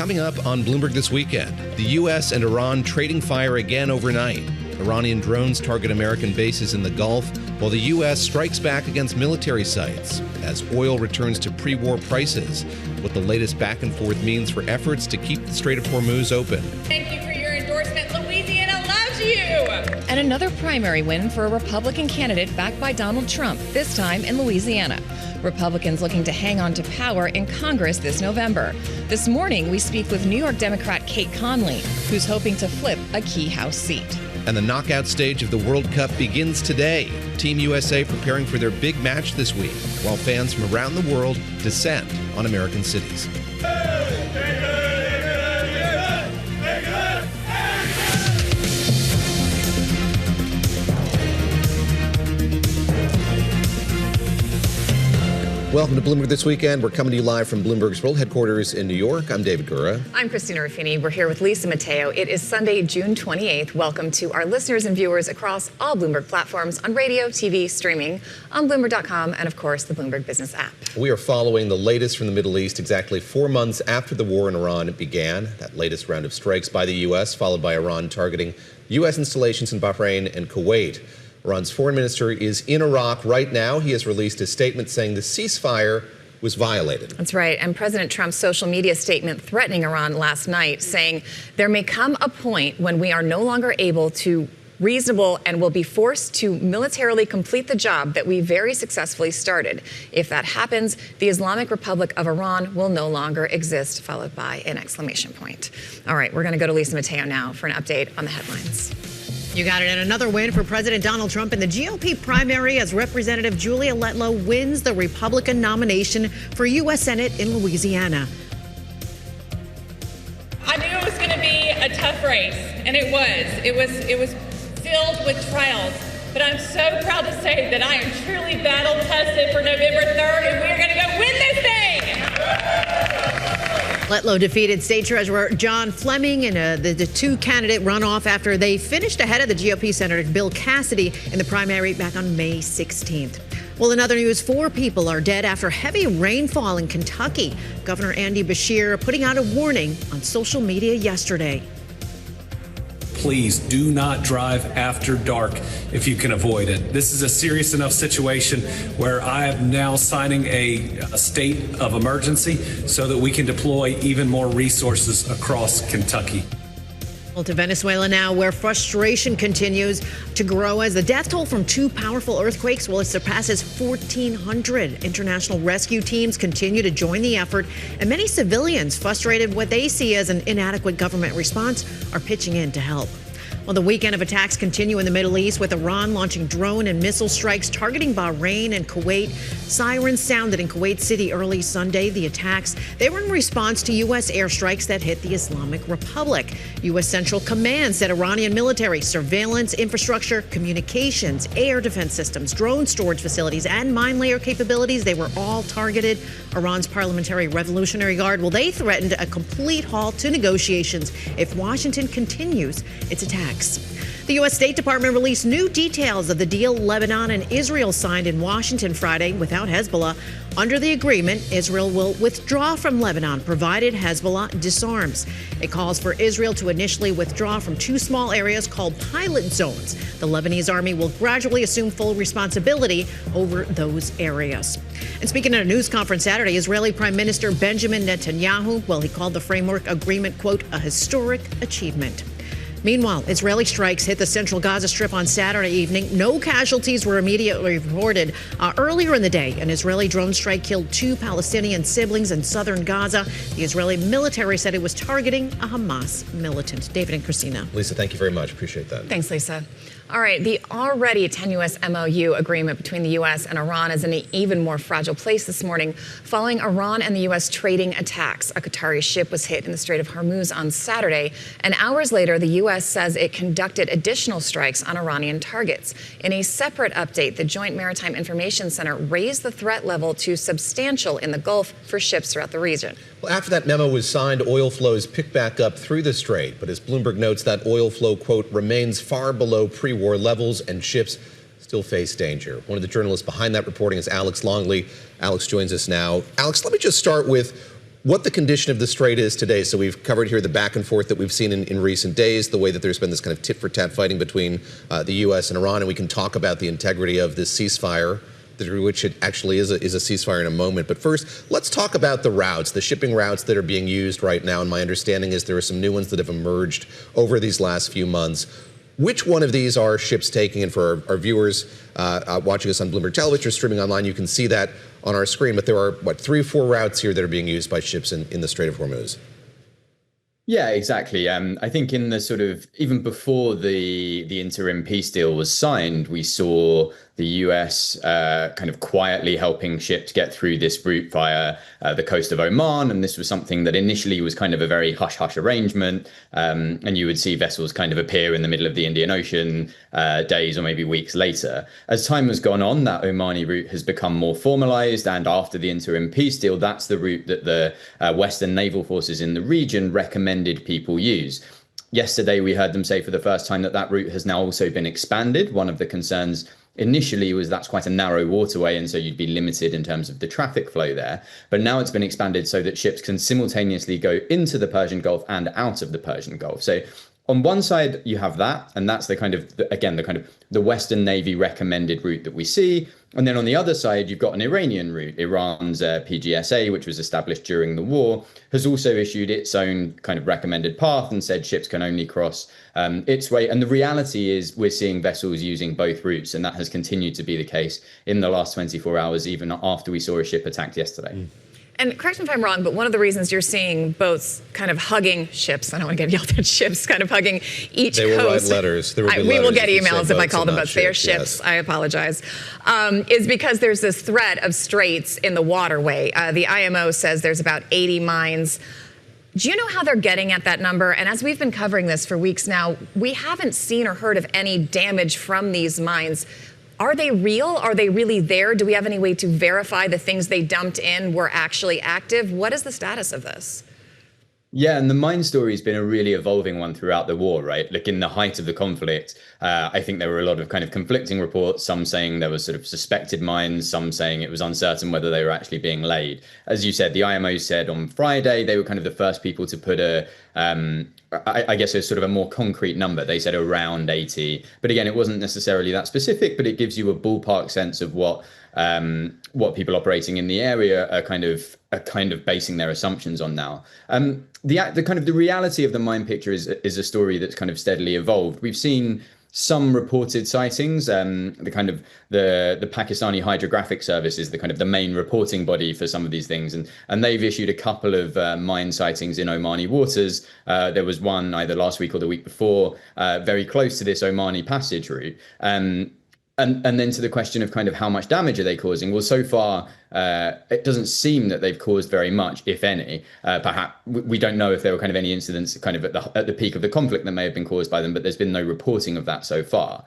Coming up on Bloomberg this weekend, the U.S. and Iran trading fire again overnight. Iranian drones target American bases in the Gulf, while the U.S. strikes back against military sites as oil returns to pre-war prices. What the latest back and forth means for efforts to keep the Strait of Hormuz open. Thank you for your endorsement. Louisiana loves you! And another primary win for a Republican candidate backed by Donald Trump, this time in Louisiana. Republicans looking to hang on to power in Congress this November. This morning, we speak with New York Democrat Cait Conley, who's hoping to flip a key House seat. And the knockout stage of the World Cup begins today. Team USA preparing for their big match this week, while fans from around the world descend on American cities. Welcome to Bloomberg This Weekend. We're coming to you live from Bloomberg's World Headquarters in New York. I'm David Gura. I'm Christina Ruffini. We're here with Lisa Mateo. It is Sunday, June 28th. Welcome to our listeners and viewers across all Bloomberg platforms on radio, TV, streaming, on Bloomberg.com, and of course, the Bloomberg Business app. We are following the latest from the Middle East exactly 4 months after the war in Iran began. That latest round of strikes by the U.S., followed by Iran targeting U.S. installations in Bahrain and Kuwait. Iran's foreign minister is in Iraq right now. He has released a statement saying the ceasefire was violated. That's right. And President Trump's social media statement threatening Iran last night, saying there may come a point when we are no longer able to reasonable and will be forced to militarily complete the job that we very successfully started. If that happens, the Islamic Republic of Iran will no longer exist, followed by an exclamation point. All right, we're going to go to Lisa Mateo now for an update on the headlines. You got it. And another win for President Donald Trump in the GOP primary as Representative Julia Lewlow wins the Republican nomination for U.S. Senate in Louisiana. I knew it was going to be a tough race, and it was. It was filled with trials. But I'm so proud to say that I am truly battle-tested for November 3rd, and we're going to go win this thing! Lewlow defeated State Treasurer John Fleming in the two-candidate runoff after they finished ahead of the GOP Senator Bill Cassidy in the primary back on May 16th. Well, in other news, 4 people are dead after heavy rainfall in Kentucky. Governor Andy Beshear putting out a warning on social media yesterday. Please do not drive after dark if you can avoid it. This is a serious enough situation where I am now signing a state of emergency so that we can deploy even more resources across Kentucky. Well, to Venezuela now, where frustration continues to grow as the death toll from 2 powerful earthquakes, well, it surpasses 1,400. International rescue teams continue to join the effort, and many civilians, frustrated with what they see as an inadequate government response, are pitching in to help. Well, the weekend of attacks continue in the Middle East, with Iran launching drone and missile strikes targeting Bahrain and Kuwait. Sirens sounded in Kuwait City early Sunday. The attacks, they were in response to U.S. airstrikes that hit the Islamic Republic. U.S. Central Command said Iranian military, surveillance, infrastructure, communications, air defense systems, drone storage facilities, and mine layer capabilities, they were all targeted. Iran's Parliamentary Revolutionary Guard, well, they threatened a complete halt to negotiations if Washington continues its attacks. The U.S. State Department released new details of the deal Lebanon and Israel signed in Washington Friday without Hezbollah. Under the agreement, Israel will withdraw from Lebanon, provided Hezbollah disarms. It calls for Israel to initially withdraw from 2 small areas called pilot zones. The Lebanese army will gradually assume full responsibility over those areas. And speaking at a news conference Saturday, Israeli Prime Minister Benjamin Netanyahu, well, he called the framework agreement, quote, a historic achievement. Meanwhile, Israeli strikes hit the central Gaza Strip on Saturday evening. No casualties were immediately reported. Earlier in the day, an Israeli drone strike killed 2 Palestinian siblings in southern Gaza. The Israeli military said it was targeting a Hamas militant. David and Christina. Lisa, thank you very much. Appreciate that. Thanks, Lisa. All right, the already tenuous MOU agreement between the U.S. and Iran is in an even more fragile place this morning following Iran and the U.S. trading attacks. A Qatari ship was hit in the Strait of Hormuz on Saturday, and hours later, the U.S. says it conducted additional strikes on Iranian targets. In a separate update, the Joint Maritime Information Center raised the threat level to substantial in the Gulf for ships throughout the region. Well, after that memo was signed, oil flows picked back up through the strait. But as Bloomberg notes, that oil flow, quote, remains far below pre-war levels and ships still face danger. One of the journalists behind that reporting is Alex Longley. Alex joins us now. Alex, let me just start with, what the condition of the strait is today. So we've covered here the back and forth that we've seen in recent days, the way that there's been this kind of tit-for-tat fighting between the U.S. and Iran, and we can talk about the integrity of this ceasefire, the degree which it actually is a ceasefire in a moment. But first, let's talk about the routes, the shipping routes that are being used right now. And my understanding is there are some new ones that have emerged over these last few months. Which one of these are ships taking? And for our viewers watching us on Bloomberg Television or streaming online, you can see that on our screen. But there are, 3 or 4 routes here that are being used by ships in the Strait of Hormuz. Yeah, exactly. I think in the sort of, even before the interim peace deal was signed, we saw the US kind of quietly helping ships get through this route via the coast of Oman. And this was something that initially was kind of a very hush-hush arrangement. And you would see vessels kind of appear in the middle of the Indian Ocean days or maybe weeks later. As time has gone on, that Omani route has become more formalized. And after the interim peace deal, that's the route that the Western naval forces in the region recommended people use. Yesterday, we heard them say for the first time that route has now also been expanded. One of the concerns initially was that's quite a narrow waterway, and so you'd be limited in terms of the traffic flow there. But now it's been expanded so that ships can simultaneously go into the Persian Gulf and out of the Persian Gulf. So on one side, you have that, and that's the kind of, again, the Western Navy recommended route that we see. And then on the other side, you've got an Iranian route. Iran's PGSA, which was established during the war, has also issued its own kind of recommended path and said ships can only cross its way. And the reality is we're seeing vessels using both routes, and that has continued to be the case in the last 24 hours, even after we saw a ship attacked yesterday. And correct me if I'm wrong, but one of the reasons you're seeing boats kind of hugging ships, I don't want to get yelled at, ships kind of hugging each coast. They will write letters. We will get emails if I call them boats. They are ships. Yes. I apologize. Is because there's this threat of straits in the waterway. The IMO says there's about 80 mines. Do you know how they're getting at that number? And as we've been covering this for weeks now, we haven't seen or heard of any damage from these mines. Are they real? Are they really there? Do we have any way to verify the things they dumped in were actually active? What is the status of this? Yeah, and the mine story has been a really evolving one throughout the war, right? Like in the height of the conflict, I think there were a lot of kind of conflicting reports, some saying there was sort of suspected mines, some saying it was uncertain whether they were actually being laid. As you said, the IMO said on Friday, they were kind of the first people to put I guess a sort of a more concrete number. They said around 80. But again, it wasn't necessarily that specific, but it gives you a ballpark sense of what people operating in the area are kind of basing their assumptions on now. The reality of the mine picture is a story that's kind of steadily evolved. We've seen some reported sightings. The Pakistani Hydrographic Service is the main reporting body for some of these things, and they've issued a couple of mine sightings in Omani waters. There was one either last week or the week before, very close to this Omani passage route. And then to the question of kind of how much damage are they causing? Well, so far, it doesn't seem that they've caused very much, if any. Perhaps we don't know if there were kind of any incidents kind of at the peak of the conflict that may have been caused by them, but there's been no reporting of that so far.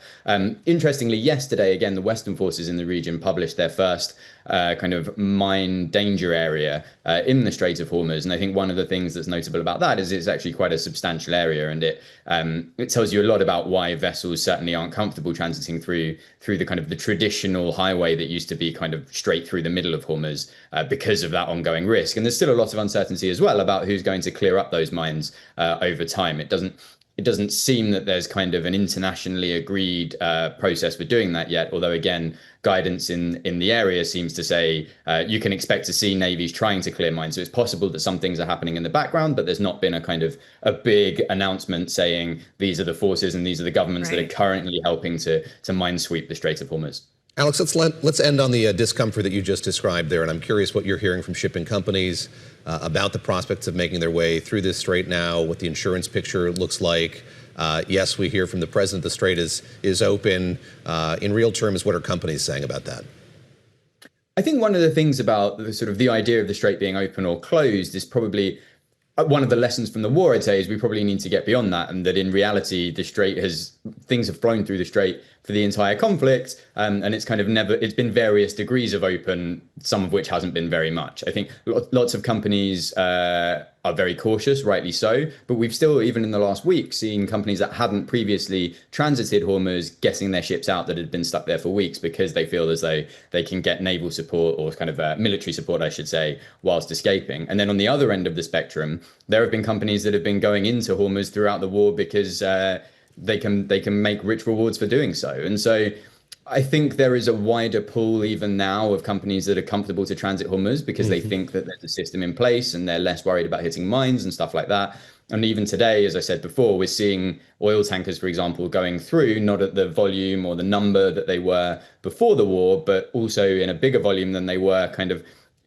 Interestingly, yesterday, again, the Western forces in the region published their first kind of mine danger area in the Strait of Hormuz. And I think one of the things that's notable about that is it's actually quite a substantial area, and it tells you a lot about why vessels certainly aren't comfortable transiting through the kind of the traditional highway that used to be kind of straight through the middle of Hormuz because of that ongoing risk. And there's still a lot of uncertainty as well about who's going to clear up those mines over time. It doesn't seem that there's kind of an internationally agreed process for doing that yet, although again, guidance in the area seems to say you can expect to see navies trying to clear mines. So it's possible that some things are happening in the background, but there's not been a big announcement saying these are the forces and these are the governments that are currently helping to minesweep the Strait of Hormuz. Alex, let's end on the discomfort that you just described there, and I'm curious what you're hearing from shipping companies about the prospects of making their way through this strait now, what the insurance picture looks like. Yes, we hear from the president the strait is open. In real terms, what are companies saying about that? I think one of the things about the idea of the strait being open or closed is probably one of the lessons from the war, I'd say, is we probably need to get beyond that, and that in reality, things have flown through the strait for the entire conflict, and it's been various degrees of open, some of which hasn't been very much. I think lots of companies are are very cautious, rightly so. But we've still, even in the last week, seen companies that hadn't previously transited Hormuz getting their ships out that had been stuck there for weeks because they feel as though they can get naval support or kind of military support, I should say, whilst escaping. And then on the other end of the spectrum, there have been companies that have been going into Hormuz throughout the war because they can make rich rewards for doing so. And so I think there is a wider pool even now of companies that are comfortable to transit Hormuz because they think that there's a system in place and they're less worried about hitting mines and stuff like that. And even today, as I said before, we're seeing oil tankers, for example, going through, not at the volume or the number that they were before the war, but also in a bigger volume than they were kind of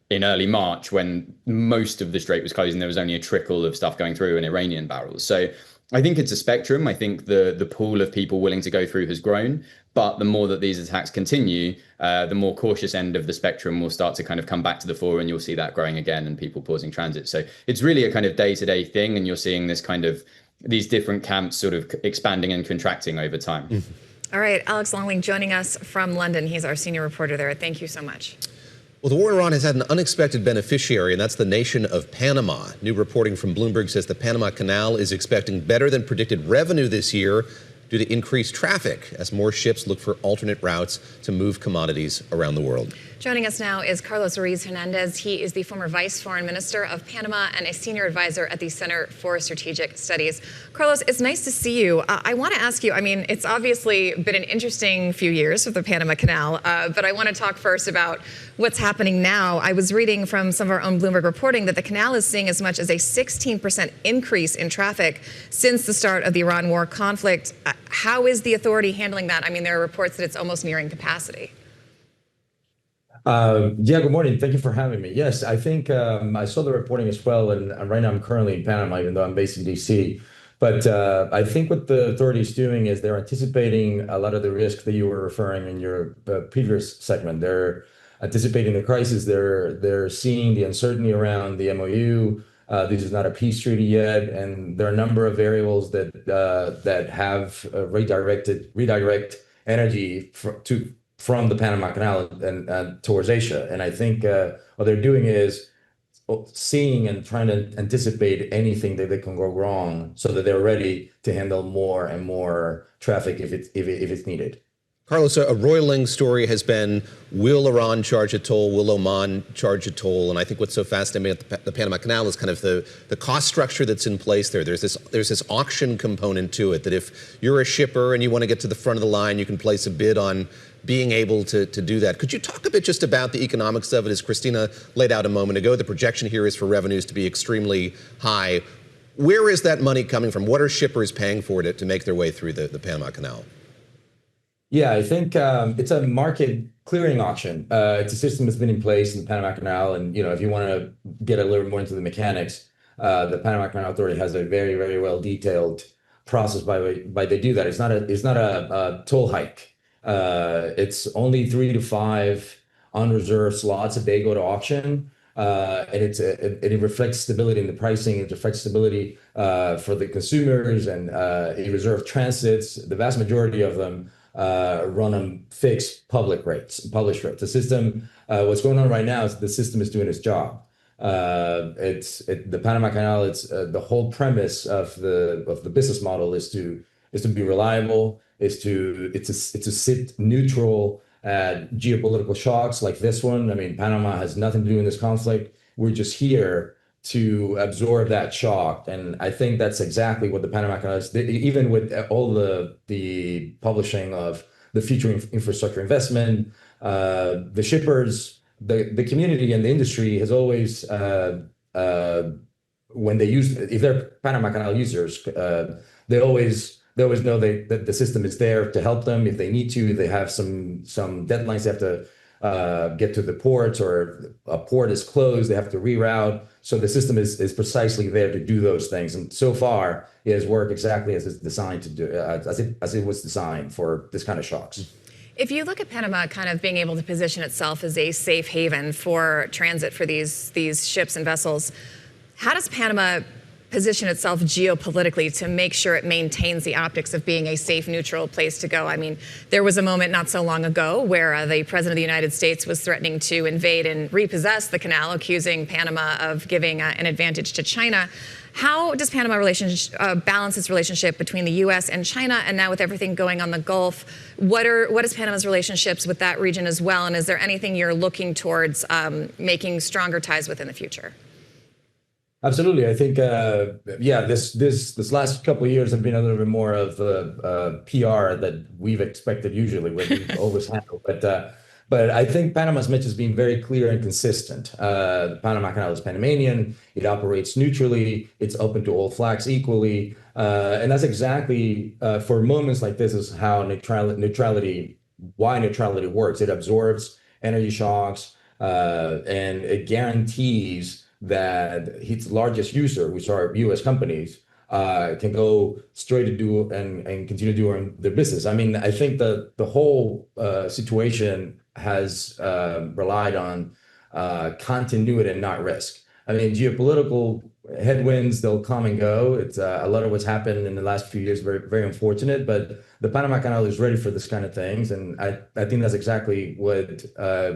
in early March when most of the strait was closed and there was only a trickle of stuff going through in Iranian barrels. So I think it's a spectrum. I think the pool of people willing to go through has grown. But the more that these attacks continue, the more cautious end of the spectrum will start to kind of come back to the fore, and you'll see that growing again and people pausing transit. So it's really a kind of day-to-day thing, and you're seeing this kind of these different camps sort of expanding and contracting over time. All right, Alex Longling joining us from London. He's our senior reporter there. Thank you so much. Well, the war in Iran has had an unexpected beneficiary, and that's the nation of Panama. New reporting from Bloomberg says the Panama Canal is expecting better than predicted revenue this year due to increased traffic as more ships look for alternate routes to move commodities around the world. Joining us now is Carlos Ruiz-Hernandez. He is the former Vice Foreign Minister of Panama and a senior advisor at the Center for Strategic Studies. Carlos, it's nice to see you. I want to ask you, I mean, it's obviously been an interesting few years with the Panama Canal, but I want to talk first about what's happening now. I was reading from some of our own Bloomberg reporting that the canal is seeing as much as a 16% increase in traffic since the start of the Iran war conflict. How is the authority handling that? I mean, there are reports that it's almost nearing capacity. Yeah, good morning. Thank you for having me. Yes, I think I saw the reporting as well, and right now I'm currently in Panama, even though I'm based in DC. But I think what the authority is doing is they're anticipating a lot of the risks that you were referring in your previous segment. They're anticipating the crisis. They're seeing the uncertainty around the MOU. This is not a peace treaty yet, and there are a number of variables that have redirect energy from the Panama Canal and towards Asia. And I think what they're doing is seeing and trying to anticipate anything that can go wrong so that they're ready to handle more and more traffic if it's needed. Carlos, a roiling story has been, will Iran charge a toll? Will Oman charge a toll? And I think what's so fascinating about the Panama Canal is kind of the cost structure that's in place there. There's this auction component to it that if you're a shipper and you want to get to the front of the line, you can place a bid on being able to do that. Could you talk a bit just about the economics of it? As Christina laid out a moment ago, the projection here is for revenues to be extremely high. Where is that money coming from? What are shippers paying for it to make their way through the Panama Canal? Yeah, I think it's a market clearing auction. It's a system that's been in place in the Panama Canal. And, you know, if you want to get a little more into the mechanics, the Panama Canal Authority has a very, very well detailed process by they do that. It's not a toll hike. It's only 3 to 5 unreserved slots if they go to auction. And it reflects stability in the pricing. It reflects stability for the consumers, and it reserves transits. The vast majority of them run on fixed published rates. The system, what's going on right now is the system is doing its job. The Panama Canal. It's the whole premise of the business model is to be reliable. Is to sit neutral at geopolitical shocks like this one. I mean, Panama has nothing to do in this conflict. We're just here to absorb that shock. And I think that's exactly what the Panama Canal is. Even with all the publishing of the future infrastructure investment, the shippers, the community and the industry has always, when they use, if they're Panama Canal users, they always know that the system is there to help them if they need to. They have some deadlines. They have to get to the ports, or a port is closed, they have to reroute. So the system is precisely there to do those things. And so far, it has worked exactly as it's designed to do, as it was designed for this kind of shocks. If you look at Panama kind of being able to position itself as a safe haven for transit for these ships and vessels, how does Panama position itself geopolitically to make sure it maintains the optics of being a safe, neutral place to go? I mean, there was a moment not so long ago where the president of the United States was threatening to invade and repossess the Canal, accusing Panama of giving an advantage to China. How does Panama balance its relationship between the U.S. and China? And now with everything going on the Gulf, what is Panama's relationships with that region as well? And is there anything you're looking towards making stronger ties with in the future? Absolutely. I think, this last couple of years have been a little bit more of PR that we've expected usually, what we always handle. But I think Panama's message has been very clear and consistent. The Panama Canal is Panamanian. It operates neutrally. It's open to all flags equally. And that's exactly, for moments like this, is how neutrality works. It absorbs energy shocks, and it guarantees that its largest user, which are U.S. companies, can go straight to do and continue doing their business. I mean, I think the whole situation has relied on continuity and not risk. I mean, geopolitical headwinds, they'll come and go. It's a lot of what's happened in the last few years, very, very unfortunate, but the Panama Canal is ready for this kind of things. And I think that's exactly what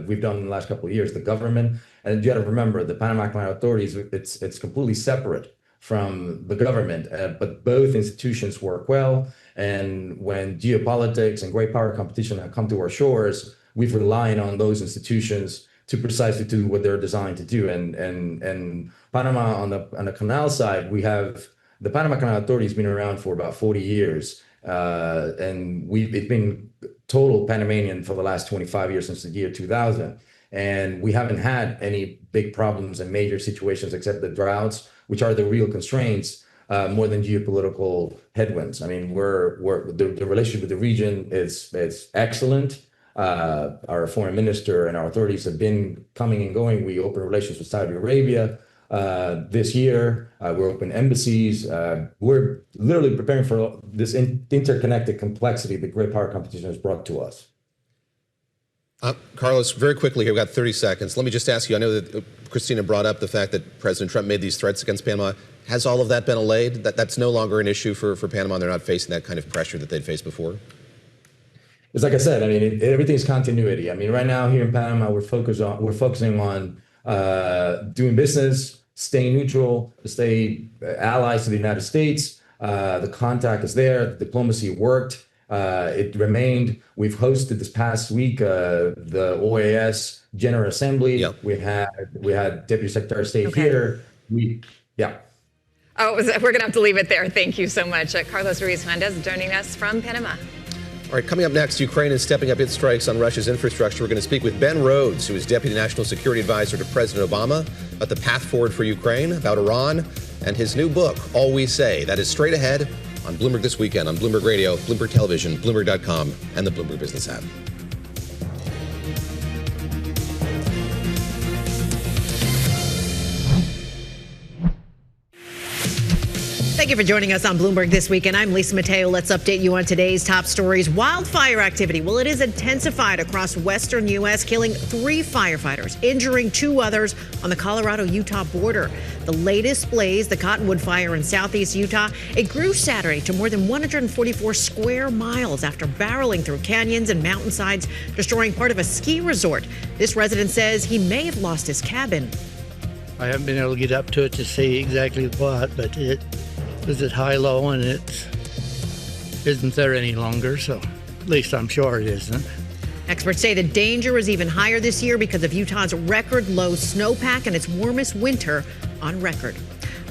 we've done in the last couple of years. The government, and you got to remember, the Panama Canal authorities, it's completely separate from the government, but both institutions work well. And when geopolitics and great power competition have come to our shores, we've relied on those institutions to precisely do what they're designed to do. And Panama, on the canal side, we have the Panama Canal Authority has been around for about 40 years, and it's been total Panamanian for the last 25 years, since the year 2000. And we haven't had any big problems and major situations except the droughts, which are the real constraints, more than geopolitical headwinds. I mean, the relationship with the region is excellent. Our foreign minister and our authorities have been coming and going. We opened relations with Saudi Arabia this year. We're open embassies. We're literally preparing for this interconnected complexity that great power competition has brought to us. Carlos, very quickly here, we've got 30 seconds. Let me just ask you, I know that Christina brought up the fact that President Trump made these threats against Panama. Has all of that been allayed? That's no longer an issue for Panama? They're not facing that kind of pressure that they'd faced before? It's like I said, I mean, everything's continuity. I mean, right now here in Panama, we're focusing on doing business, staying neutral, stay allies to the United States. The contact is there. The diplomacy worked. It remained. We've hosted this past week the OAS General Assembly. Yep. We had Deputy Secretary of State here. Oh, we're going to have to leave it there. Thank you so much. Carlos Ruiz-Hernandez joining us from Panama. All right, coming up next, Ukraine is stepping up its strikes on Russia's infrastructure. We're going to speak with Ben Rhodes, who is Deputy National Security Advisor to President Obama, about the path forward for Ukraine, about Iran, and his new book, All We Say. That is straight ahead on Bloomberg This Weekend, on Bloomberg Radio, Bloomberg Television, Bloomberg.com, and the Bloomberg Business app. Thank you for joining us on Bloomberg This Weekend. I'm Lisa Mateo. Let's update you on today's top stories. Wildfire activity. Well, it is intensified across western U.S., killing 3 firefighters, injuring 2 others on the Colorado-Utah border. The latest blaze, the Cottonwood Fire in southeast Utah, it grew Saturday to more than 144 square miles after barreling through canyons and mountainsides, destroying part of a ski resort. This resident says he may have lost his cabin. I haven't been able to get up to it to see exactly what, but it was at high-low, and it isn't there any longer, so at least I'm sure it isn't. Experts say the danger is even higher this year because of Utah's record low snowpack and its warmest winter on record.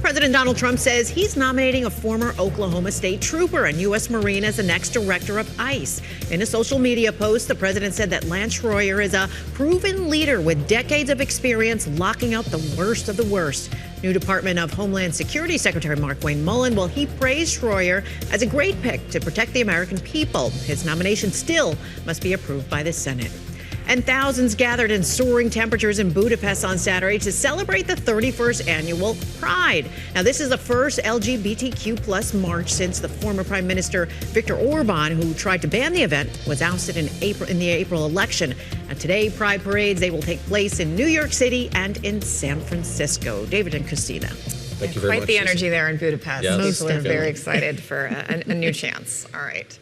President Donald Trump says he's nominating a former Oklahoma State trooper and U.S. Marine as the next director of ICE. In a social media post, the president said that Lance Schroyer is a proven leader with decades of experience locking up the worst of the worst. New Department of Homeland Security Secretary Mark Wayne Mullen, well, he praised Schroyer as a great pick to protect the American people. His nomination still must be approved by the Senate. And thousands gathered in soaring temperatures in Budapest on Saturday to celebrate the 31st annual Pride. Now, this is the first LGBTQ plus march since the former Prime Minister Viktor Orban, who tried to ban the event, was ousted in the April election. And today, Pride parades, they will take place in New York City and in San Francisco. David and Christina. Thank you very much. Quite the Susan. energy there in Budapest. Yes. People are very excited for a new chance. All right.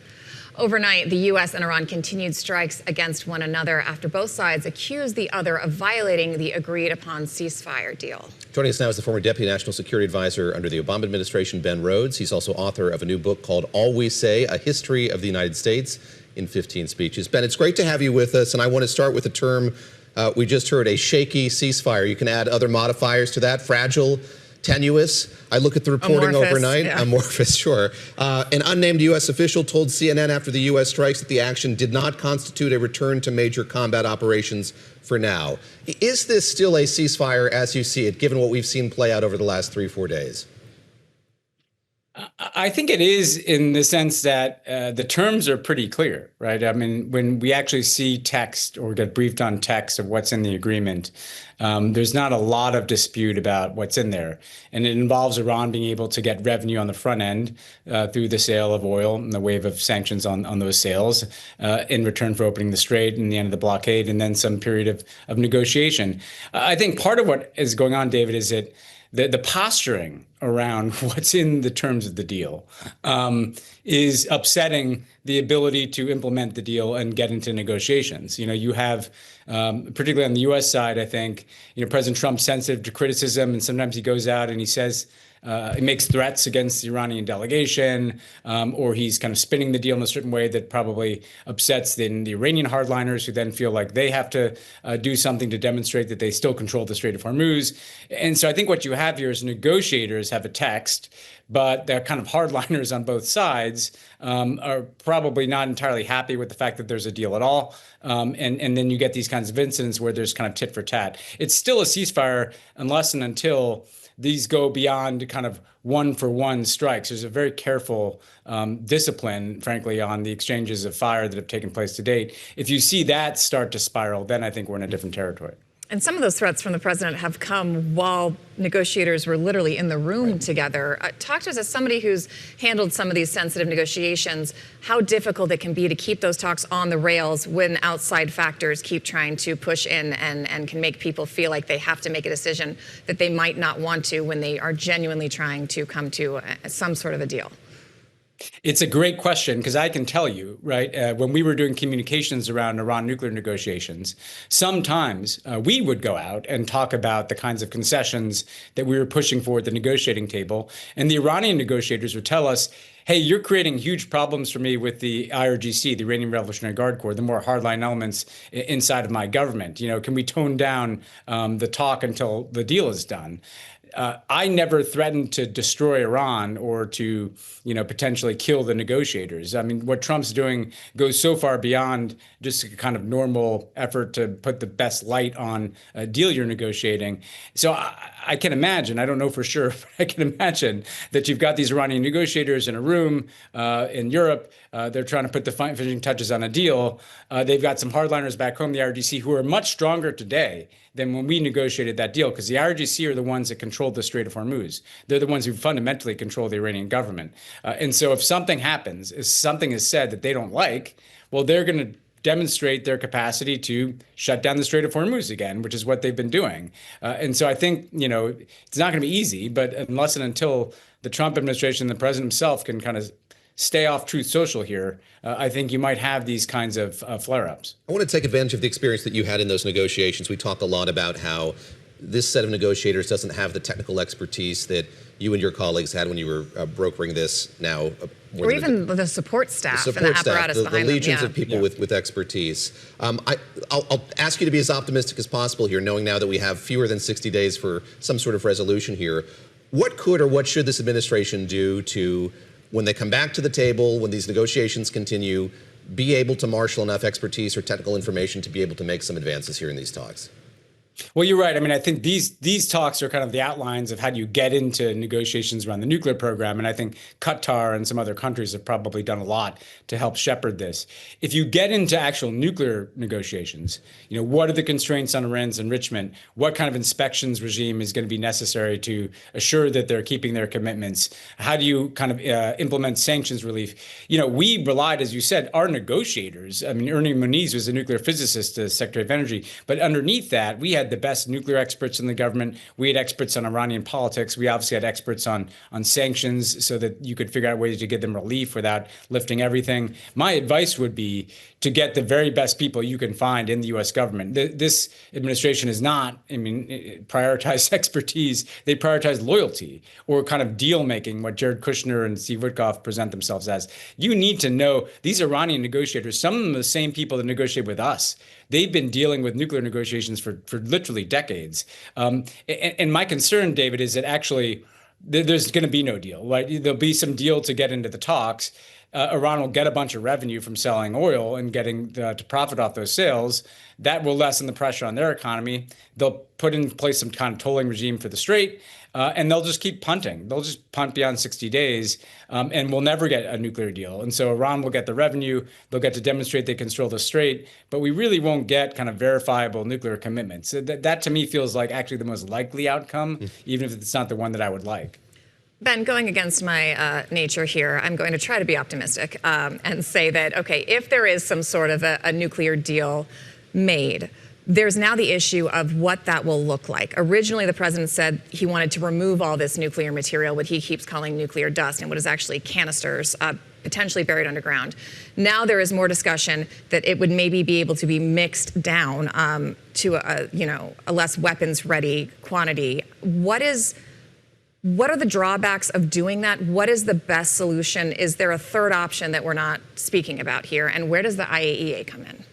Overnight, the U.S. and Iran continued strikes against one another after both sides accused the other of violating the agreed-upon ceasefire deal. Joining us now is the former Deputy National Security Advisor under the Obama administration, Ben Rhodes. He's also author of a new book called All We Say, A History of the United States in 15 Speeches. Ben, it's great to have you with us, and I want to start with a term we just heard, a shaky ceasefire. You can add other modifiers to that, fragile, tenuous. I look at the reporting overnight. Amorphous, sure. An unnamed U.S. official told CNN after the U.S. strikes that the action did not constitute a return to major combat operations for now. Is this still a ceasefire as you see it, given what we've seen play out over the last 3-4 days? I think it is, in the sense that the terms are pretty clear, right? I mean, when we actually see text or get briefed on text of what's in the agreement, there's not a lot of dispute about what's in there. And it involves Iran being able to get revenue on the front end through the sale of oil and the wave of sanctions on those sales in return for opening the strait and the end of the blockade, and then some period of negotiation. I think part of what is going on, David, is that the posturing around what's in the terms of the deal is upsetting the ability to implement the deal and get into negotiations. You know, you have, particularly on the U.S. side, I think, President Trump's sensitive to criticism, and sometimes he goes out and he says, he makes threats against the Iranian delegation, or he's kind of spinning the deal in a certain way that probably upsets the Iranian hardliners, who then feel like they have to do something to demonstrate that they still control the Strait of Hormuz. And so I think what you have here is negotiators have a text, but they're kind of hardliners on both sides are probably not entirely happy with the fact that there's a deal at all. And then you get these kinds of incidents where there's kind of tit for tat. It's still a ceasefire unless and until these go beyond kind of one-for-one strikes. There's a very careful discipline, frankly, on the exchanges of fire that have taken place to date. If you see that start to spiral, then I think we're in a different territory. And some of those threats from the president have come while negotiators were literally in the room together. Talk to us, as somebody who's handled some of these sensitive negotiations, how difficult it can be to keep those talks on the rails when outside factors keep trying to push in and can make people feel like they have to make a decision that they might not want to when they are genuinely trying to come to some sort of a deal. It's a great question, because I can tell you, right, when we were doing communications around Iran nuclear negotiations, sometimes we would go out and talk about the kinds of concessions that we were pushing for at the negotiating table. And the Iranian negotiators would tell us, hey, you're creating huge problems for me with the IRGC, the Iranian Revolutionary Guard Corps, the more hardline elements inside of my government. Can we tone down the talk until the deal is done? I never threatened to destroy Iran or to, potentially kill the negotiators. I mean, what Trump's doing goes so far beyond just a kind of normal effort to put the best light on a deal you're negotiating. So I can imagine, I don't know for sure, but I can imagine that you've got these Iranian negotiators in a room in Europe. They're trying to put the finishing touches on a deal. They've got some hardliners back home, the IRGC, who are much stronger today than when we negotiated that deal, because the IRGC are the ones that control the Strait of Hormuz. They're the ones who fundamentally control the Iranian government. And so if something happens, if something is said that they don't like, well, they're going to demonstrate their capacity to shut down the Strait of Hormuz again, which is what they've been doing. And so I think, it's not going to be easy, but unless and until the Trump administration and the president himself can kind of stay off Truth Social here, I think you might have these kinds of flare-ups. I want to take advantage of the experience that you had in those negotiations. We talk a lot about how this set of negotiators doesn't have the technical expertise that you and your colleagues had when you were brokering this now. Or even the support staff and the apparatus behind them. The legions of people with expertise. I'll ask you to be as optimistic as possible here, knowing now that we have fewer than 60 days for some sort of resolution here. What could or what should this administration do to, when they come back to the table, when these negotiations continue, be able to marshal enough expertise or technical information to be able to make some advances here in these talks? Well, you're right. I mean, I think these talks are kind of the outlines of how do you get into negotiations around the nuclear program. And I think Qatar and some other countries have probably done a lot to help shepherd this. If you get into actual nuclear negotiations, what are the constraints on Iran's enrichment? What kind of inspections regime is going to be necessary to assure that they're keeping their commitments? How do you kind of implement sanctions relief? We relied, as you said, our negotiators. I mean, Ernie Moniz was a nuclear physicist, Secretary of Energy. But underneath that, we had the best nuclear experts in the government. We had experts on Iranian politics. We obviously had experts on sanctions so that you could figure out ways to give them relief without lifting everything. My advice would be to get the very best people you can find in the U.S. government. This administration is not, prioritize expertise. They prioritize loyalty or kind of deal making, what Jared Kushner and Steve Witkoff present themselves as. You need to know these Iranian negotiators, some of them are the same people that negotiate with us. They've been dealing with nuclear negotiations for literally decades. And my concern, David, is that actually there's going to be no deal. Right? There'll be some deal to get into the talks. Iran will get a bunch of revenue from selling oil and getting to profit off those sales. That will lessen the pressure on their economy. They'll put in place some kind of tolling regime for the Strait, and they'll just keep punting. They'll just punt beyond 60 days, and we'll never get a nuclear deal. And so Iran will get the revenue. They'll get to demonstrate they control the Strait, but we really won't get kind of verifiable nuclear commitments. That to me feels like actually the most likely outcome, even if it's not the one that I would like. Ben, going against my nature here, I'm going to try to be optimistic and say that, okay, if there is some sort of a nuclear deal made, there's now the issue of what that will look like. Originally, the president said he wanted to remove all this nuclear material, what he keeps calling nuclear dust, and what is actually canisters potentially buried underground. Now there is more discussion that it would maybe be able to be mixed down to a less weapons-ready quantity. What are the drawbacks of doing that? What is the best solution? Is there a third option that we're not speaking about here? And where does the IAEA come in?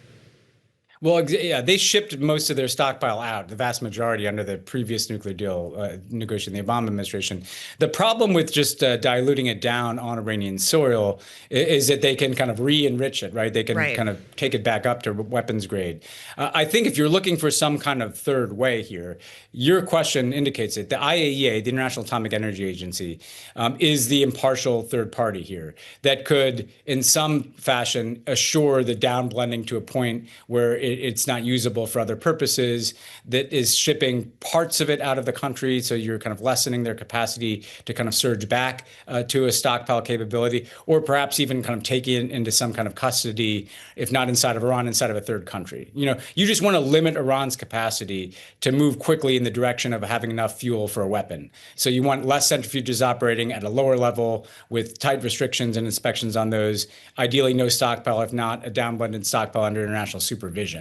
Well, yeah, they shipped most of their stockpile out, the vast majority under the previous nuclear deal negotiated in the Obama administration. The problem with just diluting it down on Iranian soil is that they can kind of re-enrich it, right? They can kind of take it back up to weapons grade. I think if you're looking for some kind of third way here, your question indicates it. The IAEA, the International Atomic Energy Agency, is the impartial third party here that could, in some fashion, assure the downblending to a point where it's not usable for other purposes, that is shipping parts of it out of the country. So you're kind of lessening their capacity to kind of surge back to a stockpile capability, or perhaps even kind of taking it into some kind of custody, if not inside of Iran, inside of a third country. You just want to limit Iran's capacity to move quickly in the direction of having enough fuel for a weapon. So you want less centrifuges operating at a lower level with tight restrictions and inspections on those. Ideally, no stockpile, if not a downblended stockpile under international supervision.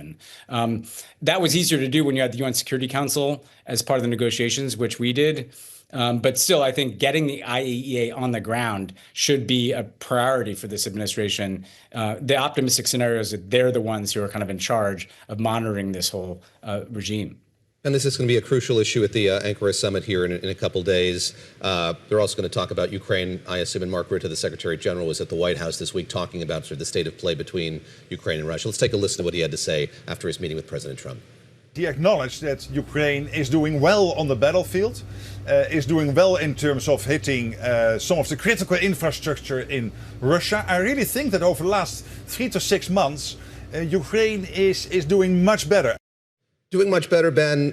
That was easier to do when you had the UN Security Council as part of the negotiations, which we did. But still, I think getting the IAEA on the ground should be a priority for this administration. The optimistic scenario is that they're the ones who are kind of in charge of monitoring this whole regime. And this is going to be a crucial issue at the Ankara summit here in a couple days. They're also going to talk about Ukraine. I assume, and Mark Rutte, the Secretary General, was at the White House this week talking about sort of the state of play between Ukraine and Russia. Let's take a listen to what he had to say after his meeting with President Trump. He acknowledged that Ukraine is doing well on the battlefield, is doing well in terms of hitting some of the critical infrastructure in Russia. I really think that over the last 3 to 6 months, Ukraine is doing much better. Doing much better, Ben,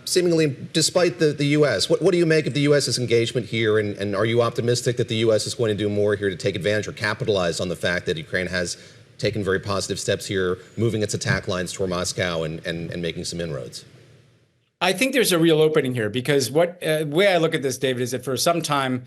seemingly despite the U.S. What do you make of the U.S.'s engagement here? And are you optimistic that the U.S. is going to do more here to take advantage or capitalize on the fact that Ukraine has taken very positive steps here, moving its attack lines toward Moscow and making some inroads? I think there's a real opening here because what way I look at this, David, is that for some time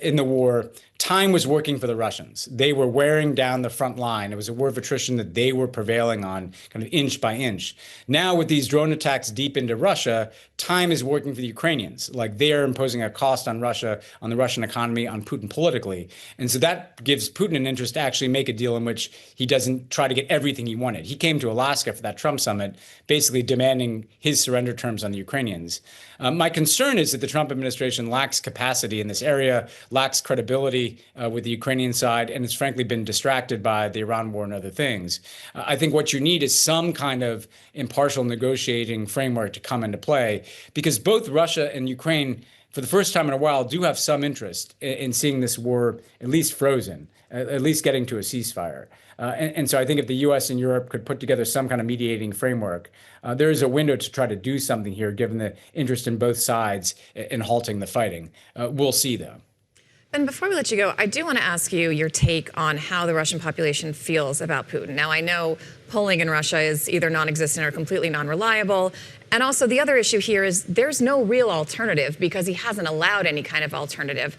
in the war, time was working for the Russians. They were wearing down the front line. It was a war of attrition that they were prevailing on kind of inch by inch. Now with these drone attacks deep into Russia, time is working for the Ukrainians. Like they are imposing a cost on Russia, on the Russian economy, on Putin politically. And so that gives Putin an interest to actually make a deal in which he doesn't try to get everything he wanted. He came to Alaska for that Trump summit, basically demanding his surrender terms on the Ukrainians. My concern is that the Trump administration lacks capacity in this area, lacks credibility with the Ukrainian side, and has frankly been distracted by the Iran war and other things. I think what you need is some kind of impartial negotiating framework to come into play, because both Russia and Ukraine, for the first time in a while, do have some interest in seeing this war at least frozen, at least getting to a ceasefire. And so I think if the U.S. and Europe could put together some kind of mediating framework, there is a window to try to do something here, given the interest in both sides in halting the fighting. We'll see, though. Ben, before we let you go, I do want to ask you your take on how the Russian population feels about Putin. Now, I know polling in Russia is either non-existent or completely non-reliable. And also the other issue here is there's no real alternative because he hasn't allowed any kind of alternative.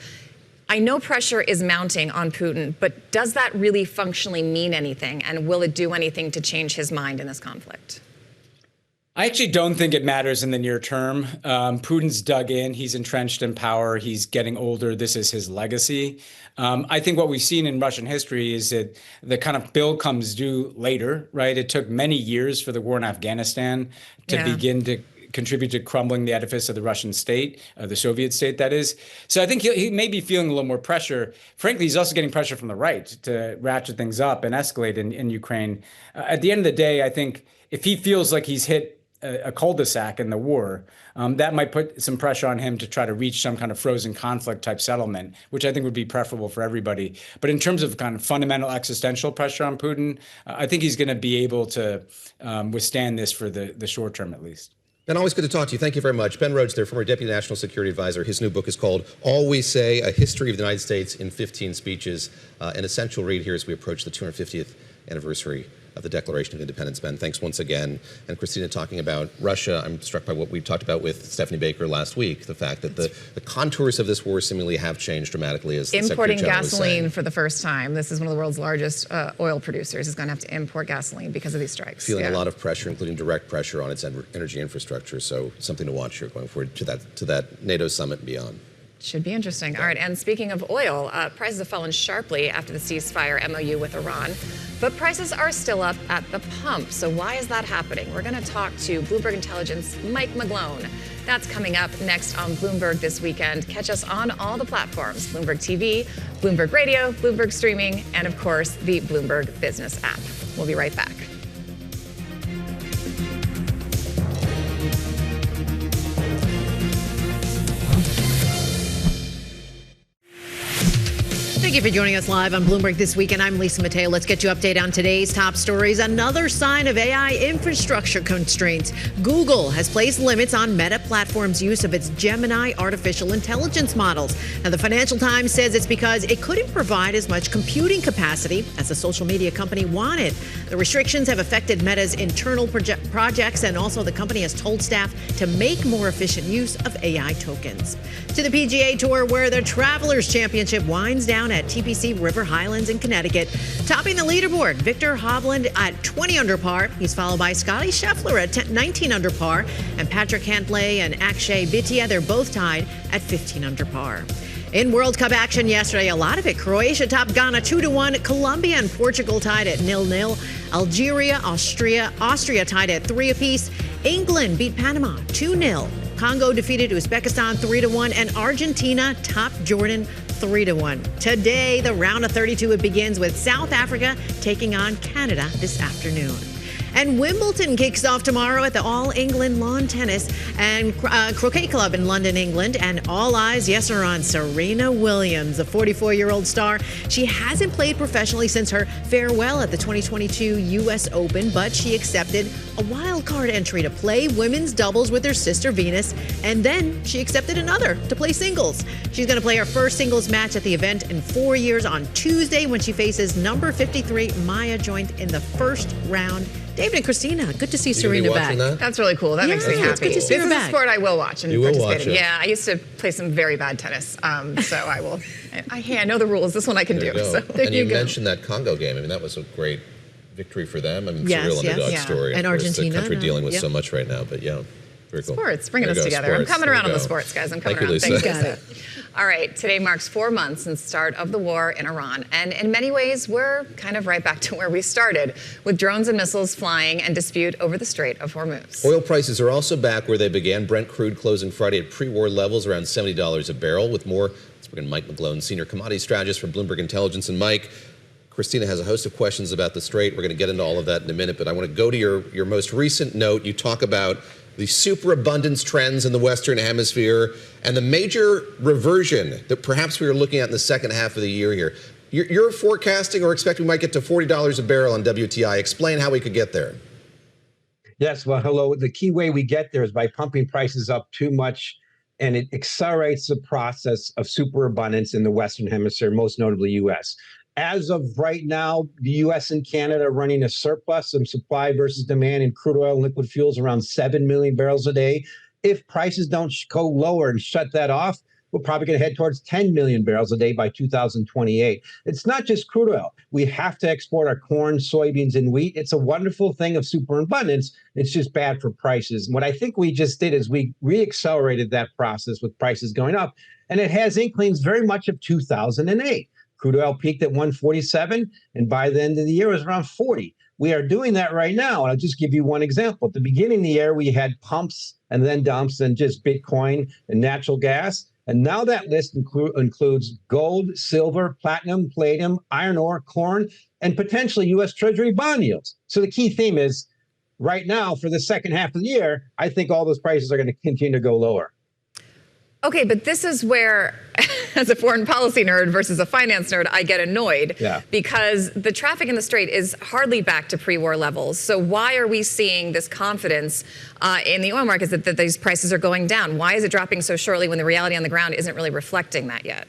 I know pressure is mounting on Putin, but does that really functionally mean anything? And will it do anything to change his mind in this conflict? I actually don't think it matters in the near term. Putin's dug in. He's entrenched in power. He's getting older. This is his legacy. I think what we've seen in Russian history is that the kind of bill comes due later, right? It took many years for the war in Afghanistan to begin to contribute to crumbling the edifice of the Russian state, the Soviet state, that is. So I think he may be feeling a little more pressure. Frankly, he's also getting pressure from the right to ratchet things up and escalate in Ukraine. At the end of the day, I think if he feels like he's hit a cul-de-sac in the war, that might put some pressure on him to try to reach some kind of frozen conflict type settlement, which I think would be preferable for everybody. But in terms of kind of fundamental existential pressure on Putin, I think he's going to be able to withstand this for the short term at least. Ben, always good to talk to you. Thank you very much. Ben Rhodes there, former Deputy National Security Advisor. His new book is called All We Say, A History of the United States in 15 Speeches. An essential read here as we approach the 250th anniversary of the Declaration of Independence. Ben, thanks once again. And Christina, talking about Russia, I'm struck by what we talked about with Stephanie Baker last week, the fact that the contours of this war seemingly have changed dramatically as the importing Secretary General was saying. gasoline for the first time. This is one of the world's largest oil producers. Is going to have to import gasoline because of these strikes. Feeling a lot of pressure, including direct pressure on its energy infrastructure. So something to watch here going forward to that NATO summit and beyond. Should be interesting. All right, and speaking of oil, prices have fallen sharply after the ceasefire MOU with Iran, but prices are still up at the pump. So why is that happening? We're going to talk to Bloomberg Intelligence Mike McGlone. That's coming up next on Bloomberg This Weekend. Catch us on all the platforms, Bloomberg TV, Bloomberg Radio, Bloomberg Streaming, and of course, the Bloomberg Business app. We'll be right back. Thank you for joining us live on Bloomberg This Weekend. I'm Lisa Mateo. Let's get you updated on today's top stories. Another sign of AI infrastructure constraints. Google has placed limits on Meta Platform's use of its Gemini artificial intelligence models. Now, the Financial Times says it's because it couldn't provide as much computing capacity as the social media company wanted. The restrictions have affected Meta's internal projects, and also the company has told staff to make more efficient use of AI tokens. To the PGA Tour, where the Travelers Championship winds down at TPC River Highlands in Connecticut. Topping the leaderboard, Victor Hovland at 20 under par. He's followed by Scotty Scheffler at 19 under par. And Patrick Cantlay and Akshay Bhatia, they're both tied at 15 under par. In World Cup action yesterday, a lot of it. Croatia topped Ghana 2-1. Colombia and Portugal tied at 0-0. Algeria, Austria tied at 3 apiece. England beat Panama 2-0. Congo defeated Uzbekistan 3-1, and Argentina topped Jordan 3-1. Today, the round of 32, it begins with South Africa taking on Canada this afternoon. And Wimbledon kicks off tomorrow at the All England Lawn Tennis and Croquet Club in London, England. And all eyes, yes, are on Serena Williams, the 44-year-old star. She hasn't played professionally since her farewell at the 2022 U.S. Open, but she accepted a wild card entry to play women's doubles with her sister Venus. And then she accepted another to play singles. She's going to play her first singles match at the event in 4 years on Tuesday when she faces number 53 Maya Joint in the first round. David and Christina, good to see Serena back. That's really cool. That makes me happy. It's good to see this her is back. a sport I will watch and You will participate watch in. it. Yeah, I used to play some very bad tennis, so I will. I know the rules. This one I can do. So there and you you go. mentioned that Congo game. I mean, that was a great victory for them. And Yes, it's a real underdog yes. story. And Of course, Argentina, the country dealing with yeah. so much right now. But yeah, very cool. Sports, bringing There us you go, together. I'm sports. coming There around you on the go. sports, guys. I'm coming Thank you, around. Lisa. Thanks, Got Lisa. All right, today marks 4 months since the start of the war in Iran. And in many ways, we're kind of right back to where we started, with drones and missiles flying and dispute over the Strait of Hormuz. Oil prices are also back where they began. Brent crude closing Friday at pre-war levels, around $70 a barrel. With more, let's bring in Mike McGlone, senior commodity strategist for Bloomberg Intelligence. And Mike, Christina has a host of questions about the Strait. We're going to get into all of that in a minute, but I want to go to your most recent note. You talk about the superabundance trends in the Western Hemisphere and the major reversion that perhaps we are looking at in the second half of the year here. You're forecasting or expecting we might get to $40 a barrel on WTI. Explain how we could get there. Yes, well, hello. The key way we get there is by pumping prices up too much and it accelerates the process of superabundance in the Western Hemisphere, most notably U.S. As of right now, the U.S. and Canada are running a surplus of supply versus demand in crude oil and liquid fuels around 7 million barrels a day. If prices don't go lower and shut that off, we're probably going to head towards 10 million barrels a day by 2028. It's not just crude oil. We have to export our corn, soybeans, and wheat. It's a wonderful thing of superabundance. It's just bad for prices. And what I think we just did is we re-accelerated that process with prices going up, and it has inklings very much of 2008. Crude oil peaked at 147, and by the end of the year, it was around 40. We are doing that right now, and I'll just give you one example. At the beginning of the year, we had pumps and then dumps and just Bitcoin and natural gas. And now that list includes gold, silver, platinum, palladium, iron ore, corn, and potentially U.S. Treasury bond yields. So the key theme is, right now, for the second half of the year, I think all those prices are going to continue to go lower. Okay, but this is where, as a foreign policy nerd versus a finance nerd, I get annoyed. Yeah. Because the traffic in the Strait is hardly back to pre-war levels. So why are we seeing this confidence in the oil markets that these prices are going down? Why is it dropping so shortly when the reality on the ground isn't really reflecting that yet?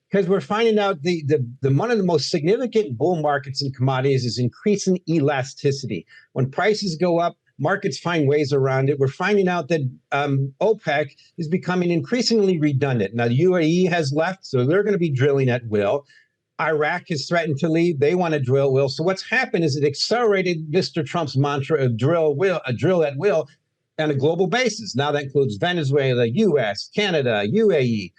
Because we're finding out the one of the most significant bull markets in commodities is increasing elasticity. When prices go up, markets find ways around it. We're finding out that OPEC is becoming increasingly redundant. Now, the UAE has left, so they're going to be drilling at will. Iraq has threatened to leave. They want to drill at will. So what's happened is it accelerated Mr. Trump's mantra of drill at will on a global basis. Now that includes Venezuela, U.S., Canada, UAE,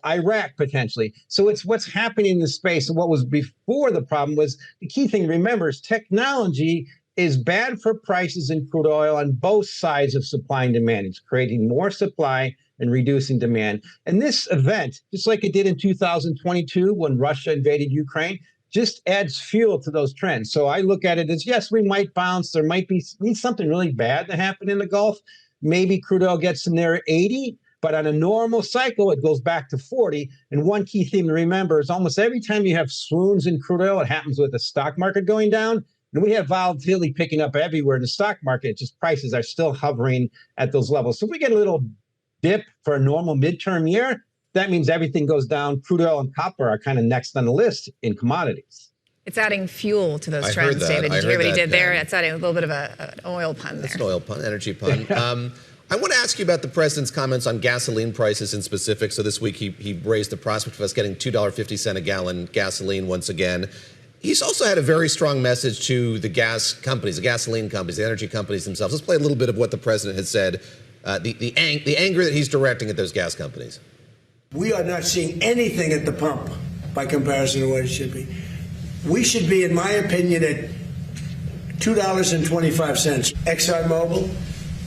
Iraq potentially. So it's what's happening in the space. And what was before the problem was, the key thing to remember is technology is bad for prices in crude oil on both sides of supply and demand. It's creating more supply and reducing demand. And this event, just like it did in 2022 when Russia invaded Ukraine, just adds fuel to those trends. So I look at it as, yes, we might bounce. There might be something really bad to happen in the Gulf. Maybe crude oil gets to near 80, but on a normal cycle, it goes back to 40. And one key theme to remember is almost every time you have swoons in crude oil, it happens with the stock market going down. And we have volatility picking up everywhere in the stock market. Just prices are still hovering at those levels. So if we get a little dip for a normal midterm year, that means everything goes down. Crude oil and copper are kind of next on the list in commodities. It's adding fuel to those trends, David. Did you hear what he did there? It's adding a little bit of an oil pun there. It's an oil pun, energy pun. I want to ask you about the president's comments on gasoline prices in specific. So this week he raised the prospect of us getting $2.50 a gallon gasoline once again. He's also had a very strong message to the gas companies, the gasoline companies, the energy companies themselves. Let's play a little bit of what the president has said, the anger that he's directing at those gas companies. We are not seeing anything at the pump by comparison to what it should be. We should be, in my opinion, at $2.25. ExxonMobil,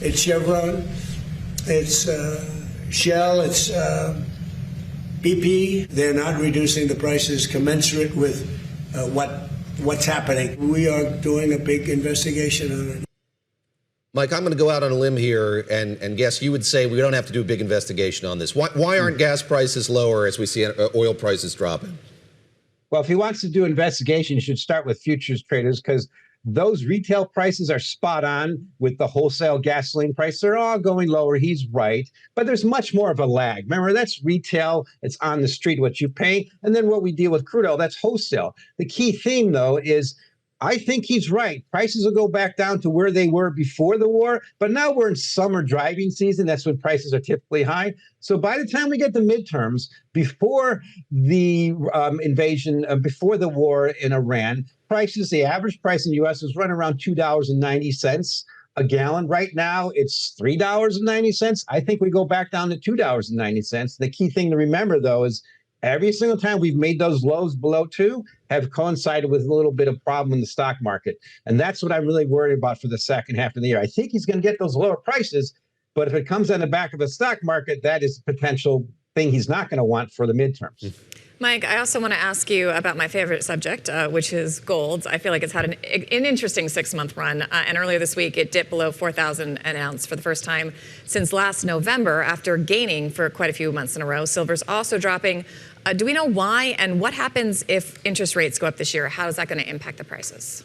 it's Chevron, it's Shell, it's BP. They're not reducing the prices commensurate with what's happening. We are doing a big investigation on it. Mike, I'm going to go out on a limb here and guess you would say we don't have to do a big investigation on this. Why aren't gas prices lower as we see oil prices dropping? Well, if he wants to do investigation, he should start with futures traders, because those retail prices are spot on with the wholesale gasoline price. They're all going lower. He's right. But there's much more of a lag. Remember, that's retail. It's on the street what you pay. And then what we deal with crude oil, that's wholesale. The key theme, though, is I think he's right. Prices will go back down to where they were before the war. But now we're in summer driving season. That's when prices are typically high. So by the time we get the midterms, before the invasion, before the war in Iran, prices, the average price in the U.S. is running around $2.90 a gallon. Right now, it's $3.90. I think we go back down to $2.90. The key thing to remember, though, is every single time we've made those lows below 2 have coincided with a little bit of problem in the stock market. And that's what I'm really worried about for the second half of the year. I think he's going to get those lower prices, but if it comes on the back of the stock market, that is a potential thing he's not going to want for the midterms. Mike, I also want to ask you about my favorite subject, which is gold. I feel like it's had an interesting 6-month run. And earlier this week, it dipped below $4,000 an ounce for the first time since last November after gaining for quite a few months in a row. Silver's also dropping. Do we know why? And what happens if interest rates go up this year? How is that going to impact the prices?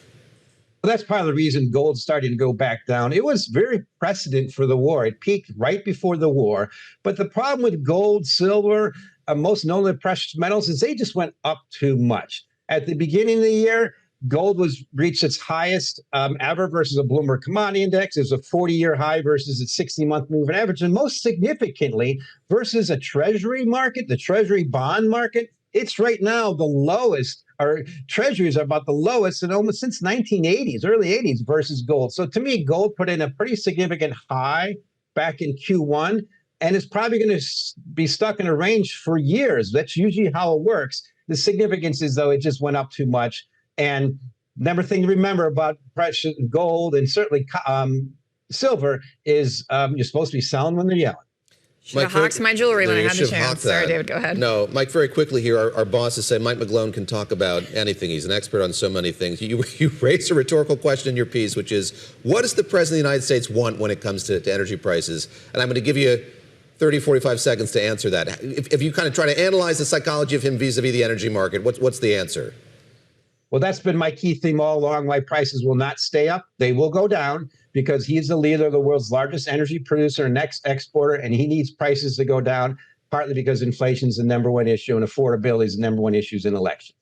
Well, that's part of the reason gold's starting to go back down. It was very precedent for the war. It peaked right before the war. But the problem with gold, silver, most notably precious metals, is they just went up too much. At the beginning of the year, gold reached its highest ever versus a Bloomberg commodity index. It was a 40-year high versus its 60-month moving average. And most significantly, versus a treasury market, the treasury bond market, it's right now the lowest. Our treasuries are about the lowest in almost since 1980s, early 80s versus gold. So to me, gold put in a pretty significant high back in Q1, and it's probably going to be stuck in a range for years. That's usually how it works. The significance is, though, it just went up too much. And another thing to remember about precious gold and certainly silver is you're supposed to be selling when they're yelling. Should have hawked my jewelry when I had the chance. Sorry, David, go ahead. No, Mike, very quickly here, our bosses say Mike McGlone can talk about anything. He's an expert on so many things. You raised a rhetorical question in your piece, which is, what does the President of the United States want when it comes to energy prices? And I'm going to give you 30, 45 seconds to answer that. If you kind of try to analyze the psychology of him vis-a-vis the energy market, what's the answer? Well, that's been my key theme all along, why prices will not stay up. They will go down because he's the leader of the world's largest energy producer and next exporter, and he needs prices to go down, partly because inflation is the number one issue and affordability is the number one issue in elections.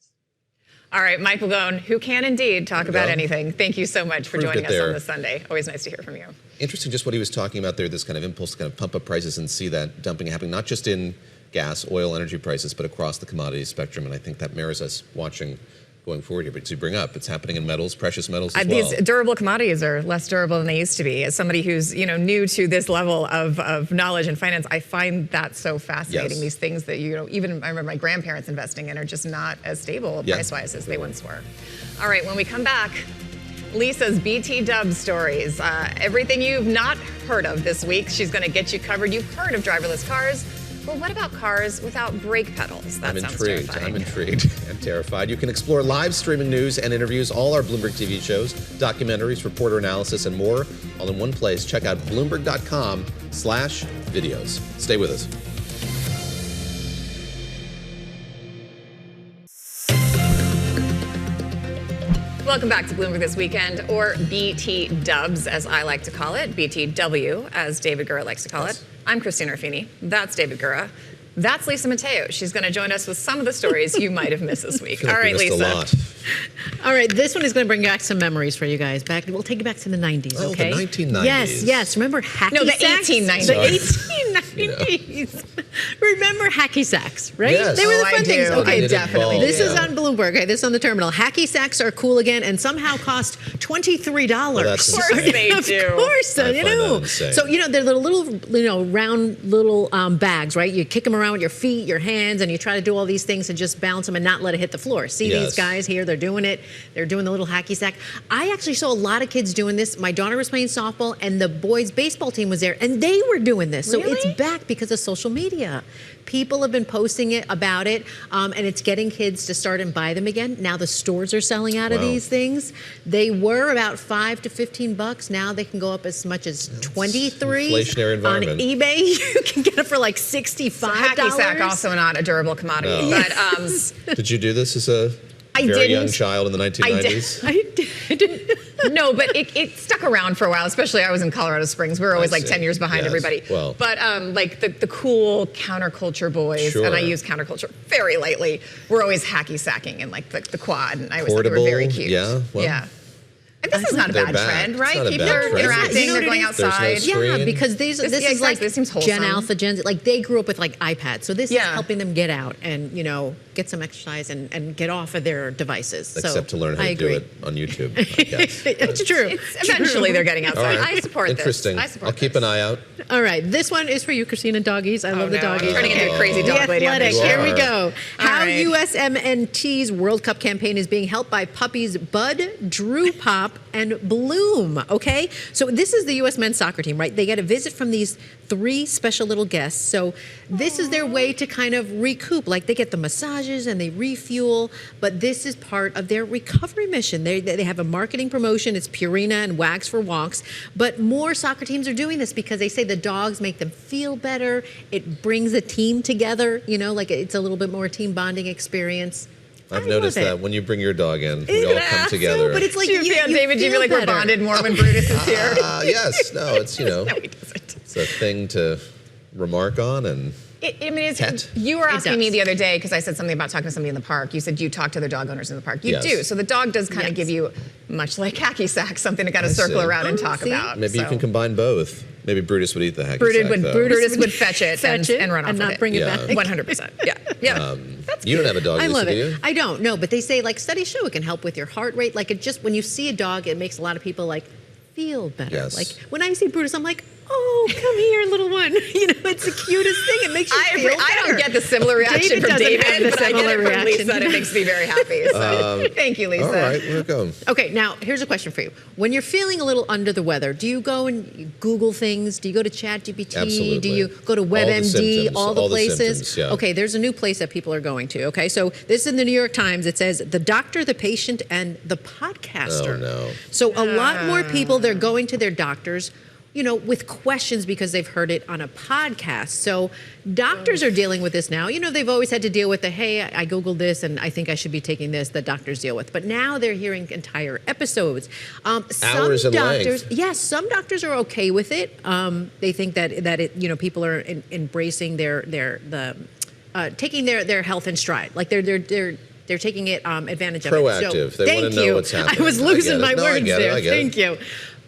All right, Mike McGlone, who can indeed talk about anything. Thank you so much for joining us on this Sunday. Always nice to hear from you. Interesting just what he was talking about there, this kind of impulse to kind of pump up prices and see that dumping happening, not just in gas, oil, energy prices, but across the commodity spectrum. And I think that merits us watching going forward here. But to bring up, it's happening in metals, precious metals as well. These durable commodities are less durable than they used to be. As somebody who's new to this level of knowledge and finance, I find that so fascinating. Yes. These things that even I remember my grandparents investing in are just not as stable price-wise as they once were. All right, when we come back, Lisa's BT Dubs stories. Everything you've not heard of this week, she's going to get you covered. You've heard of driverless cars. Well, what about cars without brake pedals? That sounds terrifying. I'm intrigued and terrified. You can explore live streaming news and interviews, all our Bloomberg TV shows, documentaries, reporter analysis, and more, all in one place. Check out Bloomberg.com/videos. Stay with us. Welcome back to Bloomberg This Weekend, or BT Dubs, as I like to call it, BTW, as David Gura likes to call it. I'm Christina Ruffini. That's David Gura. That's Lisa Mateo. She's going to join us with some of the stories you might have missed this week. All right, Lisa. All right, this one is going to bring back some memories for you guys. We'll take you back to the 90s, okay? Oh, the 1990s. Yes. Remember hacky No, the sacks? 1890s. The 1890s. Remember hacky sacks, right? Yes. They were the fun things. Okay, definitely. This is on Bloomberg. Okay, this is on the terminal. Hacky sacks are cool again and somehow cost $23. Well, of course they do. Of course, I find that insane. So, they're little, round little bags, right? You kick them around with your feet, your hands, and you try to do all these things and just bounce them and not let it hit the floor. See these guys here? They're doing it. They're doing the little hacky sack. I actually saw a lot of kids doing this. My daughter was playing softball, and the boys' baseball team was there, and they were doing this. So it's back because of social media. People have been posting about it, and it's getting kids to start and buy them again. Now the stores are selling out of these things. They were about $5 to $15. Now they can go up as much as $23. Inflationary environment. On eBay, you can get it for like $65. Hacky sack, also not a durable commodity. No. But Did you do this as a very young child in the 1990s? I did. No, but it stuck around for a while, especially I was in Colorado Springs. We were always like 10 years behind everybody. Well. But like the cool counterculture boys, and I use counterculture very lightly, were always hacky sacking in like the quad, and I always thought they were very cute. Yeah. Well, yeah. And this is not a bad trend, right? People are interacting, they're going outside. Yeah, because this is like this seems wholesome. Gen Alpha, like they grew up with like iPads. So this is helping them get out and, get some exercise and get off of their devices. Except to learn how to do it on YouTube, I guess. It's true. Eventually they're getting outside. Right. I support Interesting. this. I'll keep an eye out. All right. This one is for you, Christina. Doggies. I love the doggies. I'm turning into a crazy dog lady on this show. Here we go. How USMNT's World Cup campaign is being helped by puppies Bud, Drew Pop, and Bloom. Okay? So this is the U.S. men's soccer team, right? They get a visit from these 3 special little guests. So this is their way to kind of recoup. Like they get the massages and they refuel, but this is part of their recovery mission. They have a marketing promotion. It's Purina and Wags for Walks. But more soccer teams are doing this because they say the dogs make them feel better. It brings a team together, like it's a little bit more team bonding experience. I've noticed that when you bring your dog in, we all come together. So, but it's like David, do you feel like we're bonded more when Brutus is here? Yes. No, it's, No, he doesn't. it's a thing to remark on and you were asking me the other day because I said something about talking to somebody in the park. You said you talk to other dog owners in the park. You do. So the dog does kind of give you, much like hacky sack, something to kind of circle around and talk about. Maybe you can combine both. Maybe Brutus would eat the hacky sack. Brutus would fetch it and run off and with not bring it back. 100%. Yeah. You don't have a dog, I Lisa, love it. do you? I don't, no, but they say like studies show it can help with your heart rate. Like it just, when you see a dog, it makes a lot of people like feel better. Yes. Like when I see Brutus, I'm like, oh, come here, little one. You know, it's the cutest thing. It makes you feel better. I don't get the similar reaction from David, but I get it from Lisa, and it makes me very happy. So thank you, Lisa. All right, we're going. Okay, now here's a question for you. When you're feeling a little under the weather, do you go and you Google things? Do you go to ChatGPT? Absolutely. Do you go to WebMD? All the places? Symptoms, yeah. Okay, there's a new place that people are going to. Okay, so this is in the New York Times. It says the doctor, the patient, and the podcaster. Oh, no. So a lot more people, they're going to their doctors, you know, with questions because they've heard it on a podcast. So doctors are dealing with this now. You know, they've always had to deal with the, hey, I Googled this and I think I should be taking this, that doctors deal with. But now they're hearing entire episodes. Hours in length. Yes, some doctors are okay with it. They think that it, you know, people are embracing taking their health in stride. Like they're taking it advantage of it. Proactive. So, they want to know what's happening. I was losing my words there. I get it. Thank you.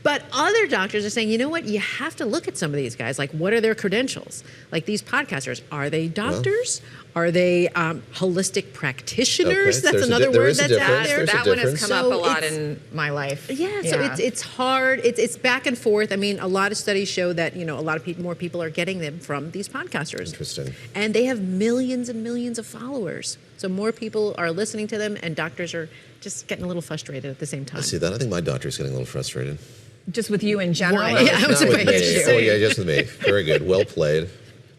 But other doctors are saying, you know what? You have to look at some of these guys. Like, what are their credentials? Like these podcasters, are they doctors? Are they holistic practitioners? Okay. That's another word that's out there. That one has come up a lot in my life. Yeah, so it's hard. It's back and forth. I mean, a lot of studies show that, you know, a lot of more people are getting them from these podcasters. Interesting. And they have millions and millions of followers. So more people are listening to them, and doctors are just getting a little frustrated at the same time. I see that. I think my doctor's getting a little frustrated. Just with you in general. No, yeah, I was not with about me. to say. Oh, yeah, just with me. Very good. Well played.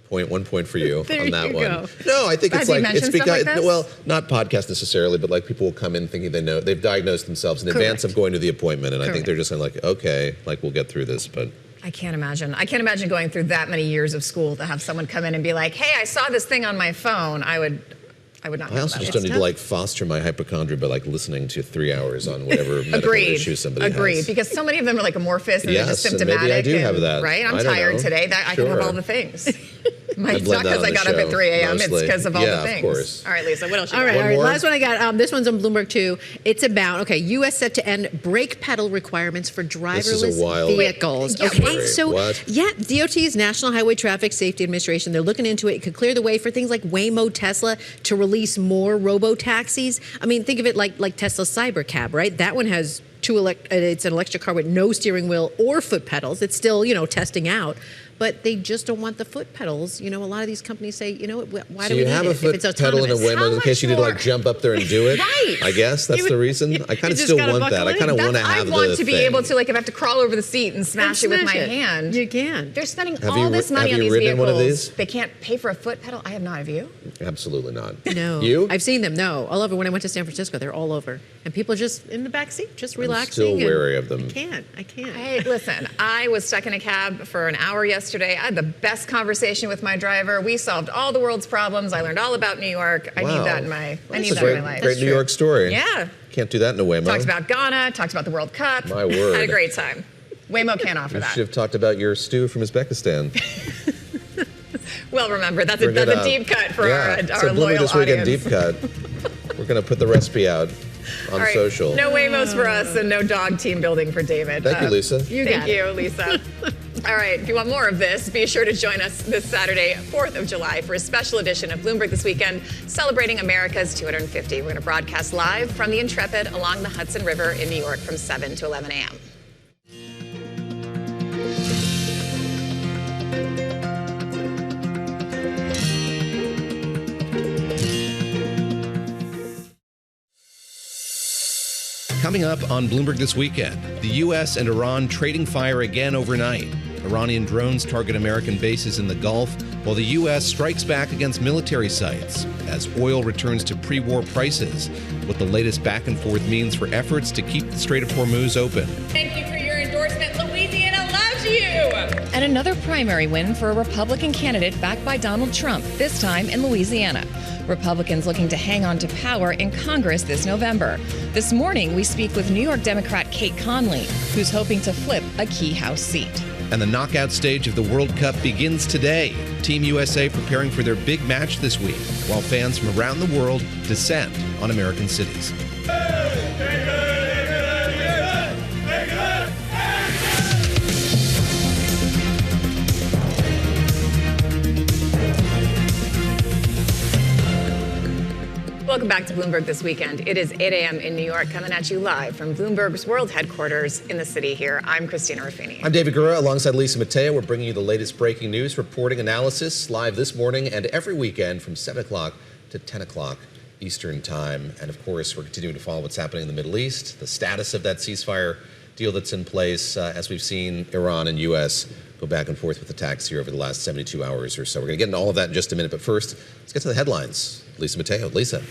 1 point for you on that one. Go. No, I think it's like it's because like well, not podcast necessarily, but like people will come in thinking they know they've diagnosed themselves in advance of going to the appointment, and I think they're just kind of like, okay, like we'll get through this, but. I can't imagine. I can't imagine going through that many years of school to have someone come in and be like, hey, I saw this thing on my phone. I would not. I also just don't need to like foster my hypochondria by like listening to 3 hours on whatever medical issue somebody has. Agreed. Because so many of them are like amorphous and they're just symptomatic. Maybe I do have that. Right? I'm tired today. I can have all the things. It's not because I got up at 3 a.m. It's because of all the things. Of course. All right, Lisa, what else you got? got? All right. Last one I got. This one's on Bloomberg too. It's about, U.S. set to end brake pedal requirements for driverless vehicles. Okay, so DOT's National Highway Traffic Safety Administration, they're looking into it. It could clear the way for things like Waymo, Tesla to release more robo-taxis. I mean, think of it like Tesla's Cybercab, right? That one has it's an electric car with no steering wheel or foot pedals. It's still, testing out. But they just don't want the foot pedals. A lot of these companies say, why do we need it? So you have a foot pedal in a Waymo in case you need to jump up there and do it? Right. I guess that's the reason. I kind of still want that. I kind of want to have the I want to be able to, if I have to crawl over the seat and smash it with my hand. You can. They're spending all this money on these vehicles. One of these? They can't pay for a foot pedal? I have not. Have you? Absolutely not. No. You? I've seen them. No. All over. When I went to San Francisco, they're all over. And people are just in the back seat, just relaxing. I'm still wary of them. I can't. Hey, listen, I was stuck in a cab for an hour yesterday. I had the best conversation with my driver. We solved all the world's problems. I learned all about New York. I need that in my life. Great New York story. Yeah. Can't do that in a Waymo. Talked about Ghana, talked about the World Cup. My word. Had a great time. Waymo can't offer that. You should have talked about your stew from Uzbekistan. Well, remember, that's a deep cut for our loyal this audience. Weekend deep cut. We're going to put the recipe out on social. No Waymos for us and no dog team building for David. Thank you, Lisa. Thank you, Lisa. All right, if you want more of this, be sure to join us this Saturday, 4th of July, for a special edition of Bloomberg This Weekend, celebrating America's 250. We're going to broadcast live from the Intrepid along the Hudson River in New York from 7 to 11 a.m. Coming up on Bloomberg This Weekend, the U.S. and Iran trading fire again overnight. Iranian drones target American bases in the Gulf, while the U.S. strikes back against military sites as oil returns to pre-war prices. What the latest back and forth means for efforts to keep the Strait of Hormuz open. Thank you for your endorsement. Louisiana loves you. And another primary win for a Republican candidate backed by Donald Trump, this time in Louisiana. Republicans looking to hang on to power in Congress this November. This morning, we speak with New York Democrat Cait Conley, who's hoping to flip a key House seat. And the knockout stage of the World Cup begins today. Team USA preparing for their big match this week, while fans from around the world descend on American cities. Welcome back to Bloomberg This Weekend. It is 8 a.m. in New York, coming at you live from Bloomberg's world headquarters in the city here. I'm Christina Ruffini. I'm David Gura, alongside Lisa Mateo. We're bringing you the latest breaking news, reporting, analysis, live this morning and every weekend from 7 o'clock to 10 o'clock Eastern Time. And of course, we're continuing to follow what's happening in the Middle East, the status of that ceasefire deal that's in place, as we've seen Iran and U.S. go back and forth with attacks here over the last 72 hours or so. We're going to get into all of that in just a minute. But first, let's get to the headlines. Lisa Mateo. Lisa.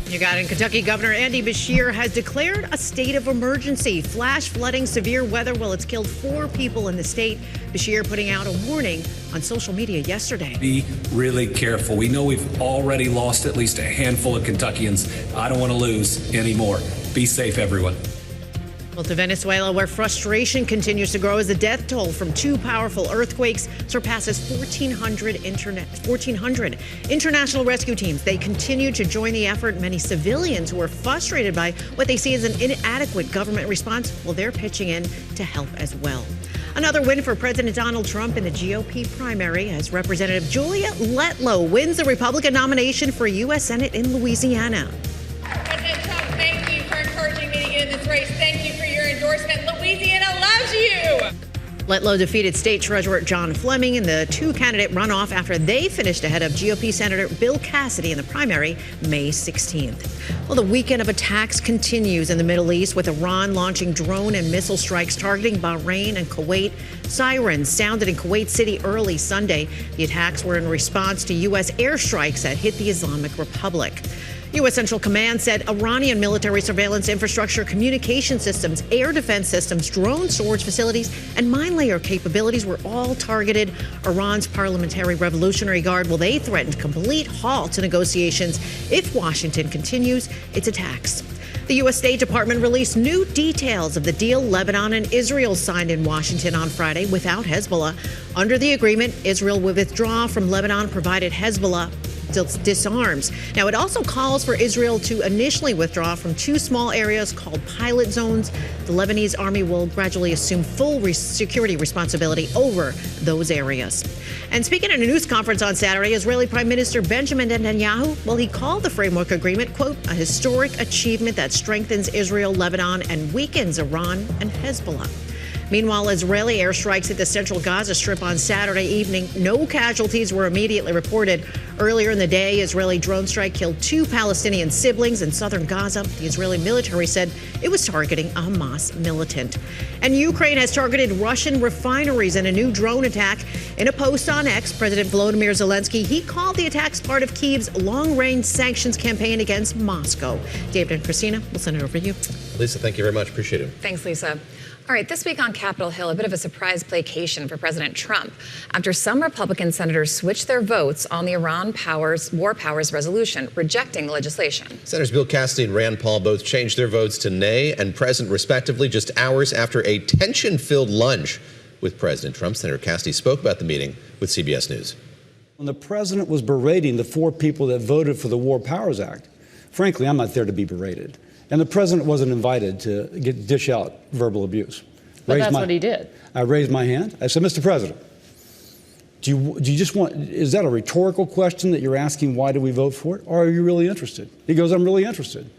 You got it. Kentucky Governor Andy Beshear has declared a state of emergency. Flash flooding, severe weather. Well, it's killed 4 people in the state. Beshear putting out a warning on social media yesterday. Be really careful. We know we've already lost at least a handful of Kentuckians. I don't want to lose any more. Be safe, everyone. Well, to Venezuela, where frustration continues to grow as the death toll from 2 powerful earthquakes surpasses 1,400 international rescue teams. They continue to join the effort. Many civilians who are frustrated by what they see as an inadequate government response, well, they're pitching in to help as well. Another win for President Donald Trump in the GOP primary as Representative Julia Lewlow wins the Republican nomination for U.S. Senate in Louisiana. President Trump, thank you for encouraging me to get in this race. Thank you for your endorsement. Louisiana loves you. Lewlow defeated State Treasurer John Fleming in the 2-candidate runoff after they finished ahead of GOP Senator Bill Cassidy in the primary May 16th. Well, the weekend of attacks continues in the Middle East, with Iran launching drone and missile strikes targeting Bahrain and Kuwait. Sirens sounded in Kuwait City early Sunday. The attacks were in response to U.S. airstrikes that hit the Islamic Republic. U.S. Central Command said Iranian military surveillance infrastructure, communication systems, air defense systems, drone storage facilities, and mine layer capabilities were all targeted. Iran's Parliamentary Revolutionary Guard, well, they threatened complete halt to negotiations if Washington continues its attacks. The U.S. State Department released new details of the deal Lebanon and Israel signed in Washington on Friday without Hezbollah. Under the agreement, Israel will withdraw from Lebanon, provided Hezbollah disarms. Now, it also calls for Israel to initially withdraw from 2 small areas called pilot zones. The Lebanese army will gradually assume full security responsibility over those areas. And speaking at a news conference on Saturday, Israeli Prime Minister Benjamin Netanyahu, well, he called the framework agreement, quote, a historic achievement that strengthens Israel, Lebanon, and weakens Iran and Hezbollah. Meanwhile, Israeli airstrikes hit the central Gaza Strip on Saturday evening. No casualties were immediately reported. Earlier in the day, Israeli drone strike killed 2 Palestinian siblings in southern Gaza. The Israeli military said it was targeting a Hamas militant. And Ukraine has targeted Russian refineries in a new drone attack. In a post on X, President Volodymyr Zelensky, he called the attacks part of Kyiv's long-range sanctions campaign against Moscow. David and Christina, we'll send it over to you. Lisa, thank you very much. Appreciate it. Thanks, Lisa. All right, this week on Capitol Hill, a bit of a surprise placation for President Trump after some Republican senators switched their votes on the Iran war powers resolution, rejecting the legislation. Senators Bill Cassidy and Rand Paul both changed their votes to nay and present, respectively, just hours after a tension-filled lunch with President Trump. Senator Cassidy spoke about the meeting with CBS News. When the president was berating the 4 people that voted for the War Powers Act, frankly, I'm not there to be berated. And the president wasn't invited to dish out verbal abuse. But that's what he did. I raised my hand. I said, Mr. President, do you just want, is that a rhetorical question that you're asking, why do we vote for it? Or are you really interested? He goes, I'm really interested.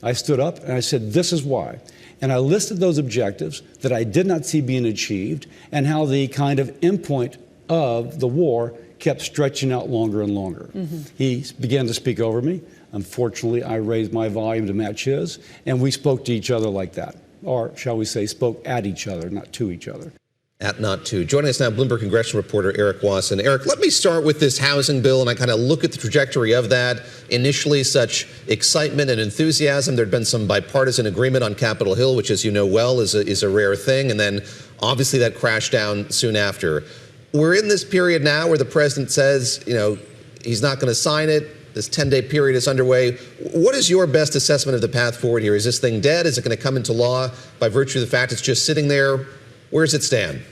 I stood up and I said, this is why. And I listed those objectives that I did not see being achieved and how the kind of endpoint of the war kept stretching out longer and longer. Mm-hmm. He began to speak over me. Unfortunately, I raised my volume to match his, and we spoke to each other like that. Or, shall we say, spoke at each other, not to each other. At not to. Joining us now, Bloomberg Congressional reporter Eric Wasson. Eric, let me start with this housing bill, and I kind of look at the trajectory of that. Initially, such excitement and enthusiasm. There'd been some bipartisan agreement on Capitol Hill, which, as you know well, is a rare thing. And then, obviously, that crashed down soon after. We're in this period now where the president says, you know, he's not going to sign it. This 10-day period is underway. What is your best assessment of the path forward here? Is this thing dead? Is it going to come into law by virtue of the fact it's just sitting there? Where does it stand?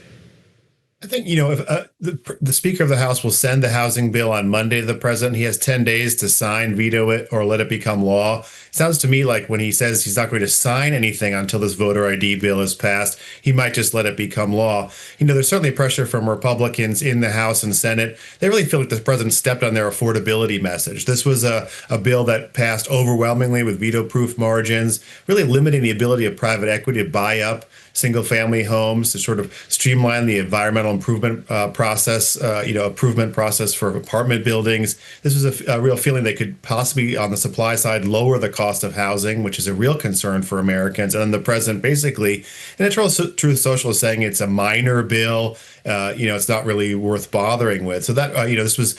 I think, if the Speaker of the House will send the housing bill on Monday to the president, he has 10 days to sign, veto it, or let it become law. It sounds to me like when he says he's not going to sign anything until this voter ID bill is passed, he might just let it become law. There's certainly pressure from Republicans in the House and Senate. They really feel like the president stepped on their affordability message. This was a bill that passed overwhelmingly with veto-proof margins, really limiting the ability of private equity to buy up single-family homes, to sort of streamline the environmental improvement process, improvement process for apartment buildings. This was a real feeling they could possibly, on the supply side, lower the cost of housing, which is a real concern for Americans. And then the president basically, in a Truth Social, is saying it's a minor bill. It's not really worth bothering with. So that, this was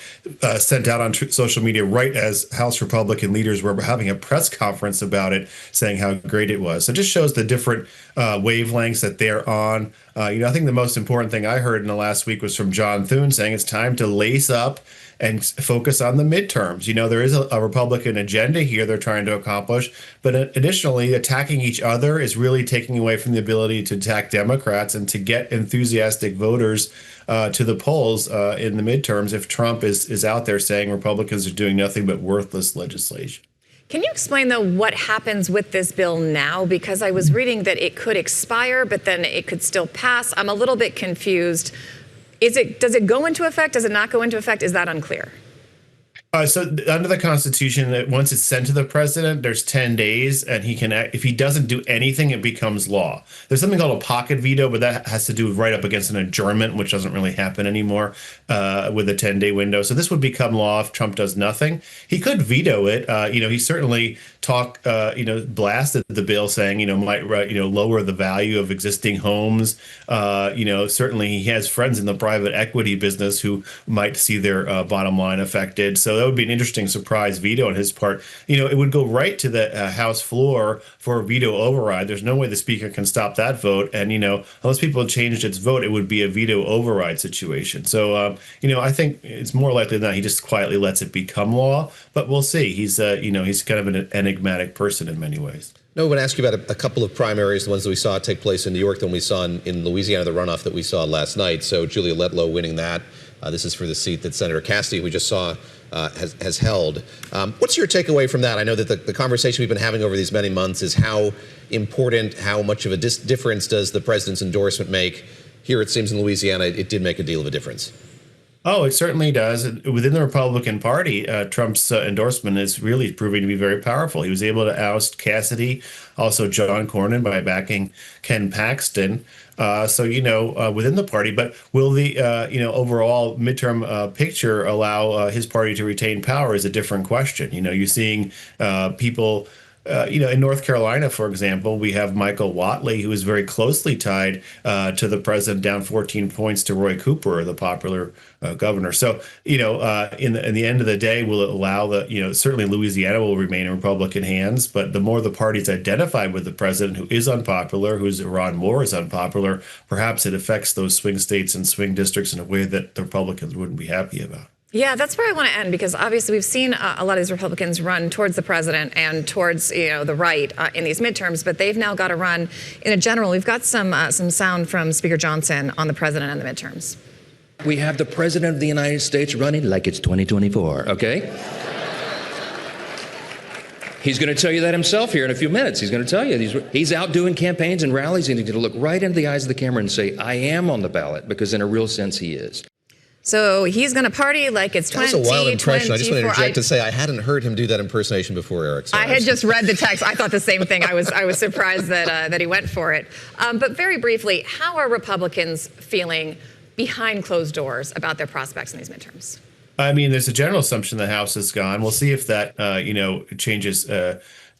sent out on social media right as House Republican leaders were having a press conference about it, saying how great it was. So it just shows the different wavelengths that they're on. I think the most important thing I heard in the last week was from John Thune saying it's time to lace up and focus on the midterms. There is a Republican agenda here they're trying to accomplish, but additionally, attacking each other is really taking away from the ability to attack Democrats and to get enthusiastic voters to the polls in the midterms if Trump is out there saying Republicans are doing nothing but worthless legislation. Can you explain, though, what happens with this bill now? Because I was reading that it could expire, but then it could still pass. I'm a little bit confused. Does it go into effect? Does it not go into effect? Is that unclear? So under the Constitution, once it's sent to the president, there's 10 days, and he can, if he doesn't do anything, it becomes law. There's something called a pocket veto, but that has to do with right up against an adjournment, which doesn't really happen anymore with a 10-day window. So this would become law if Trump does nothing. He could veto it. He certainly blasted the bill, saying, might lower the value of existing homes. Certainly he has friends in the private equity business who might see their bottom line affected. So that would be an interesting surprise veto on his part. It would go right to the House floor for a veto override. There's no way the speaker can stop that vote. And, unless people had changed its vote, it would be a veto override situation. So, I think it's more likely than not he just quietly lets it become law. But we'll see. He's, he's kind of an enigmatic person in many ways. No, I want to ask you about a couple of primaries, the ones that we saw take place in New York, the one we saw in Louisiana, the runoff that we saw last night. So Julia Lewlow winning that. This is for the seat that Senator Cassidy, we just saw, has held. What's your takeaway from that? I know that the conversation we've been having over these many months is how important, how much of a difference does the president's endorsement make? Here, it seems in Louisiana, it did make a deal of a difference. Oh, it certainly does. Within the Republican Party, Trump's endorsement is really proving to be very powerful. He was able to oust Cassidy, also John Cornyn, by backing Ken Paxton. Within the party, but will the, overall midterm picture allow his party to retain power is a different question. You're seeing people. In North Carolina, for example, we have Michael Whatley, who is very closely tied to the president, down 14 points to Roy Cooper, the popular governor. So, in the end of the day, will it allow certainly Louisiana will remain in Republican hands, but the more the party's identified with the president, who is unpopular, whose Iran war is unpopular, perhaps it affects those swing states and swing districts in a way that the Republicans wouldn't be happy about. Yeah, that's where I want to end, because obviously we've seen a lot of these Republicans run towards the president and towards the right in these midterms, but they've now got to run in a general. We've got some sound from Speaker Johnson on the president and the midterms. We have the president of the United States running like it's 2024, okay? He's going to tell you that himself here in a few minutes. He's going to tell you he's out doing campaigns and rallies, and he's going to look right into the eyes of the camera and say, I am on the ballot, because in a real sense he is. So he's going to party like it's 2024. That's a wild impression. I just want to interject to say I hadn't heard him do that impersonation before, Eric. So I had just read the text. I thought the same thing. I was surprised that he went for it. But very briefly, how are Republicans feeling behind closed doors about their prospects in these midterms? I mean, there's a general assumption the House is gone. We'll see if that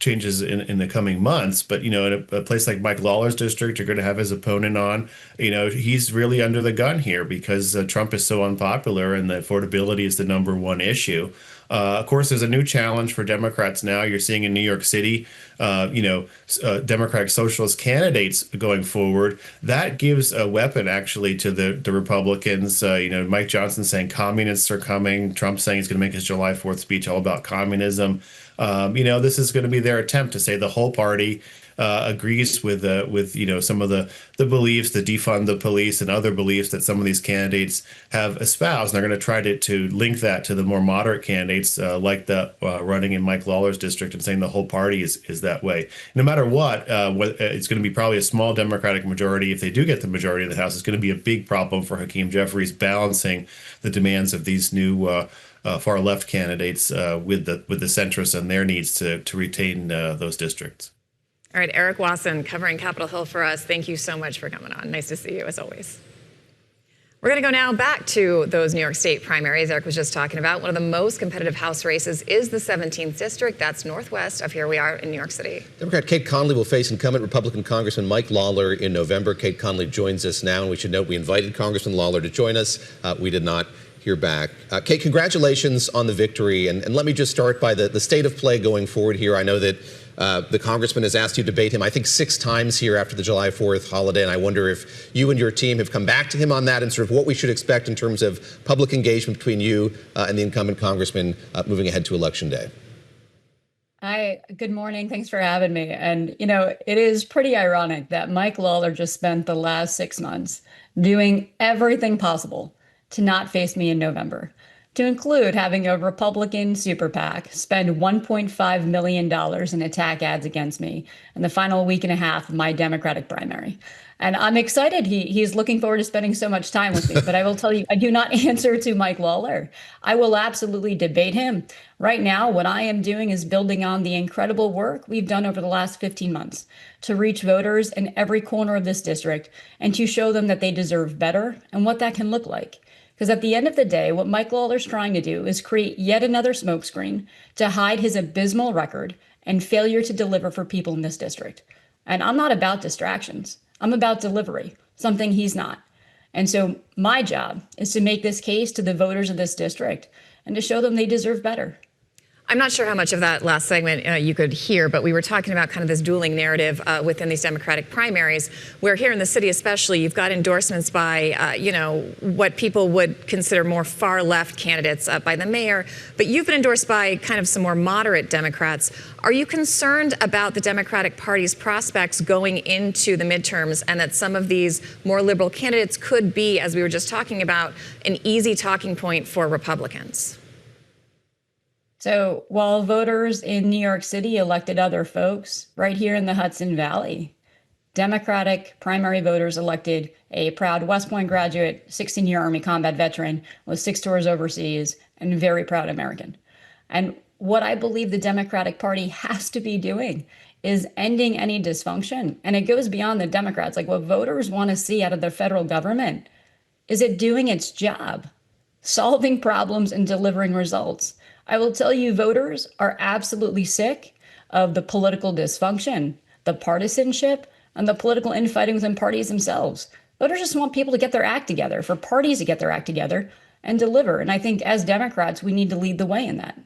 changes in the coming months. But, in a place like Mike Lawler's district, you're going to have his opponent on. He's really under the gun here because Trump is so unpopular and the affordability is the #1 issue. Of course, there's a new challenge for Democrats now. You're seeing in New York City, Democratic Socialist candidates going forward. That gives a weapon actually to the Republicans. Mike Johnson saying communists are coming. Trump saying he's going to make his July 4th speech all about communism. This is going to be their attempt to say the whole party agrees with some of the beliefs, the defund the police and other beliefs that some of these candidates have espoused. And they're going to try to link that to the more moderate candidates like the running in Mike Lawler's district and saying the whole party is that way. No matter what, it's going to be probably a small Democratic majority. If they do get the majority of the House, it's going to be a big problem for Hakeem Jeffries balancing the demands of these new far left candidates with the centrists and their needs to retain those districts. All right, Eric Wasson covering Capitol Hill for us. Thank you so much for coming on. Nice to see you as always. We're going to go now back to those New York State primaries Eric was just talking about. One of the most competitive House races is the 17th district. That's northwest of here we are in New York City. Democrat Cait Conley will face incumbent Republican Congressman Mike Lawler in November. Cait Conley joins us now, and we should note we invited Congressman Lawler to join us. We did not hear back. Cait, congratulations on the victory. And let me just start by the state of play going forward here. I know that the congressman has asked you to debate him, I think, 6 times here after the July 4th holiday. And I wonder if you and your team have come back to him on that and sort of what we should expect in terms of public engagement between you and the incumbent congressman moving ahead to Election Day. Hi, good morning. Thanks for having me. And, it is pretty ironic that Mike Lawler just spent the last 6 months doing everything possible to not face me in November, to include having a Republican super PAC spend $1.5 million in attack ads against me in the final week and a half of my Democratic primary. And I'm excited he's looking forward to spending so much time with me. But I will tell you, I do not answer to Mike Lawler. I will absolutely debate him. Right now, what I am doing is building on the incredible work we've done over the last 15 months to reach voters in every corner of this district and to show them that they deserve better and what that can look like. Because at the end of the day, what Mike Lawler's trying to do is create yet another smokescreen to hide his abysmal record and failure to deliver for people in this district. And I'm not about distractions. I'm about delivery, something he's not. And so my job is to make this case to the voters of this district and to show them they deserve better. I'm not sure how much of that last segment you could hear, but we were talking about kind of this dueling narrative within these Democratic primaries, where here in the city especially, you've got endorsements by, what people would consider more far left candidates by the mayor, but you've been endorsed by kind of some more moderate Democrats. Are you concerned about the Democratic Party's prospects going into the midterms and that some of these more liberal candidates could be, as we were just talking about, an easy talking point for Republicans? So while voters in New York City elected other folks, right here in the Hudson Valley, Democratic primary voters elected a proud West Point graduate, 16-year Army combat veteran with 6 tours overseas, and very proud American. And what I believe the Democratic Party has to be doing is ending any dysfunction. And it goes beyond the Democrats. Like, what voters want to see out of the federal government is it doing its job, solving problems and delivering results. I will tell you, voters are absolutely sick of the political dysfunction, the partisanship, and the political infighting within parties themselves. Voters just want people to get their act together, for parties to get their act together and deliver. And I think as Democrats, we need to lead the way in that.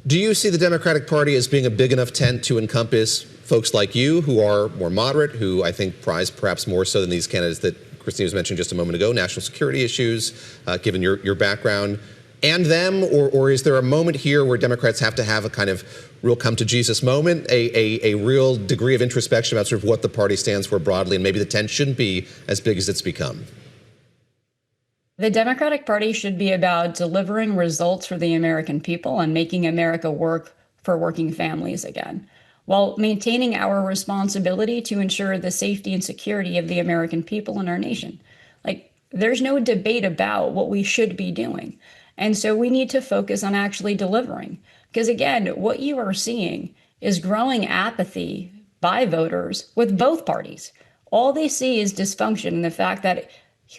Do you see the Democratic Party as being a big enough tent to encompass folks like you who are more moderate, who I think prize perhaps more so than these candidates that Christina was mentioning just a moment ago, national security issues, given your background, and them? Or is there a moment here where Democrats have to have a kind of real come to Jesus moment, a real degree of introspection about sort of what the party stands for broadly, and maybe the tent shouldn't be as big as it's become? The Democratic Party should be about delivering results for the American people and making America work for working families again, while maintaining our responsibility to ensure the safety and security of the American people and our nation. Like, there's no debate about what we should be doing. And so we need to focus on actually delivering. Because again, what you are seeing is growing apathy by voters with both parties. All they see is dysfunction and the fact that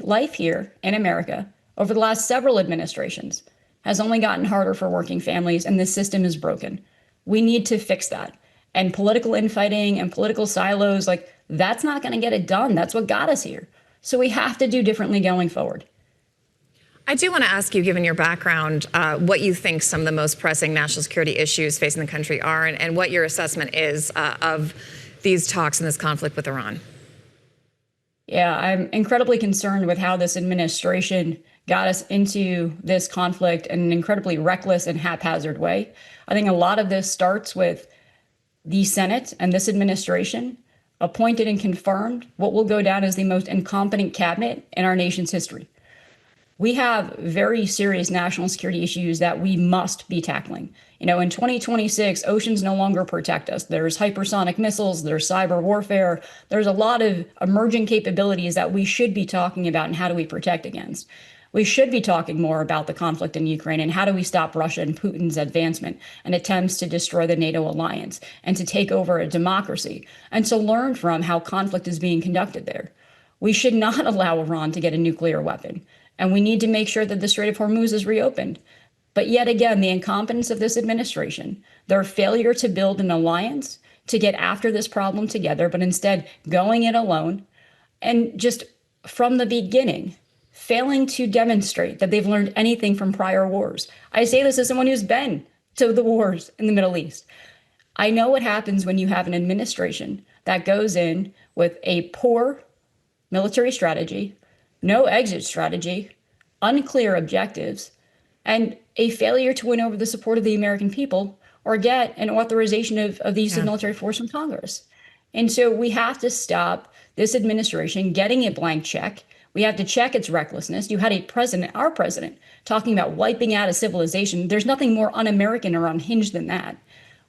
life here in America over the last several administrations has only gotten harder for working families, and the system is broken. We need to fix that. And political infighting and political silos, like, that's not going to get it done. That's what got us here. So we have to do differently going forward. I do want to ask you, given your background, what you think some of the most pressing national security issues facing the country are, and what your assessment is of these talks and this conflict with Iran. Yeah, I'm incredibly concerned with how this administration got us into this conflict in an incredibly reckless and haphazard way. I think a lot of this starts with the Senate and this administration appointed and confirmed what will go down as the most incompetent cabinet in our nation's history. We have very serious national security issues that we must be tackling. You know, in 2026, oceans no longer protect us. There's hypersonic missiles, there's cyber warfare, there's a lot of emerging capabilities that we should be talking about and how do we protect against. We should be talking more about the conflict in Ukraine and how do we stop Russia and Putin's advancement and attempts to destroy the NATO alliance and to take over a democracy and to learn from how conflict is being conducted there. We should not allow Iran to get a nuclear weapon. And we need to make sure that the Strait of Hormuz is reopened. But yet again, the incompetence of this administration, their failure to build an alliance to get after this problem together, but instead going it alone, and just from the beginning, failing to demonstrate that they've learned anything from prior wars. I say this as someone who's been to the wars in the Middle East. I know what happens when you have an administration that goes in with a poor military strategy, no exit strategy, unclear objectives, and a failure to win over the support of the American people or get an authorization of the use of military force from Congress. And so we have to stop this administration getting a blank check. We have to check its recklessness. You had a president, our president, talking about wiping out a civilization. There's nothing more un-American or unhinged than that.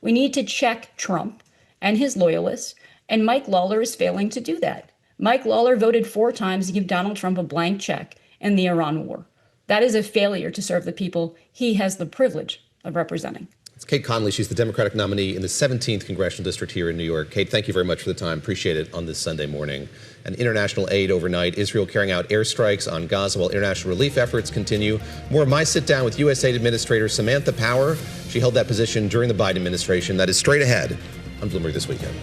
We need to check Trump and his loyalists, and Mike Lawler is failing to do that. Mike Lawler voted 4 times to give Donald Trump a blank check in the Iran war. That is a failure to serve the people he has the privilege of representing. It's Cait Conley. She's the Democratic nominee in the 17th Congressional District here in New York. Cait, thank you very much for the time. Appreciate it on this Sunday morning. And international aid overnight. Israel carrying out airstrikes on Gaza while international relief efforts continue. More of my sit-down with USAID Administrator Samantha Power. She held that position during the Biden administration. That is straight ahead on Bloomberg This Weekend.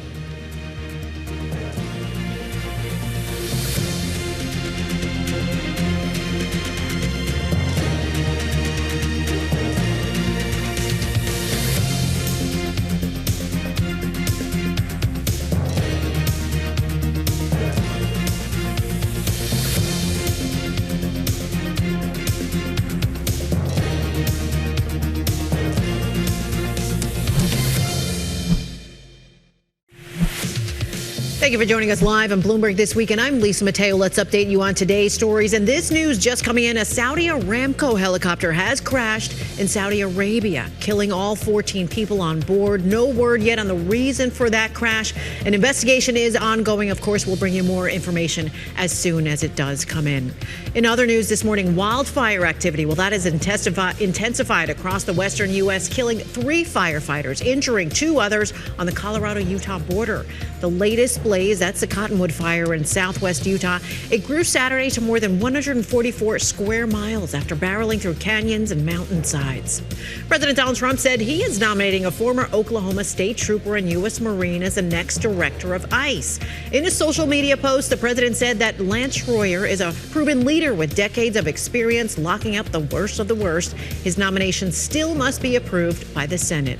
Thank you for joining us live on Bloomberg This Week, and I'm Lisa Mateo. Let's update you on today's stories. And this news just coming in, a Saudi Aramco helicopter has crashed in Saudi Arabia, killing all 14 people on board. No word yet on the reason for that crash. An investigation is ongoing. Of course, we'll bring you more information as soon as it does come in. In other news this morning, wildfire activity, well, that has intensified across the western U.S., killing 3 firefighters, injuring 2 others on the Colorado-Utah border. The latest blaze, that's the Cottonwood Fire in southwest Utah. It grew Saturday to more than 144 square miles after barreling through canyons and mountainsides. President Donald Trump said he is nominating a former Oklahoma State trooper and U.S. Marine as the next director of ICE. In a social media post, the president said that Lance Schroyer is a proven leader with decades of experience locking up the worst of the worst. His nomination still must be approved by the Senate.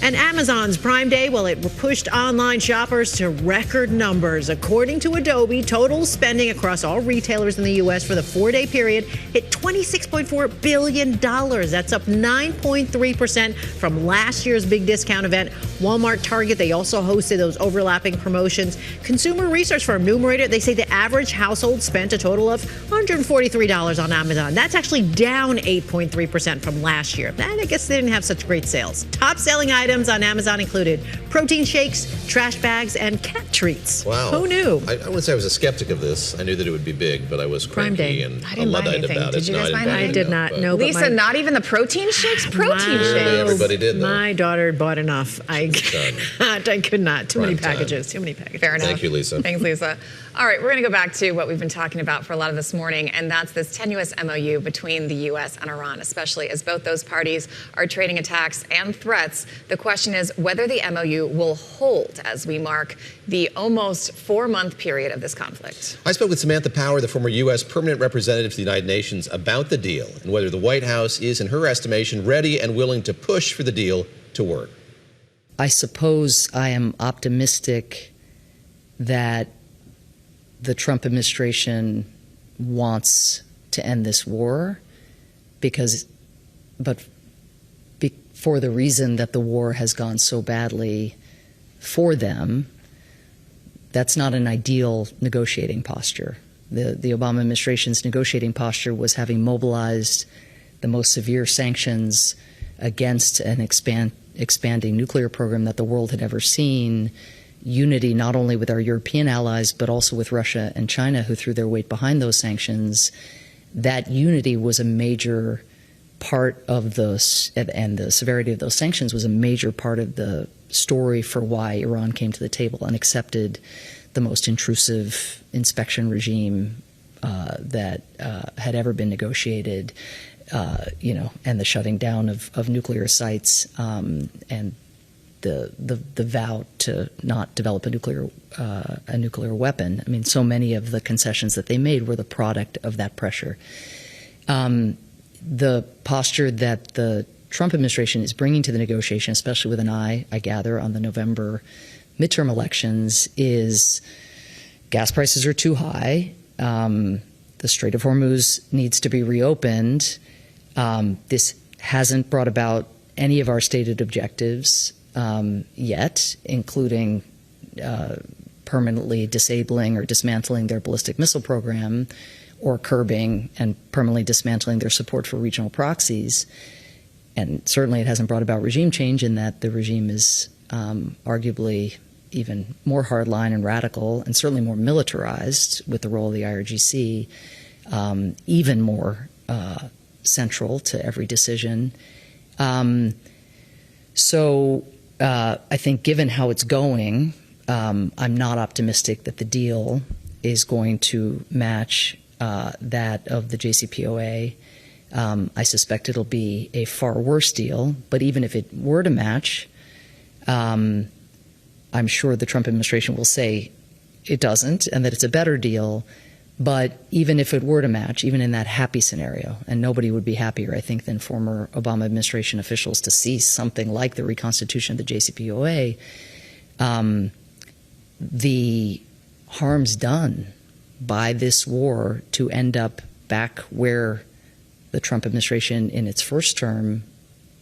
And Amazon's Prime Day, well, it pushed online shoppers to record numbers. According to Adobe, total spending across all retailers in the U.S. for the 4-day period hit $26.4 billion. That's up 9.3% from last year's big discount event. Walmart, Target, they also hosted those overlapping promotions. Consumer research firm Numerator, they say the average household spent a total of $143 on Amazon. That's actually down 8.3% from last year. And I guess they didn't have such great sales. Top selling items on Amazon included protein shakes, trash bags, and cat treats. Wow. Who knew? I wouldn't say I was a skeptic of this. I knew that it would be big, but I was cranky and I didn't buy Luddite anything. about Did it. you guys buy anything? I did not know. Lisa, not even the protein shakes? Protein shakes. Everybody did, though. My daughter bought enough. I could not. Too many packages. Fair enough. Thank you, Lisa. Thanks, Lisa. All right, we're going to go back to what we've been talking about for a lot of this morning, and that's this tenuous MOU between the U.S. and Iran, especially as both those parties are trading attacks and threats. The question is whether the MOU will hold as we mark the almost almost 4-month period of this conflict. I spoke with Samantha Power, the former U.S. permanent representative to the United Nations, about the deal and whether the White House is, in her estimation, ready and willing to push for the deal to work. I suppose I am optimistic that the Trump administration wants to end this war for the reason that the war has gone so badly for them. That's not an ideal negotiating posture. The Obama administration's negotiating posture was having mobilized the most severe sanctions against an expanding nuclear program that the world had ever seen, unity not only with our European allies, but also with Russia and China, who threw their weight behind those sanctions. That unity was a major part of and the severity of those sanctions was a major part of the story for why Iran came to the table and accepted the most intrusive inspection regime that had ever been negotiated, and the shutting down of nuclear sites, and the vow to not develop a nuclear weapon. I mean, so many of the concessions that they made were the product of that pressure. The posture that the Trump administration is bringing to the negotiation, especially with an eye, I gather, on the November midterm elections, is gas prices are too high. The Strait of Hormuz needs to be reopened. This hasn't brought about any of our stated objectives yet, including permanently disabling or dismantling their ballistic missile program, or curbing and permanently dismantling their support for regional proxies. And certainly it hasn't brought about regime change, in that the regime is arguably even more hardline and radical, and certainly more militarized, with the role of the IRGC even more central to every decision. So I think, given how it's going, I'm not optimistic that the deal is going to match that of the JCPOA. I suspect it'll be a far worse deal, but even if it were to match, I'm sure the Trump administration will say it doesn't and that it's a better deal. But even if it were to match, even in that happy scenario, and nobody would be happier, I think, than former Obama administration officials to see something like the reconstitution of the JCPOA, the harms done by this war to end up back where the Trump administration in its first term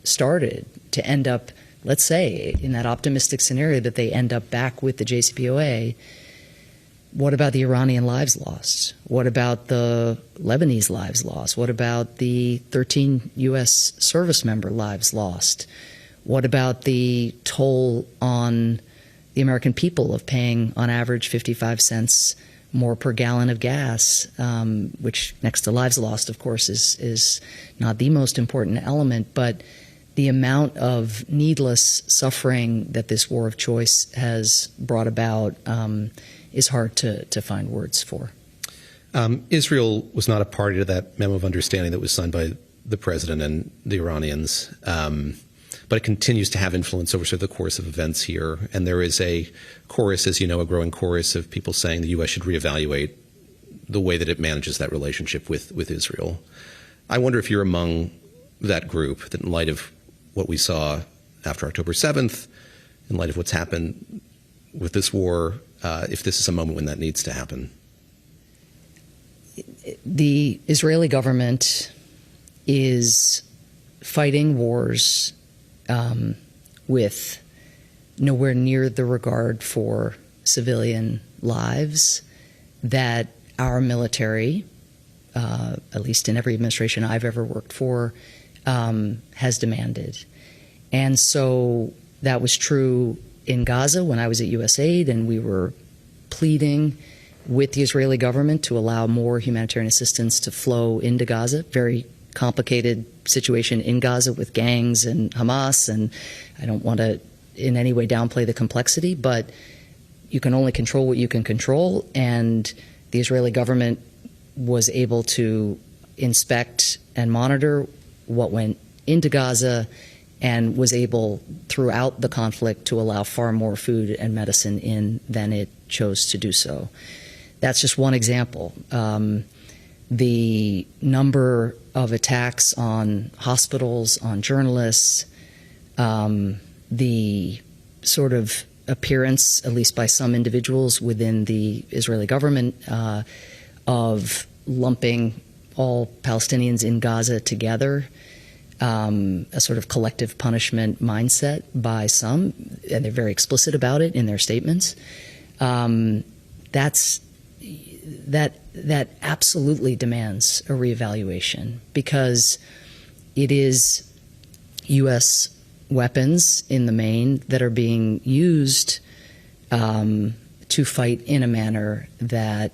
started, to end up, let's say, in that optimistic scenario that they end up back with the JCPOA. What about the Iranian lives lost? What about the Lebanese lives lost? What about the 13 U.S. service member lives lost? What about the toll on the American people of paying, on average, 55 cents more per gallon of gas, which, next to lives lost, of course, is not the most important element, but the amount of needless suffering that this war of choice has brought about is hard to find words for. Israel was not a party to that memo of understanding that was signed by the president and the Iranians, but it continues to have influence over sort of the course of events here. And there is a chorus, as you know, a growing chorus of people saying the U.S. should reevaluate the way that it manages that relationship with Israel. I wonder if you're among that group, that in light of what we saw after October 7th, in light of what's happened with this war, if this is a moment when that needs to happen. The Israeli government is fighting wars with nowhere near the regard for civilian lives that our military, at least in every administration I've ever worked for, has demanded. And so that was true in Gaza when I was at USAID, and we were pleading with the Israeli government to allow more humanitarian assistance to flow into Gaza. Very complicated situation in Gaza with gangs and Hamas, and I don't want to in any way downplay the complexity, but you can only control what you can control, and the Israeli government was able to inspect and monitor what went into Gaza and was able throughout the conflict to allow far more food and medicine in than it chose to do so. That's just one example. The number of attacks on hospitals, on journalists, the sort of appearance, at least by some individuals within the Israeli government, of lumping all Palestinians in Gaza together, a sort of collective punishment mindset by some, and they're very explicit about it in their statements. That absolutely demands a reevaluation, because it is U.S. weapons in the main that are being used to fight in a manner that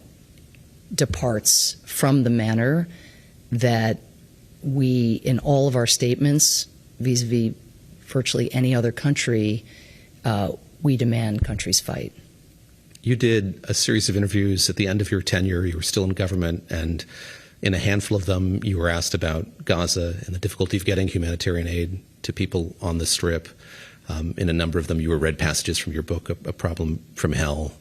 departs from the manner that we, in all of our statements vis-a-vis virtually any other country, we demand countries fight. You did a series of interviews at the end of your tenure. You were still in government, and in a handful of them, you were asked about Gaza and the difficulty of getting humanitarian aid to people on the Strip. In a number of them, you read passages from your book, A Problem from Hell.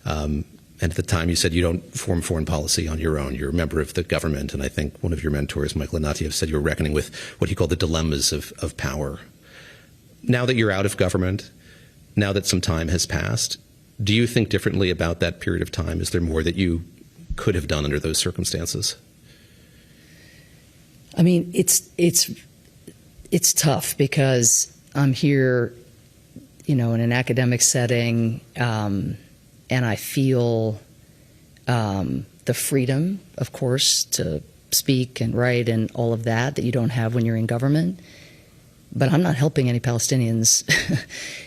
And at the time, you said you don't form foreign policy on your own. You're a member of the government, and I think one of your mentors, Michael Ignatieff, said you're reckoning with what he called the dilemmas of power. Now that you're out of government, now that some time has passed, do you think differently about that period of time? Is there more that you could have done under those circumstances? I mean, it's tough because I'm here, in an academic setting, and I feel the freedom, of course, to speak and write and all of that you don't have when you're in government. But I'm not helping any Palestinians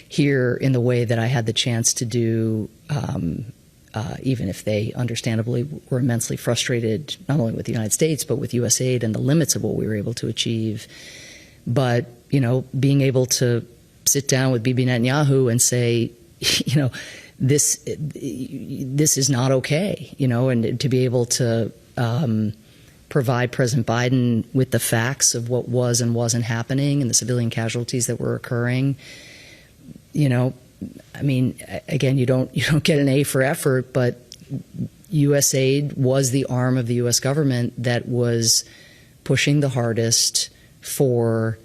here in the way that I had the chance to do, even if they understandably were immensely frustrated, not only with the United States, but with USAID and the limits of what we were able to achieve. But, being able to sit down with Bibi Netanyahu and say, this is not okay, and to be able to provide President Biden with the facts of what was and wasn't happening and the civilian casualties that were occurring. I mean, again, you don't get an A for effort, but USAID was the arm of the U.S. government that was pushing the hardest for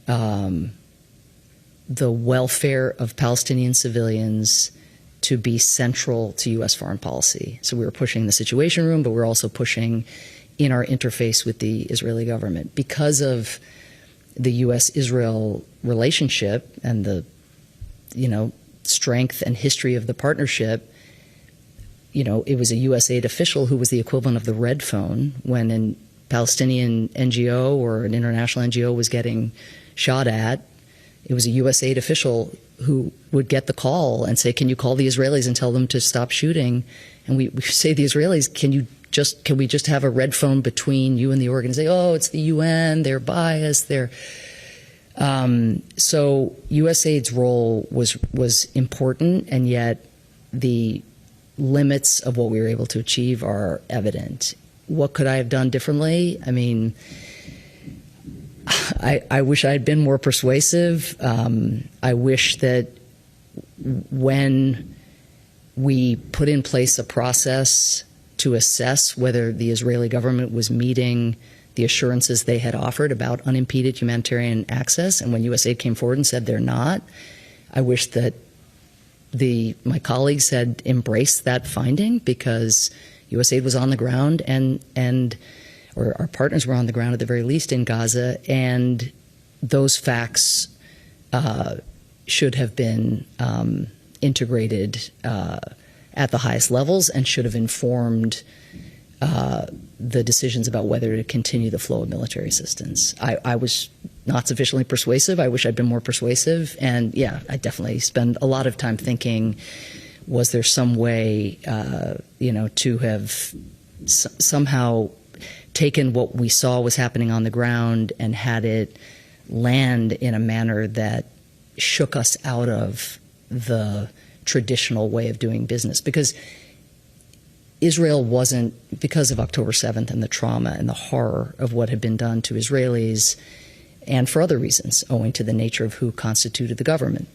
the welfare of Palestinian civilians to be central to U.S. foreign policy. So we were pushing the Situation Room, but we're also pushing in our interface with the Israeli government. Because of the U.S.-Israel relationship and the, strength and history of the partnership, it was a USAID official who was the equivalent of the red phone when a Palestinian NGO or an international NGO was getting shot at. It was a USAID official who would get the call and say, can you call the Israelis and tell them to stop shooting? And we say to the Israelis, can we just have a red phone between you and the organization? Oh, it's the UN, they're biased, so USAID's role was important, and yet the limits of what we were able to achieve are evident. What could I have done differently? I mean, I wish I had been more persuasive. I wish that when we put in place a process to assess whether the Israeli government was meeting the assurances they had offered about unimpeded humanitarian access, and when USAID came forward and said they're not, I wish that my colleagues had embraced that finding, because USAID was on the ground or our partners were on the ground at the very least in Gaza, and those facts should have been integrated at the highest levels and should have informed the decisions about whether to continue the flow of military assistance. I was not sufficiently persuasive. I wish I'd been more persuasive. And yeah, I definitely spend a lot of time thinking, was there some way, to have somehow taken what we saw was happening on the ground and had it land in a manner that shook us out of the traditional way of doing business? Because Israel wasn't, because of October 7th and the trauma and the horror of what had been done to Israelis, and for other reasons, owing to the nature of who constituted the government.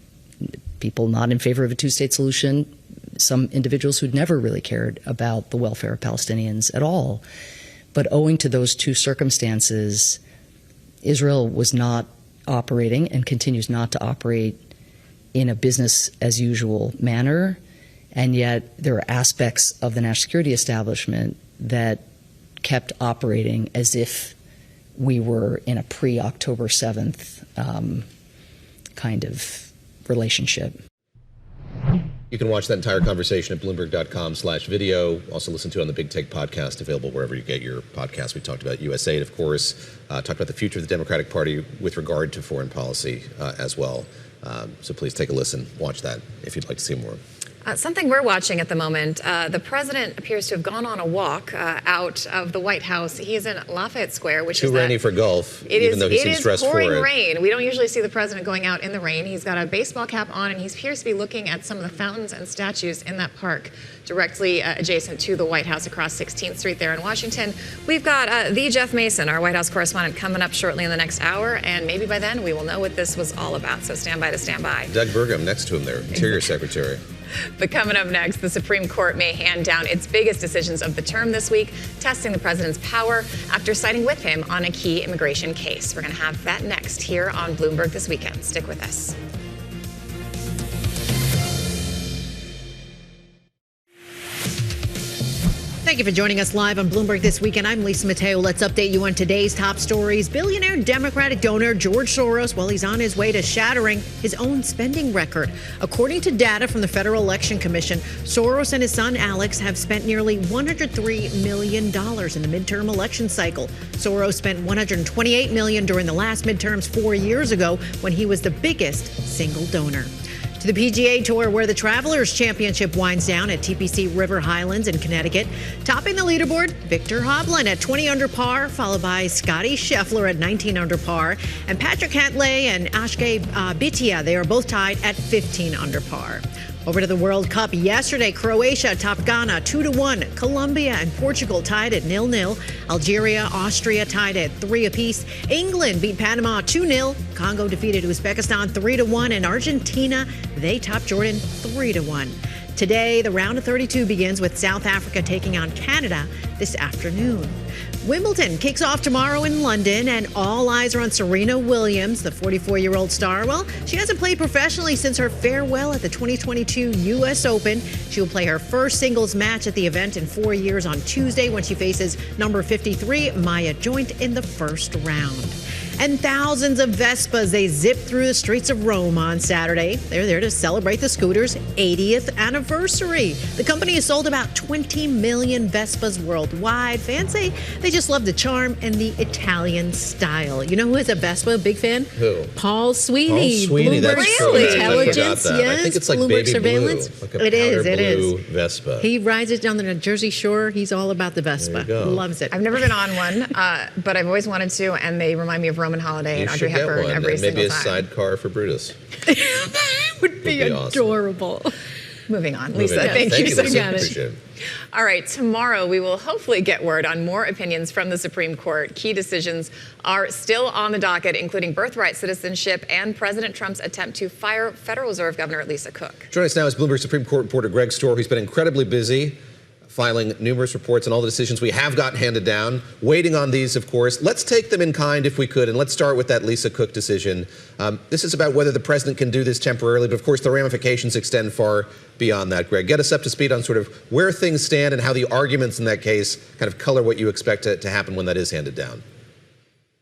People not in favor of a two-state solution, some individuals who'd never really cared about the welfare of Palestinians at all. But owing to those two circumstances, Israel was not operating and continues not to operate in a business-as-usual manner, and yet there are aspects of the national security establishment that kept operating as if we were in a pre-October 7th kind of relationship. You can watch that entire conversation at Bloomberg.com/video. Also listen to it on the Big Take podcast, available wherever you get your podcasts. We talked about USAID, of course, talked about the future of the Democratic Party with regard to foreign policy as well. So please take a listen, watch that if you'd like to see more. Something we're watching at the moment, the president appears to have gone on a walk out of the White House. He is in Lafayette Square, which is too rainy for golf, even though he seems dressed for it. It is pouring rain. We don't usually see the president going out in the rain. He's got a baseball cap on, and he appears to be looking at some of the fountains and statues in that park directly adjacent to the White House across 16th Street there in Washington. We've got the Jeff Mason, our White House correspondent, coming up shortly in the next hour, and maybe by then we will know what this was all about. So stand by to stand by. Doug Burgum next to him there, Interior Secretary. But coming up next, the Supreme Court may hand down its biggest decisions of the term this week, testing the president's power after siding with him on a key immigration case. We're going to have that next here on Bloomberg This Weekend. Stick with us. Thank you for joining us live on Bloomberg This Weekend. I'm Lisa Mateo. Let's update you on today's top stories. Billionaire Democratic donor George Soros, well, he's on his way to shattering his own spending record. According to data from the Federal Election Commission, Soros and his son Alex have spent nearly $103 million in the midterm election cycle. Soros spent $128 million during the last midterms 4 years ago when he was the biggest single donor. To the PGA Tour, where the Travelers Championship winds down at TPC River Highlands in Connecticut. Topping the leaderboard, Victor Hovland at 20 under par, followed by Scotty Scheffler at 19 under par, and Patrick Cantlay and Ashke Bhatia, they are both tied at 15 under par. Over to the World Cup yesterday, Croatia topped Ghana 2-1. Colombia and Portugal tied at 0-0. Algeria, Austria tied at 3 apiece. England beat Panama 2-0. Congo defeated Uzbekistan 3-1. And Argentina, they topped Jordan 3-1. Today, the round of 32 begins with South Africa taking on Canada this afternoon. Wimbledon kicks off tomorrow in London, and all eyes are on Serena Williams, the 44-year-old star. Well, she hasn't played professionally since her farewell at the 2022 U.S. Open. She will play her first singles match at the event in 4 years on Tuesday when she faces number 53, Maya Joint, in the first round. And thousands of Vespas, they zip through the streets of Rome on Saturday. They're there to celebrate the scooter's 80th anniversary. The company has sold about 20 million Vespas worldwide. Fans say they just love the charm and the Italian style. You know who is a Vespa big fan? Who? Paul Sweeney. Paul Sweeney, that's true. Intelligence, yes. I think it's like Bloomberg baby surveillance. blue, like a it is. blue Vespa. He rides it down the Jersey Shore. He's all about the Vespa. Loves it. I've never been on one, but I've always wanted to, and they remind me of Roman Holiday and Audrey Hepburn every single maybe time. a sidecar for Brutus. That would be adorable. Awesome. Moving on. Lisa, thank you so much. All right, tomorrow we will hopefully get word on more opinions from the Supreme Court. Key decisions are still on the docket, including birthright citizenship and President Trump's attempt to fire Federal Reserve Governor Lisa Cook. Joining us now is Bloomberg Supreme Court reporter Greg Storr, who's been incredibly busy filing numerous reports on all the decisions we have gotten handed down, waiting on these, of course. Let's take them in kind if we could, and let's start with that Lisa Cook decision. This is about whether the president can do this temporarily, but of course the ramifications extend far beyond that. Greg, get us up to speed on sort of where things stand and how the arguments in that case kind of color what you expect to happen when that is handed down.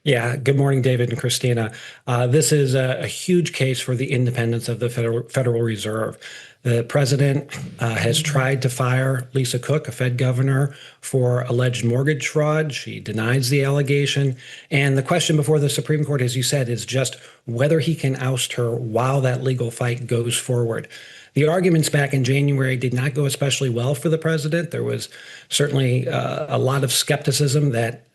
Yeah. Good morning, David and Christina. This is a huge case for the independence of the Federal Reserve. The president has tried to fire Lisa Cook, a Fed governor, for alleged mortgage fraud. She denies the allegation. And the question before the Supreme Court, as you said, is just whether he can oust her while that legal fight goes forward. The arguments back in January did not go especially well for the president. There was certainly a lot of skepticism that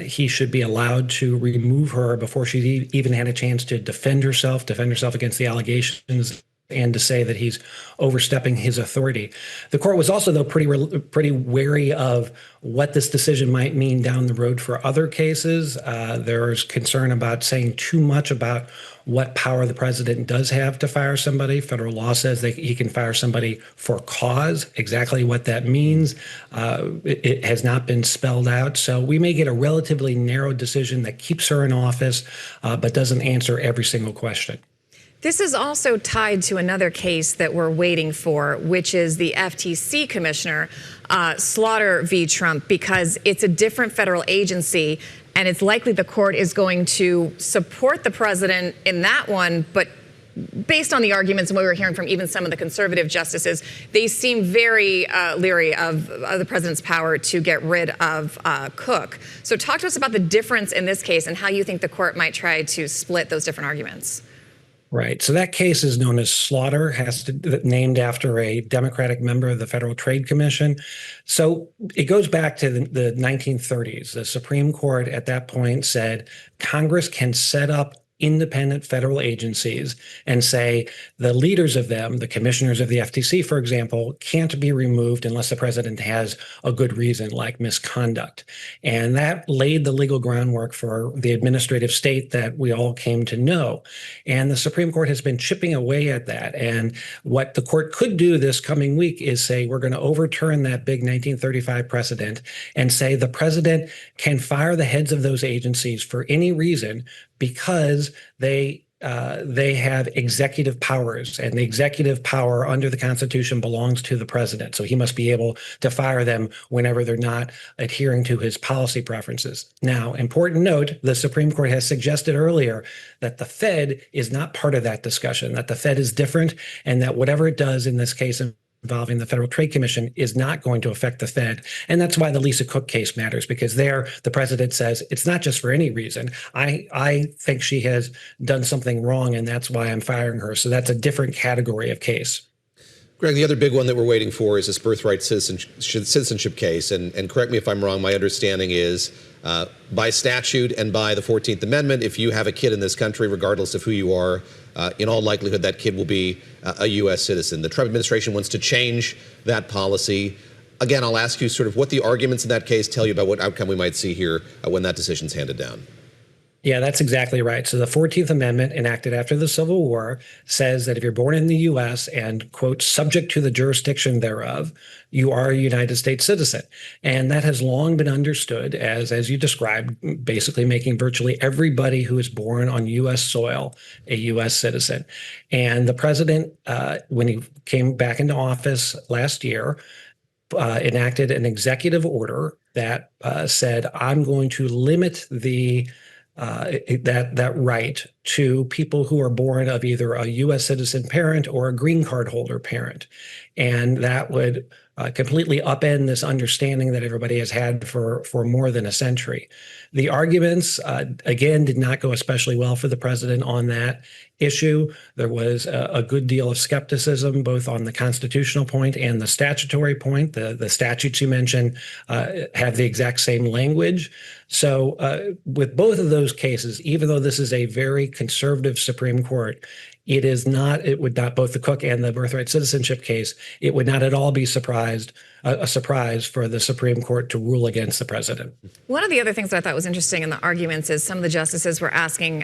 he should be allowed to remove her before she even had a chance to defend herself against the allegations and to say that he's overstepping his authority. The court was also, though, pretty wary of what this decision might mean down the road for other cases. There's concern about saying too much about what power the president does have to fire somebody. Federal law says that he can fire somebody for cause. Exactly what that means, it has not been spelled out. So we may get a relatively narrow decision that keeps her in office, but doesn't answer every single question. This is also tied to another case that we're waiting for, which is the FTC commissioner, Slaughter v. Trump, because it's a different federal agency, and it's likely the court is going to support the president in that one. But based on the arguments and what we were hearing from even some of the conservative justices, they seem very leery of the president's power to get rid of Cook. So talk to us about the difference in this case and how you think the court might try to split those different arguments. Right. So that case is known as Slaughter, named after a Democratic member of the Federal Trade Commission. So it goes back to the 1930s. The Supreme Court at that point said Congress can set up independent federal agencies and say the leaders of them, the commissioners of the FTC, for example, can't be removed unless the president has a good reason, like misconduct. And that laid the legal groundwork for the administrative state that we all came to know. And the Supreme Court has been chipping away at that. And what the court could do this coming week is say, we're going to overturn that big 1935 precedent and say the president can fire the heads of those agencies for any reason because they have executive powers, and the executive power under the Constitution belongs to the president. So he must be able to fire them whenever they're not adhering to his policy preferences. Now, important note, the Supreme Court has suggested earlier that the Fed is not part of that discussion, that the Fed is different, and that whatever it does in this case involving the Federal Trade Commission is not going to affect the Fed. And that's why the Lisa Cook case matters, because there the president says it's not just for any reason. I think she has done something wrong, and that's why I'm firing her. So that's a different category of case. Greg, the other big one that we're waiting for is this birthright citizenship case. And correct me if I'm wrong, my understanding is by statute and by the 14th Amendment, if you have a kid in this country, regardless of who you are, in all likelihood, that kid will be a U.S. citizen. The Trump administration wants to change that policy. Again, I'll ask you sort of what the arguments in that case tell you about what outcome we might see here when that decision's handed down. Yeah, that's exactly right. So the 14th Amendment, enacted after the Civil War, says that if you're born in the U.S. and, quote, subject to the jurisdiction thereof, you are a United States citizen. And that has long been understood as you described, basically making virtually everybody who is born on U.S. soil a U.S. citizen. And the president, when he came back into office last year, enacted an executive order that said, I'm going to limit that right to people who are born of either a U.S. citizen parent or a green card holder parent. And that would completely upend this understanding that everybody has had for more than a century. The arguments, again, did not go especially well for the president on that issue. There was a good deal of skepticism, both on the constitutional point and the statutory point. The statutes you mentioned have the exact same language. So with both of those cases, even though this is a very conservative Supreme Court, it would not, both the Cook and the birthright citizenship case, it would not at all be a surprise for the Supreme Court to rule against the president. One of the other things that I thought was interesting in the arguments is some of the justices were asking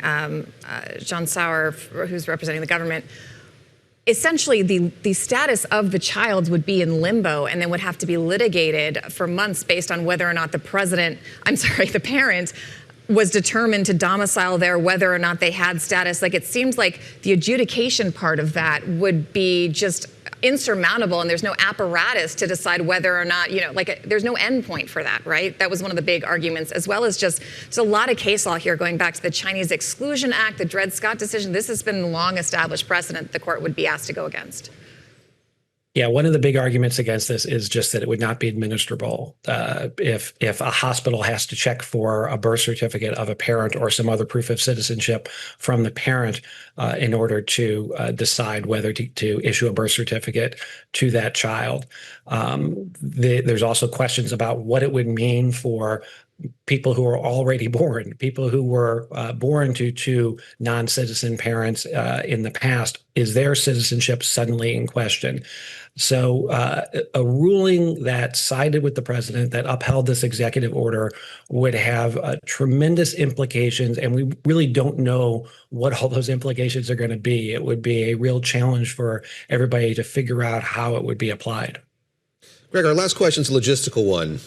John Sauer, who's representing the government, essentially the status of the child would be in limbo and then would have to be litigated for months based on whether or not the parent was determined to domicile there, whether or not they had status. Like, it seems like the adjudication part of that would be just insurmountable, and there's no apparatus to decide whether or not, there's no end point for that, right? That was one of the big arguments, as well as just a lot of case law here going back to the Chinese Exclusion Act, the Dred Scott decision. This has been long established precedent the court would be asked to go against. Yeah, one of the big arguments against this is just that it would not be administrable if a hospital has to check for a birth certificate of a parent or some other proof of citizenship from the parent in order to decide whether to issue a birth certificate to that child. There's also questions about what it would mean for people who are already born, people who were born to two non-citizen parents in the past. Is their citizenship suddenly in question? So a ruling that sided with the president, that upheld this executive order, would have tremendous implications, and we really don't know what all those implications are going to be. It would be a real challenge for everybody to figure out how it would be applied. Greg, our last question is a logistical one,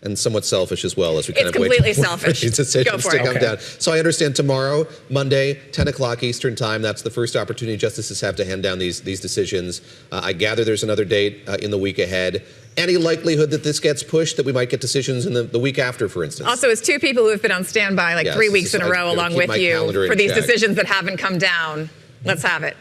and somewhat selfish as well, as we kind It's of wait completely for selfish. these decisions Go for to it. come Okay. down. So I understand tomorrow, Monday, 10 o'clock Eastern time, that's the first opportunity justices have to hand down these decisions. I gather there's another date in the week ahead. Any likelihood that this gets pushed, that we might get decisions in the week after, for instance? Also, as two people who have been on standby like Yes, 3 weeks in a I row gotta along keep with my you calendar in for these check. decisions that haven't come down, let's have it.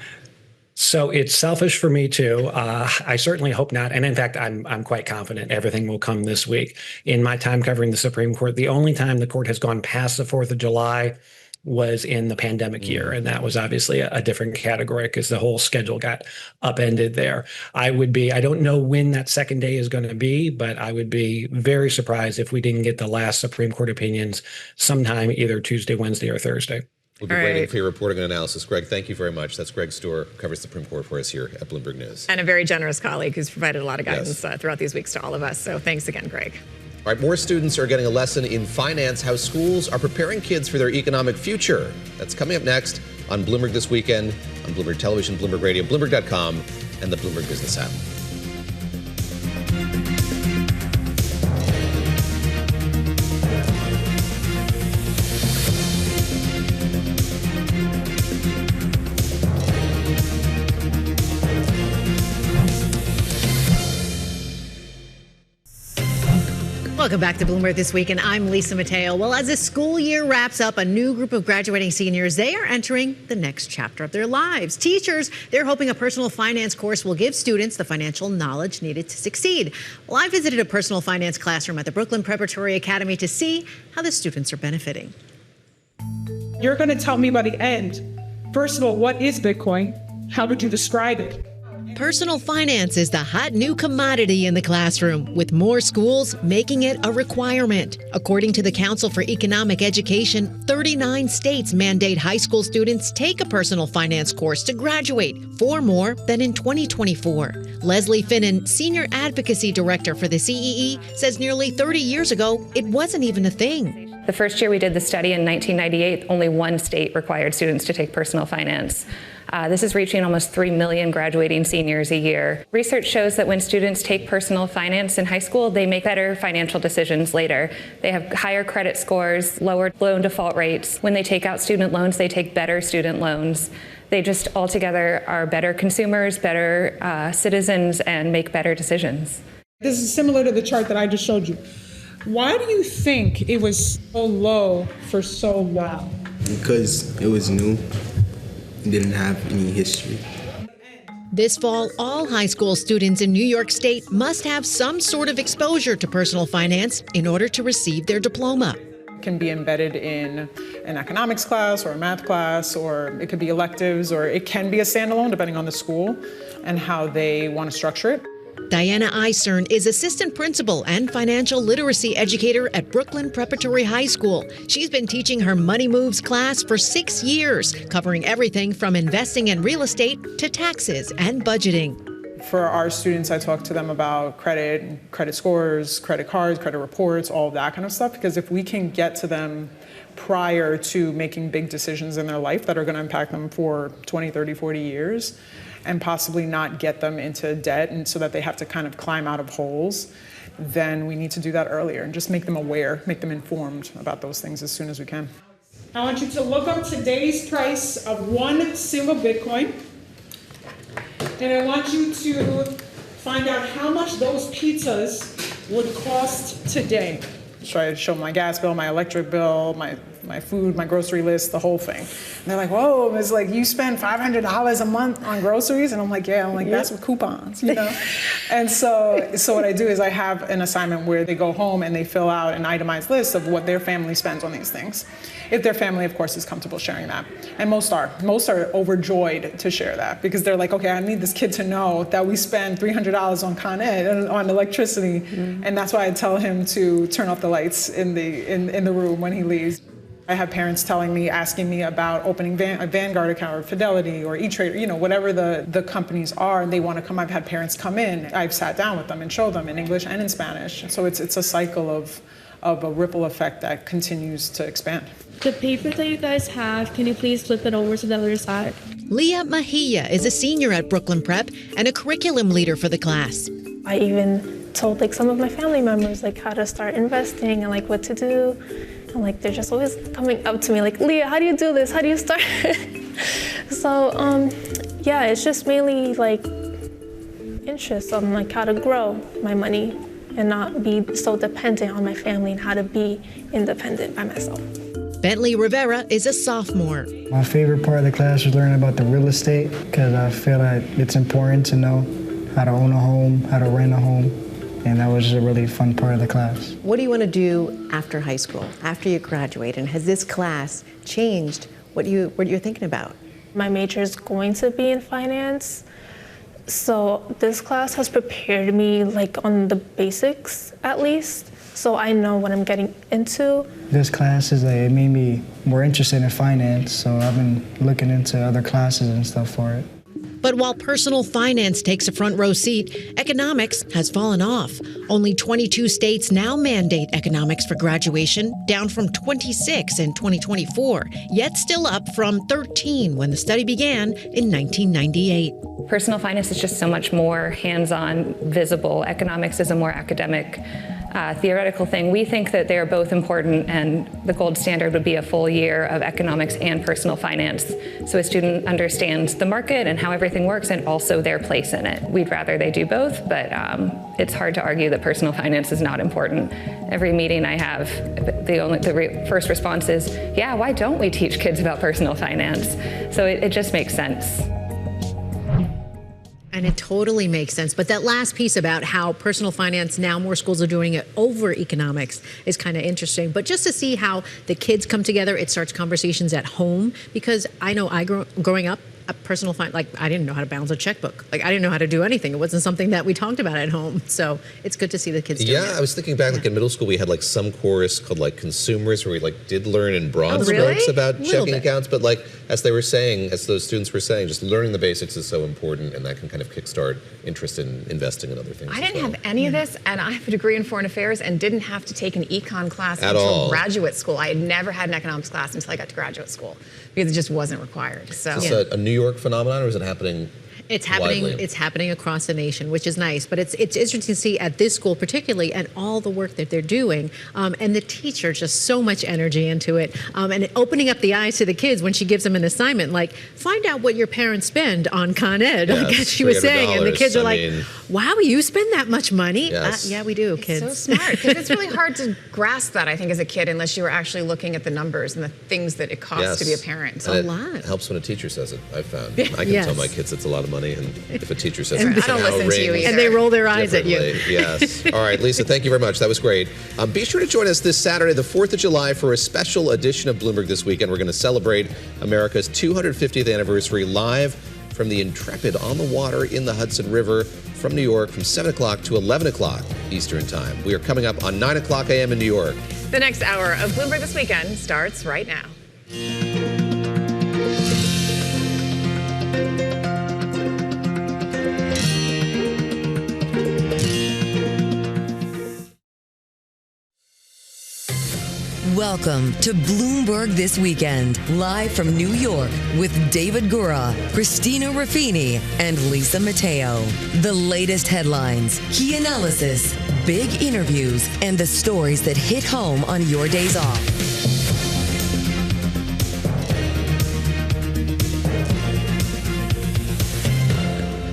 So it's selfish for me too. I certainly hope not. And in fact, I'm quite confident everything will come this week. In my time covering the Supreme Court, the only time the court has gone past the 4th of July was in the pandemic year. And that was obviously a different category because the whole schedule got upended there. I don't know when that second day is going to be, but I would be very surprised if we didn't get the last Supreme Court opinions sometime either Tuesday, Wednesday, or Thursday. We'll be waiting for your reporting and analysis. Greg, thank you very much. That's Greg Stohr, covers the Supreme Court for us here at Bloomberg News. And a very generous colleague who's provided a lot of guidance Yes. throughout these weeks to all of us. So thanks again, Greg. All right, more students are getting a lesson in finance, how schools are preparing kids for their economic future. That's coming up next on Bloomberg This Weekend, on Bloomberg Television, Bloomberg Radio, Bloomberg.com, and the Bloomberg Business app. Welcome back to Bloomberg This Week, and I'm Lisa Mateo. Well, as the school year wraps up, a new group of graduating seniors, they are entering the next chapter of their lives. Teachers, they're hoping a personal finance course will give students the financial knowledge needed to succeed. Well, I visited a personal finance classroom at the Brooklyn Preparatory Academy to see how the students are benefiting. You're going to tell me by the end, first of all, what is Bitcoin? How would you describe it? Personal finance is the hot new commodity in the classroom, with more schools making it a requirement. According to the Council for Economic Education, 39 states mandate high school students take a personal finance course to graduate, 4 more than in 2024. Leslie Finnan, Senior Advocacy Director for the CEE, says nearly 30 years ago, it wasn't even a thing. The first year we did the study in 1998, only 1 state required students to take personal finance. This is reaching almost 3 million graduating seniors a year. Research shows that when students take personal finance in high school, they make better financial decisions later. They have higher credit scores, lower loan default rates. When they take out student loans, they take better student loans. They just altogether are better consumers, better citizens, and make better decisions. This is similar to the chart that I just showed you. Why do you think it was so low for so long? Because it was new. It didn't have any history. This fall, all high school students in New York State must have some sort of exposure to personal finance in order to receive their diploma. It can be embedded in an economics class or a math class, or it could be electives, or it can be a standalone depending on the school and how they want to structure it. Diana Isern is assistant principal and financial literacy educator at Brooklyn Preparatory High School. She's been teaching her Money Moves class for 6 years, covering everything from investing in real estate to taxes and budgeting. For our students, I talk to them about credit scores, credit cards, credit reports, all of that kind of stuff, because if we can get to them prior to making big decisions in their life that are going to impact them for 20, 30, 40 years, and possibly not get them into debt and so that they have to kind of climb out of holes, then we need to do that earlier and just make them aware, make them informed about those things as soon as we can. I want you to look up today's price of 1 single Bitcoin, and I want you to find out how much those pizzas would cost today. Try to show my gas bill, my electric bill, my my food, my grocery list, the whole thing. And they're like, whoa, it's like you spend $500 a month on groceries? And I'm like, yeah, that's with coupons, you know? And so what I do is I have an assignment where they go home and they fill out an itemized list of what their family spends on these things. If their family, of course, is comfortable sharing that. And most are overjoyed to share that because they're like, okay, I need this kid to know that we spend $300 on Con Ed, on electricity. Mm-hmm. And that's why I tell him to turn off the lights in the room when he leaves. I have parents asking me about opening a Vanguard account or Fidelity or E-Trade, whatever the companies are, and they want to come. I've had parents come in. I've sat down with them and showed them in English and in Spanish. So it's a cycle of a ripple effect that continues to expand. The paper that you guys have, can you please flip it over to the other side? Leah Mejia is a senior at Brooklyn Prep and a curriculum leader for the class. I even told some of my family members how to start investing and what to do. And they're just always coming up to me Leah, how do you do this? How do you start? So yeah, it's just mainly interest on how to grow my money and not be so dependent on my family and how to be independent by myself. Bentley Rivera is a sophomore. My favorite part of the class was learning about the real estate because I feel like it's important to know how to own a home, how to rent a home, and that was just a really fun part of the class. What do you want to do after high school, after you graduate, and has this class changed what you're thinking about? My major is going to be in finance, so this class has prepared me on the basics at least, so I know what I'm getting into. This class it made me more interested in finance, so I've been looking into other classes and stuff for it. But while personal finance takes a front row seat, economics has fallen off. Only 22 states now mandate economics for graduation, down from 26 in 2024, yet still up from 13 when the study began in 1998. Personal finance is just so much more hands-on, visible. Economics is a more academic, theoretical thing. We think that they are both important, and the gold standard would be a full year of economics and personal finance, so a student understands the market and how everything works and also their place in it. We'd rather they do both, but it's hard to argue that personal finance is not important. Every meeting I have, the first response is, yeah, why don't we teach kids about personal finance? So it just makes sense. And it totally makes sense. But that last piece about how personal finance, now more schools are doing it over economics, is kind of interesting. But just to see how the kids come together, it starts conversations at home. Because I know growing up, personal finance, I didn't know how to balance a checkbook. I didn't know how to do anything. It wasn't something that we talked about at home. So it's good to see the kids doing it. I was thinking back, in middle school, we had some course called Consumers, where we did learn in broad strokes about checking accounts. But as those students were saying, just learning the basics is so important, and that can kind of kickstart interest in investing in other things. I didn't have any of this, and I have a degree in foreign affairs and didn't have to take an econ class until graduate school. I had never had an economics class until I got to graduate school because it just wasn't required. So is this a New York phenomenon, or is it happening? It's happening. Widely. It's happening across the nation, which is nice. But it's interesting to see at this school particularly, and all the work that they're doing, and the teacher just so much energy into it, and opening up the eyes to the kids when she gives them an assignment, find out what your parents spend on Con Ed, as she was saying, and the kids are wow, you spend that much money? Yes. Yeah, we do, kids. It's so smart, because it's really hard to grasp that, I think, as a kid, unless you were actually looking at the numbers and the things that it costs to be a parent. And it helps when a teacher says it, I've found. I can tell my kids it's a lot of money, and if a teacher says it, I don't listen to you either. And they roll their eyes at you. Yes. All right, Lisa, thank you very much. That was great. Be sure to join us this Saturday, the 4th of July, for a special edition of Bloomberg This Weekend. We're going to celebrate America's 250th anniversary live from the Intrepid on the water in the Hudson River from New York from 7 o'clock to 11 o'clock Eastern Time. We are coming up on 9 o'clock a.m. in New York. The next hour of Bloomberg This Weekend starts right now. Welcome to Bloomberg This Weekend, live from New York with David Gura, Christina Ruffini, and Lisa Mateo. The latest headlines, key analysis, big interviews, and the stories that hit home on your days off.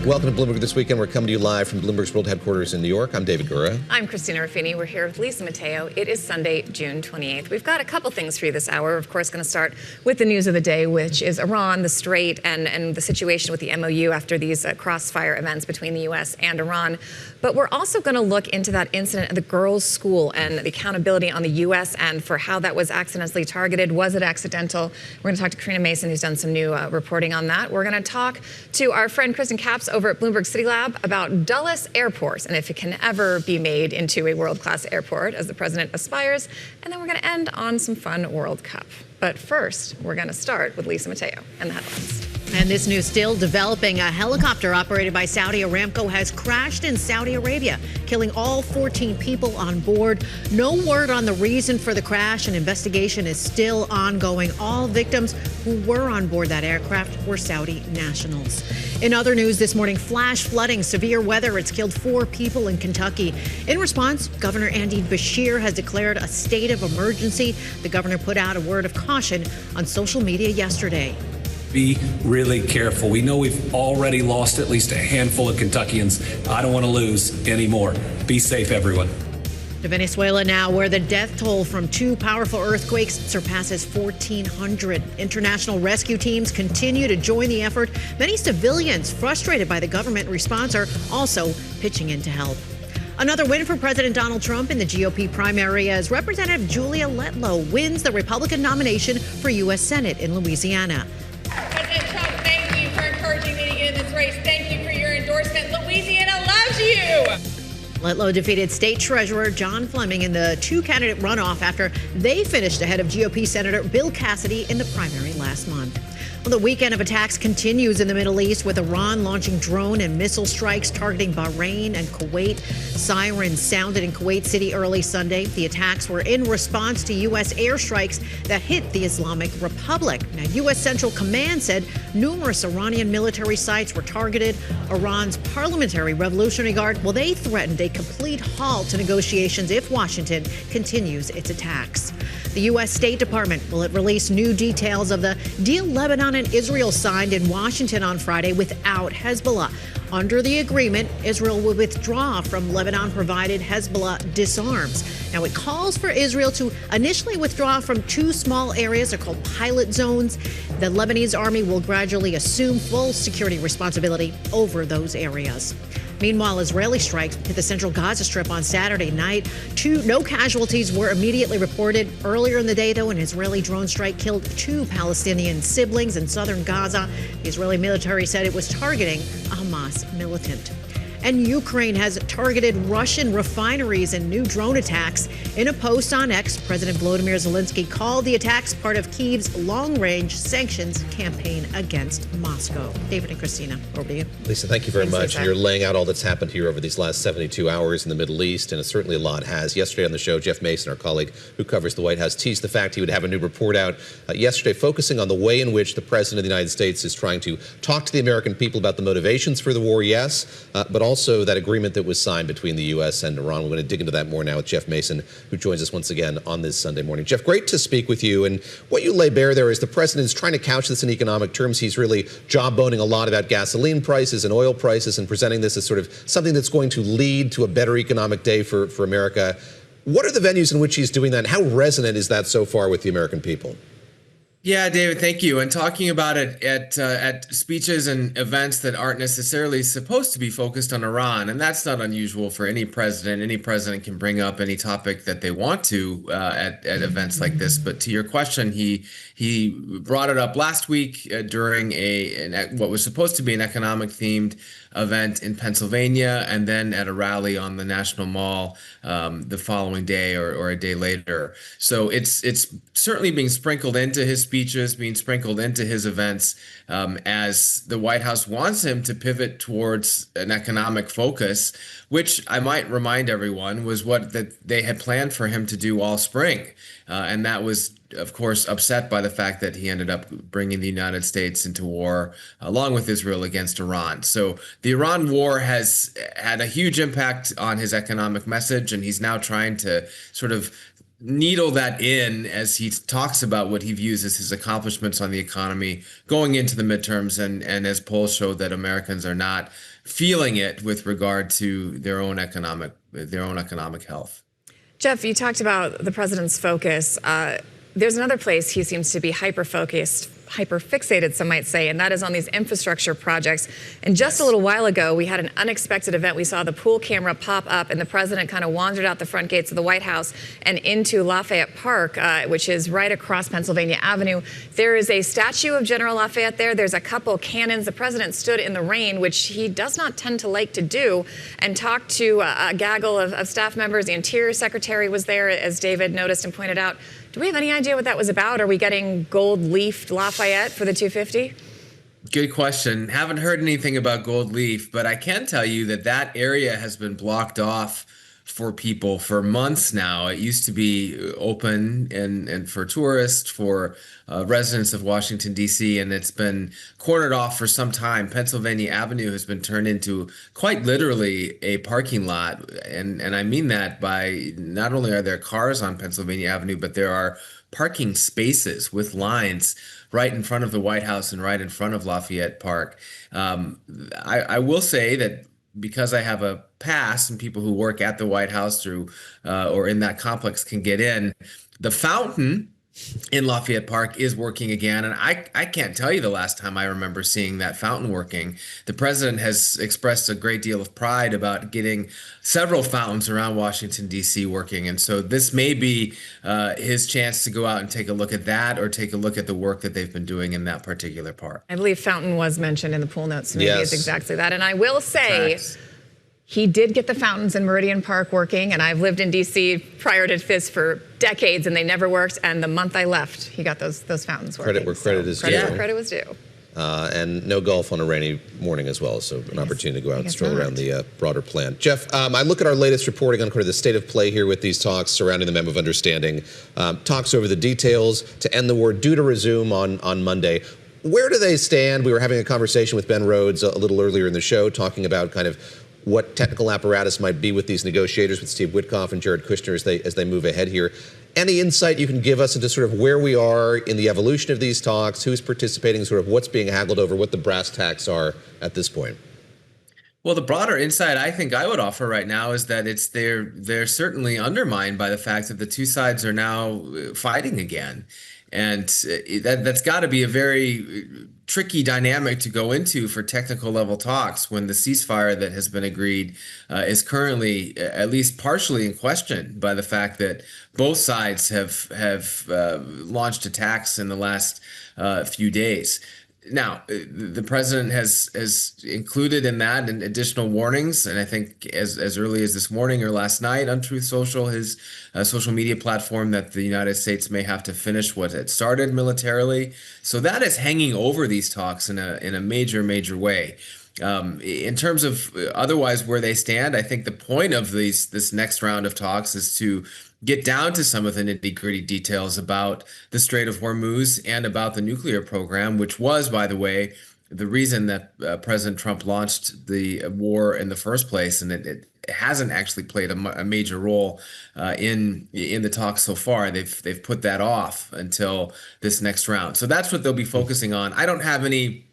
Welcome to Bloomberg This Weekend. We're coming to you live from Bloomberg's World Headquarters in New York. I'm David Gura. I'm Christina Ruffini. We're here with Lisa Mateo. It is Sunday, June 28th. We've got a couple things for you this hour. We're, of course, going to start with the news of the day, which is Iran, the Strait, and the situation with the MOU after these crossfire events between the U.S. and Iran. But we're also going to look into that incident at the girls' school and the accountability on the U.S. end for how that was accidentally targeted. Was it accidental? We're going to talk to Karina Mason, who's done some new reporting on that. We're going to talk to our friend Kristen Capps over at Bloomberg City Lab about Dulles Airport and if it can ever be made into a world-class airport as the president aspires. And then we're going to end on some fun World Cup. But first, we're going to start with Lisa Mateo and the headlines. And this news still developing. A helicopter operated by Saudi Aramco has crashed in Saudi Arabia, killing all 14 people on board. No word on the reason for the crash. An investigation is still ongoing. All victims who were on board that aircraft were Saudi nationals. In other news this morning, flash flooding, severe weather. It's killed 4 people in Kentucky. In response, Governor Andy Beshear has declared a state of emergency. The governor put out a word of caution on social media yesterday. Be really careful. We know we've already lost at least a handful of Kentuckians. I don't want to lose any more. Be safe, everyone. To Venezuela now, where the death toll from 2 powerful earthquakes surpasses 1,400. International rescue teams continue to join the effort. Many civilians frustrated by the government response are also pitching in to help. Another win for President Donald Trump in the GOP primary as Representative Julia Lewlow wins the Republican nomination for U.S. Senate in Louisiana. President Trump, thank you for encouraging me to get in this race. Thank you for your endorsement. Louisiana loves you. Lewlow defeated State Treasurer John Fleming in the 2-candidate runoff after they finished ahead of GOP Senator Bill Cassidy in the primary last month. Well, the weekend of attacks continues in the Middle East with Iran launching drone and missile strikes targeting Bahrain and Kuwait. Sirens sounded in Kuwait City early Sunday. The attacks were in response to U.S. airstrikes that hit the Islamic Republic. Now, U.S. Central Command said numerous Iranian military sites were targeted. Iran's Parliamentary Revolutionary Guard, well, they threatened a complete halt to negotiations if Washington continues its attacks. The U.S. State Department will release new details of the deal Lebanon and Israel signed in Washington on Friday without Hezbollah. Under the agreement, Israel will withdraw from Lebanon-provided Hezbollah disarms. Now, it calls for Israel to initially withdraw from 2 small areas. They're called pilot zones. The Lebanese army will gradually assume full security responsibility over those areas. Meanwhile, Israeli strikes hit the central Gaza Strip on Saturday night. No casualties were immediately reported. Earlier in the day, though, an Israeli drone strike killed 2 Palestinian siblings in southern Gaza. The Israeli military said it was targeting a Hamas militant. And Ukraine has targeted Russian refineries in new drone attacks. In a post on X, President Volodymyr Zelensky called the attacks part of Kyiv's long-range sanctions campaign against Moscow. David and Christina, over to you. Lisa, thank you very Thanks, much. Lisa. You're laying out all that's happened here over these last 72 hours in the Middle East, and certainly a lot has. Yesterday on the show, Jeff Mason, our colleague who covers the White House, teased the fact he would have a new report out yesterday focusing on the way in which the President of the United States is trying to talk to the American people about the motivations for the war, yes, but also that agreement that was signed between the U.S. and Iran. We're going to dig into that more now with Jeff Mason, who joins us once again on this Sunday morning. Jeff, great to speak with you. And what you lay bare there is the president is trying to couch this in economic terms. He's really jawboning a lot about gasoline prices and oil prices and presenting this as sort of something that's going to lead to a better economic day for America. What are the venues in which he's doing that? And how resonant is that so far with the American people? Yeah, David, thank you. And talking about it at speeches and events that aren't necessarily supposed to be focused on Iran, and that's not unusual for any president. Any president can bring up any topic that they want to at events like this. But to your question, he brought it up last week during what was supposed to be an economic-themed event in Pennsylvania, and then at a rally on the National Mall the following day or a day later. So it's certainly being sprinkled into his speeches, being sprinkled into his events as the White House wants him to pivot towards an economic focus, which I might remind everyone was what they had planned for him to do all spring. And that was, of course, upset by the fact that he ended up bringing the United States into war along with Israel against Iran. So the Iran war has had a huge impact on his economic message, and he's now trying to sort of needle that in as he talks about what he views as his accomplishments on the economy going into the midterms, and as polls show that Americans are not feeling it with regard to their own economic health. Jeff, you talked about the president's focus. There's another place he seems to be hyper-fixated, some might say, and that is on these infrastructure projects. And just a little while ago, we had an unexpected event. We saw the pool camera pop up, and the president kind of wandered out the front gates of the White House and into Lafayette Park, which is right across Pennsylvania Avenue. There is a statue of General Lafayette there. There's a couple cannons. The president stood in the rain, which he does not tend to like to do, and talked to a gaggle of staff members. The Interior Secretary was there, as David noticed and pointed out. Do we have any idea what that was about? Are we getting gold-leafed Lafayette for the 250? Good question. Haven't heard anything about gold leaf, but I can tell you that that area has been blocked off for people for months now. It used to be open and for tourists, for residents of Washington, D.C., and it's been cornered off for some time. Pennsylvania Avenue has been turned into quite literally a parking lot. And I mean that by not only are there cars on Pennsylvania Avenue, but there are parking spaces with lines right in front of the White House and right in front of Lafayette Park. I will say that because I have a pass and people who work at the White House through or in that complex can get in, the fountain in Lafayette Park is working again. And I can't tell you the last time I remember seeing that fountain working. The president has expressed a great deal of pride about getting several fountains around Washington, D.C. working. And so this may be his chance to go out and take a look at that or take a look at the work that they've been doing in that particular park. I believe fountain was mentioned in the pool notes. So maybe Yes. it's exactly that. And I will say, he did get the fountains in Meridian Park working, and I've lived in D.C. prior to this for decades, and they never worked. And the month I left, he got those fountains working. Credit where credit is due. Credit where credit was due. And no golf on a rainy morning as well, so an opportunity to go out and stroll around the broader plan. Jeff, I look at our latest reporting on kind of the state of play here with these talks surrounding the Memo of Understanding. Talks over the details to end the war due to resume on Monday. Where do they stand? We were having a conversation with Ben Rhodes a little earlier in the show talking about kind of what technical apparatus might be with these negotiators with Steve Witkoff and Jared Kushner as they move ahead here. Any insight you can give us into sort of where we are in the evolution of these talks, who's participating, sort of what's being haggled over, what the brass tacks are at this point? Well, the broader insight I think I would offer right now is that they're certainly undermined by the fact that the two sides are now fighting again. And that's got to be a very tricky dynamic to go into for technical level talks when the ceasefire that has been agreed is currently at least partially in question by the fact that both sides have launched attacks in the last few days. Now, the president has included in that additional warnings, and I think as early as this morning or last night on Truth Social, his social media platform, that the United States may have to finish what it started militarily. So that is hanging over these talks in a major way. In terms of otherwise where they stand, I think the point of this next round of talks is to get down to some of the nitty-gritty details about the Strait of Hormuz and about the nuclear program, which was, by the way, the reason that President Trump launched the war in the first place, and it hasn't actually played a major role in the talks so far. They've put that off until this next round. So that's what they'll be focusing on. I don't have any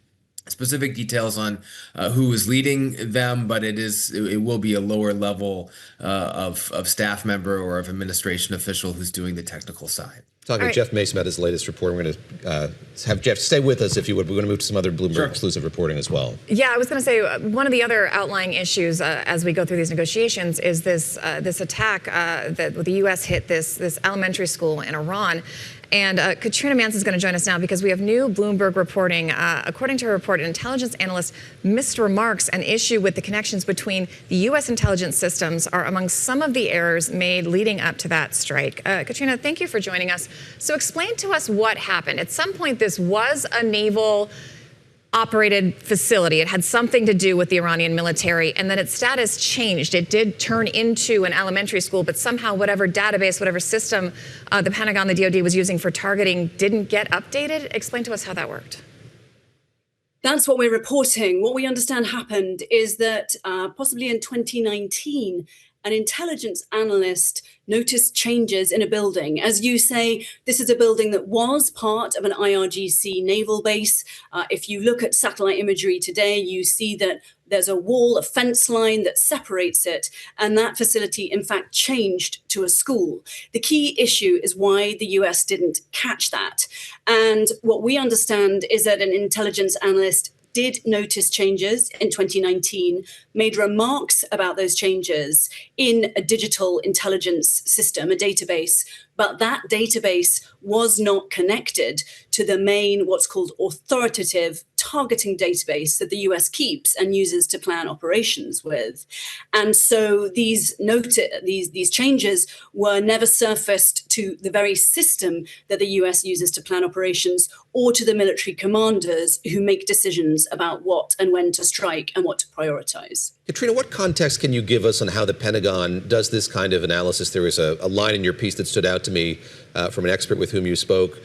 specific details on who is leading them, but it will be a lower level of staff member or of administration official who's doing the technical side. Talking to Jeff Mason about his latest report. We're going to have Jeff stay with us if you would. We're going to move to some other Bloomberg exclusive reporting as well. Yeah, I was going to say one of the other outlying issues as we go through these negotiations is this attack that the U.S. hit this elementary school in Iran. And Katrina Mance is going to join us now because we have new Bloomberg reporting. According to her report, an intelligence analyst misremarks an issue with the connections between the U.S. intelligence systems are among some of the errors made leading up to that strike. Katrina, thank you for joining us. So explain to us what happened. At some point, this was a naval operated facility. It had something to do with the Iranian military, and then its status changed. It did turn into an elementary school, but somehow whatever database, whatever system the Pentagon, the DoD was using for targeting didn't get updated. Explain to us how that worked. That's what we're reporting. What we understand happened is that possibly in 2019, an intelligence analyst noticed changes in a building. As you say, this is a building that was part of an IRGC naval base. If you look at satellite imagery today, you see that there's a wall, a fence line that separates it, and that facility, in fact, changed to a school. The key issue is why the US didn't catch that. And what we understand is that an intelligence analyst did notice changes in 2019, made remarks about those changes in a digital intelligence system, a database, but that database was not connected to the main, what's called authoritative targeting database that the US keeps and uses to plan operations with. And so these changes were never surfaced to the very system that the US uses to plan operations or to the military commanders who make decisions about what and when to strike and what to prioritize. Katrina, what context can you give us on how the Pentagon does this kind of analysis? There was a line in your piece that stood out to me from an expert with whom you spoke,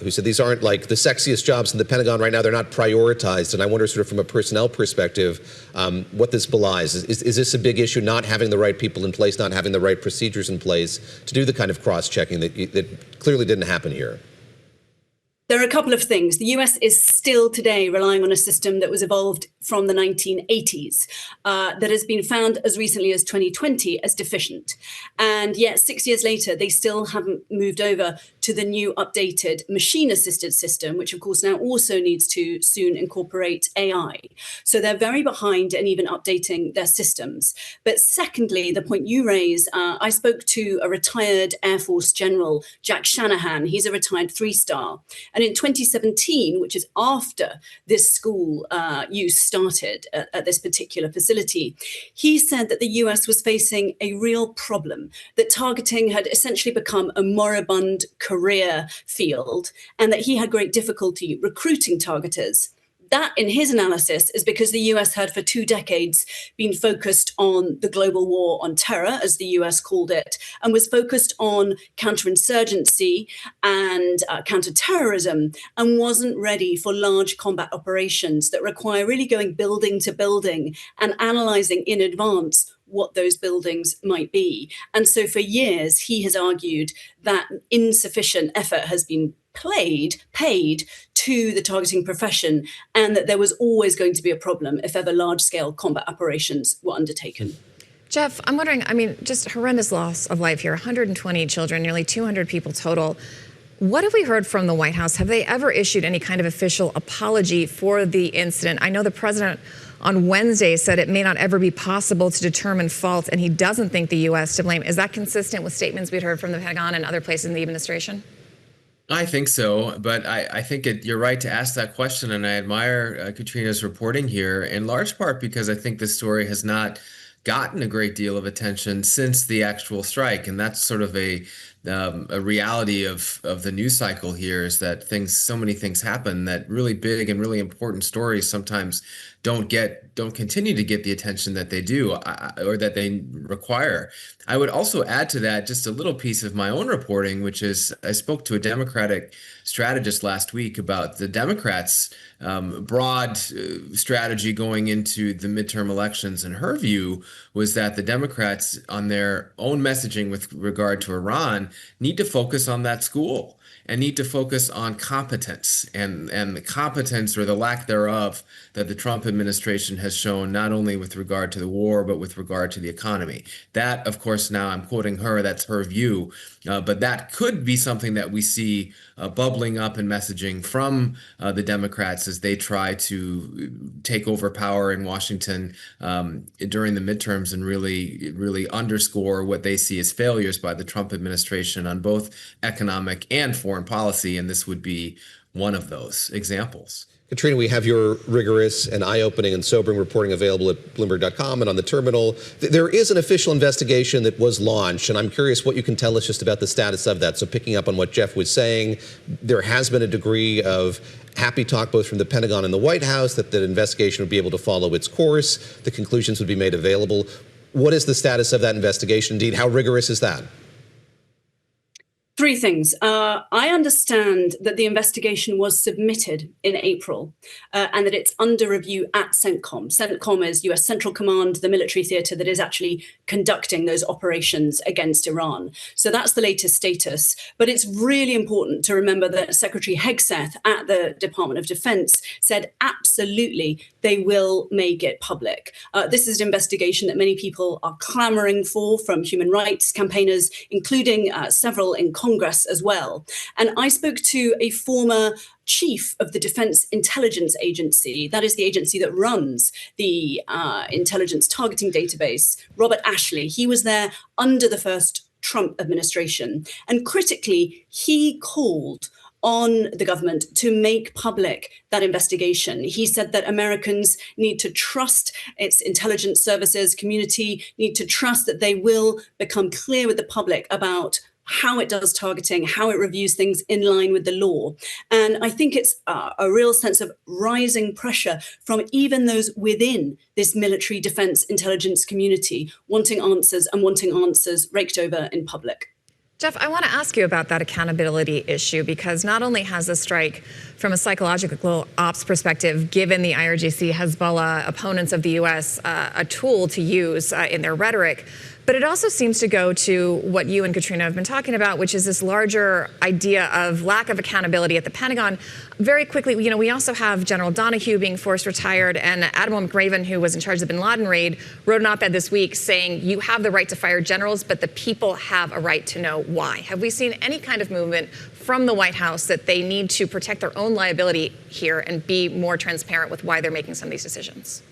who said these aren't like the sexiest jobs in the Pentagon right now. They're not prioritized. And I wonder, sort of from a personnel perspective, what this belies. Is this a big issue, not having the right people in place, not having the right procedures in place to do the kind of cross-checking that clearly didn't happen here? There are a couple of things. The US is still today relying on a system that was evolved from the 1980s that has been found as recently as 2020 as deficient. And yet 6 years later, they still haven't moved over to the new updated machine-assisted system, which of course now also needs to soon incorporate AI. So they're very behind in even updating their systems. But secondly, the point you raise, I spoke to a retired Air Force general, Jack Shanahan. He's a retired 3-star. And in 2017, which is after this school use started at this particular facility, he said that the US was facing a real problem, that targeting had essentially become a moribund career field, and that he had great difficulty recruiting targeters. That, in his analysis, is because the US had for 2 decades been focused on the global war on terror, as the US called it, and was focused on counterinsurgency and counterterrorism, and wasn't ready for large combat operations that require really going building to building and analyzing in advance what those buildings might be. And so for years, he has argued that insufficient effort has been paid to the targeting profession, and that there was always going to be a problem if ever large-scale combat operations were undertaken. Jeff, I'm wondering, I mean, just horrendous loss of life here, 120 children, nearly 200 people total. What have we heard from the White House? Have they ever issued any kind of official apology for the incident? I know the president on Wednesday said it may not ever be possible to determine fault, and he doesn't think the U.S. to blame. Is that consistent with statements we'd heard from the Pentagon and other places in the administration? I think so, but I think you're right to ask that question, and I admire Katrina's reporting here, in large part because I think this story has not gotten a great deal of attention since the actual strike, and that's sort of a reality of the news cycle here, is that so many things happen that really big and really important stories sometimes don't continue to get the attention that they do or that they require. I would also add to that just a little piece of my own reporting, which is I spoke to a Democratic strategist last week about the Democrats' broad strategy going into the midterm elections. And her view was that the Democrats, on their own messaging with regard to Iran, need to focus on that school and need to focus on competence and the competence or the lack thereof that the Trump administration has shown, not only with regard to the war, but with regard to the economy. That, of course, now I'm quoting her, that's her view, but that could be something that we see bubbling up in messaging from the Democrats as they try to take over power in Washington during the midterms and really underscore what they see as failures by the Trump administration on both economic and foreign policy, and this would be one of those examples. Katrina, we have your rigorous and eye-opening and sobering reporting available at Bloomberg.com and on the terminal. There is an official investigation that was launched, and I'm curious what you can tell us just about the status of that. So picking up on what Jeff was saying, there has been a degree of happy talk both from the Pentagon and the White House that the investigation would be able to follow its course, the conclusions would be made available. What is the status of that investigation? Indeed, how rigorous is that? Three things. I understand that the investigation was submitted in April and that it's under review at CENTCOM. CENTCOM is US Central Command, the military theater that is actually conducting those operations against Iran. So that's the latest status. But it's really important to remember that Secretary Hegseth at the Department of Defense said absolutely they will make it public. This is an investigation that many people are clamoring for, from human rights campaigners, including several in Congress as well. And I spoke to a former chief of the Defense Intelligence Agency, that is the agency that runs the intelligence targeting database, Robert Ashley. He was there under the first Trump administration. And critically, he called on the government to make public that investigation. He said that Americans need to trust its intelligence services, community need to trust that they will become clear with the public about how it does targeting, how it reviews things in line with the law. And I think it's a real sense of rising pressure from even those within this military defense intelligence community wanting answers and wanting answers raked over in public. Jeff, I want to ask you about that accountability issue, because not only has the strike, from a psychological ops perspective, given the IRGC, Hezbollah, opponents of the U.S., a tool to use in their rhetoric, but it also seems to go to what you and Katrina have been talking about, which is this larger idea of lack of accountability at the Pentagon. Very quickly, we also have General Donahue being forced retired, and Admiral McRaven, who was in charge of the bin Laden raid, wrote an op-ed this week saying you have the right to fire generals, but the people have a right to know why. Have we seen any kind of movement from the White House that they need to protect their own liability here and be more transparent with why they're making some of these decisions?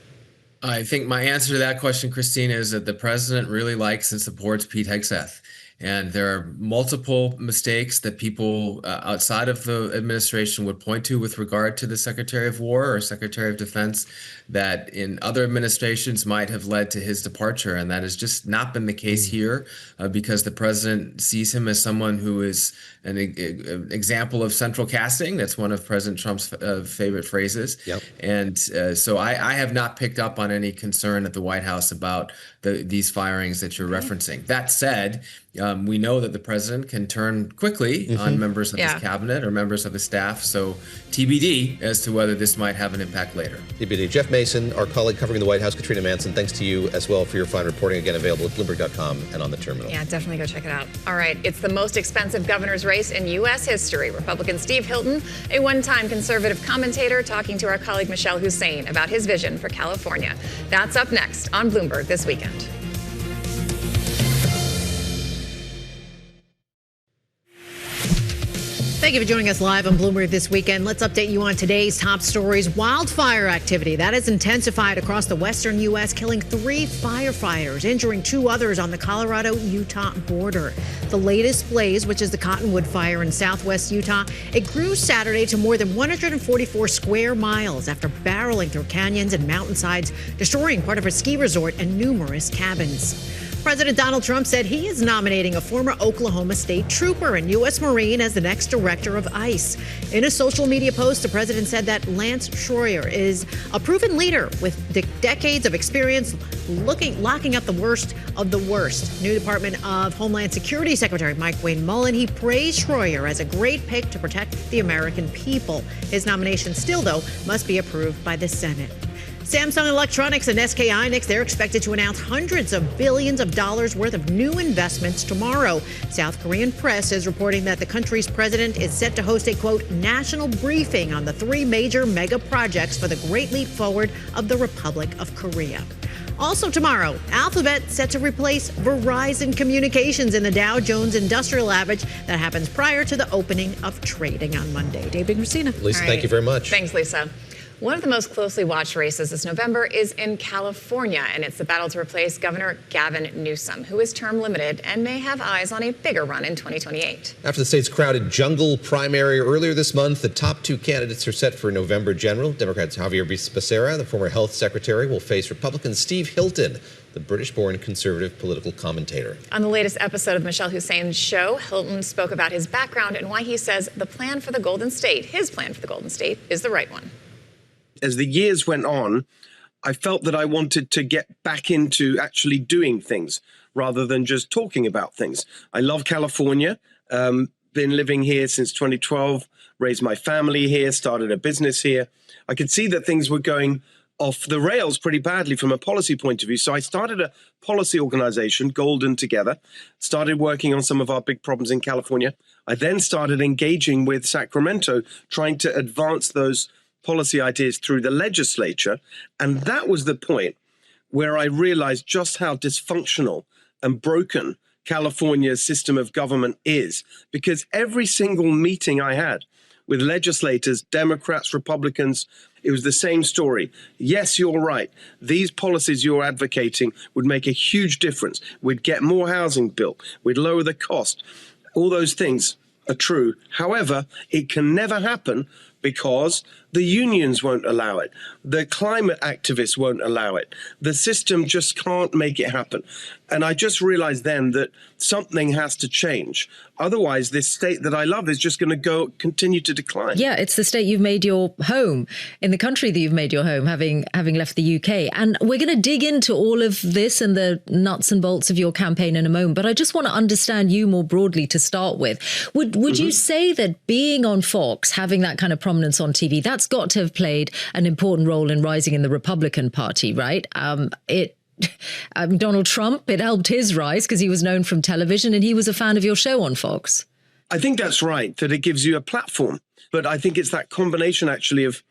I think my answer to that question, Christina, is that the president really likes and supports Pete Hegseth. And there are multiple mistakes that people outside of the administration would point to with regard to the Secretary of War or Secretary of Defense that in other administrations might have led to his departure. And that has just not been the case here because the president sees him as someone who is an example of central casting. That's one of President Trump's favorite phrases. Yep. And so I have not picked up on any concern at the White House about these firings that you're referencing. That said, we know that the president can turn quickly on members of his cabinet or members of his staff. So TBD as to whether this might have an impact later. TBD. Jeff Mason, our colleague covering the White House, Katrina Manson, thanks to you as well for your fine reporting. Again, available at Bloomberg.com and on the terminal. Yeah, definitely go check it out. All right. It's the most expensive governor's race in U.S. history. Republican Steve Hilton, a one-time conservative commentator, talking to our colleague Michelle Hussein about his vision for California. That's up next on Bloomberg This Weekend. Thank you for joining us live on Bloomberg This Weekend. Let's update you on today's top stories. Wildfire activity that has intensified across the western U.S., killing 3 firefighters, injuring 2 others on the Colorado-Utah border. The latest blaze, which is the Cottonwood Fire in southwest Utah, it grew Saturday to more than 144 square miles after barreling through canyons and mountainsides, destroying part of a ski resort and numerous cabins. President Donald Trump said he is nominating a former Oklahoma State trooper and U.S. Marine as the next director of ICE. In a social media post, the president said that Lance Schroyer is a proven leader with decades of experience locking up the worst of the worst. New Department of Homeland Security Secretary Mike Wayne Mullen, he praised Schroyer as a great pick to protect the American people. His nomination still, though, must be approved by the Senate. Samsung Electronics and SK Hynix, they're expected to announce hundreds of billions of dollars worth of new investments tomorrow. South Korean press is reporting that the country's president is set to host a, quote, national briefing on the 3 major mega projects for the Great Leap Forward of the Republic of Korea. Also tomorrow, Alphabet set to replace Verizon Communications in the Dow Jones Industrial Average. That happens prior to the opening of trading on Monday. David and Christina. Lisa, thank you very much. Thanks, Lisa. One of the most closely watched races this November is in California, and it's the battle to replace Governor Gavin Newsom, who is term limited and may have eyes on a bigger run in 2028. After the state's crowded jungle primary earlier this month, the top 2 candidates are set for November general. Democrats Javier Becerra, the former health secretary, will face Republican Steve Hilton, the British-born conservative political commentator. On the latest episode of Michelle Hussein's show, Hilton spoke about his background and why he says the plan for the Golden State, his plan for the Golden State, is the right one. As the years went on, I felt that I wanted to get back into actually doing things rather than just talking about things. I love California, been living here since 2012, raised my family here, started a business here. I could see that things were going off the rails pretty badly from a policy point of view. So I started a policy organization, Golden Together, started working on some of our big problems in California. I then started engaging with Sacramento, trying to advance those policy ideas through the legislature. And that was the point where I realized just how dysfunctional and broken California's system of government is, because every single meeting I had with legislators, Democrats, Republicans, it was the same story. Yes, you're right. These policies you're advocating would make a huge difference. We'd get more housing built. We'd lower the cost. All those things are true. However, it can never happen because the unions won't allow it. The climate activists won't allow it. The system just can't make it happen. And I just realized then that something has to change. Otherwise, this state that I love is just going to continue to decline. Yeah, it's the state you've made your home, in the country that you've made your home, having left the UK. And we're going to dig into all of this and the nuts and bolts of your campaign in a moment. But I just want to understand you more broadly to start with. Would you say that being on Fox, having that kind of prominence on TV, that's got to have played an important role in rising in the Republican Party, right? Donald Trump, it helped his rise because he was known from television and he was a fan of your show on Fox. I think that's right, that it gives you a platform. But I think it's that combination actually of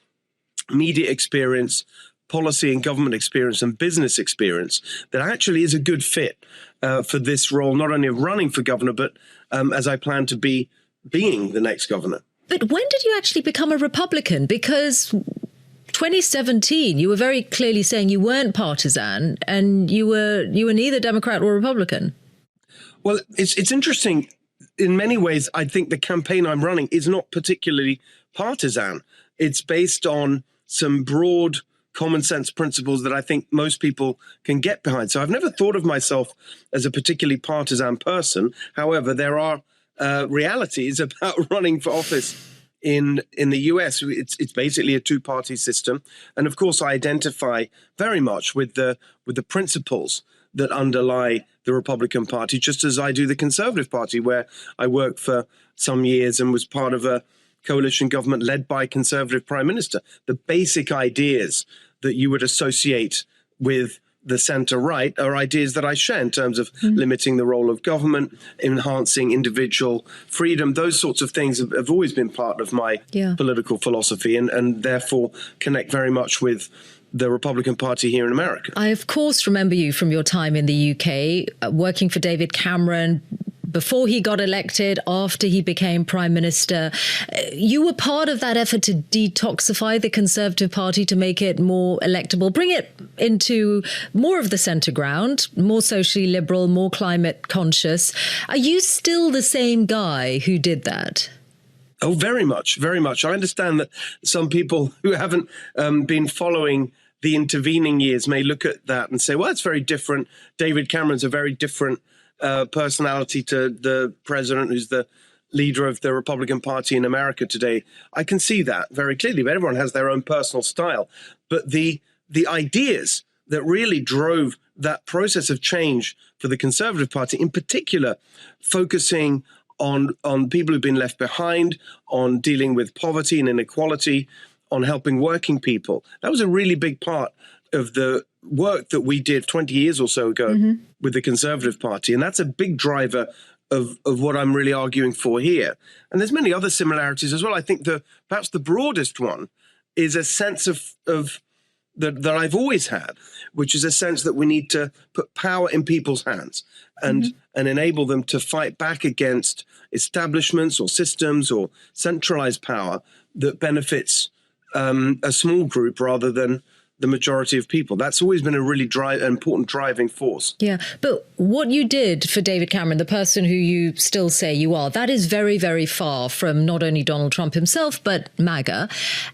media experience, policy and government experience and business experience that actually is a good fit for this role, not only of running for governor, but as I plan to be being the next governor. But when did you actually become a Republican? Because 2017, you were very clearly saying you weren't partisan and you were neither Democrat or Republican. Well, it's interesting. In many ways, I think the campaign I'm running is not particularly partisan. It's based on some broad common sense principles that I think most people can get behind. So I've never thought of myself as a particularly partisan person. However, there are realities about running for office in the US. It's basically a two-party system, and of course, I identify very much with the principles that underlie the Republican Party, just as I do the Conservative Party, where I worked for some years and was part of a coalition government led by a Conservative Prime Minister. The basic ideas that you would associate with the center-right are ideas that I share in terms of limiting the role of government, enhancing individual freedom. Those sorts of things have always been part of my political philosophy and therefore connect very much with the Republican Party here in America. I, of course, remember you from your time in the UK, working for David Cameron, before he got elected, after he became Prime Minister. You were part of that effort to detoxify the Conservative Party, to make it more electable, bring it into more of the centre ground, more socially liberal, more climate conscious. Are you still the same guy who did that? Oh, very much, very much. I understand that some people who haven't been following the intervening years may look at that and say, well, it's very different. David Cameron's a very different personality to the president who's the leader of the Republican Party in America today. I can see that very clearly, but everyone has their own personal style. But the ideas that really drove that process of change for the Conservative Party, in particular, focusing on people who've been left behind, on dealing with poverty and inequality, on helping working people, that was a really big part of the work that we did 20 years or so ago with the Conservative Party. And that's a big driver of what I'm really arguing for here. And there's many other similarities as well. I think perhaps the broadest one is a sense of that I've always had, which is a sense that we need to put power in people's hands and enable them to fight back against establishments or systems or centralized power that benefits a small group rather than the majority of people. That's always been a really important driving force. Yeah, but what you did for David Cameron, the person who you still say you are, that is very, very far from not only Donald Trump himself, but MAGA.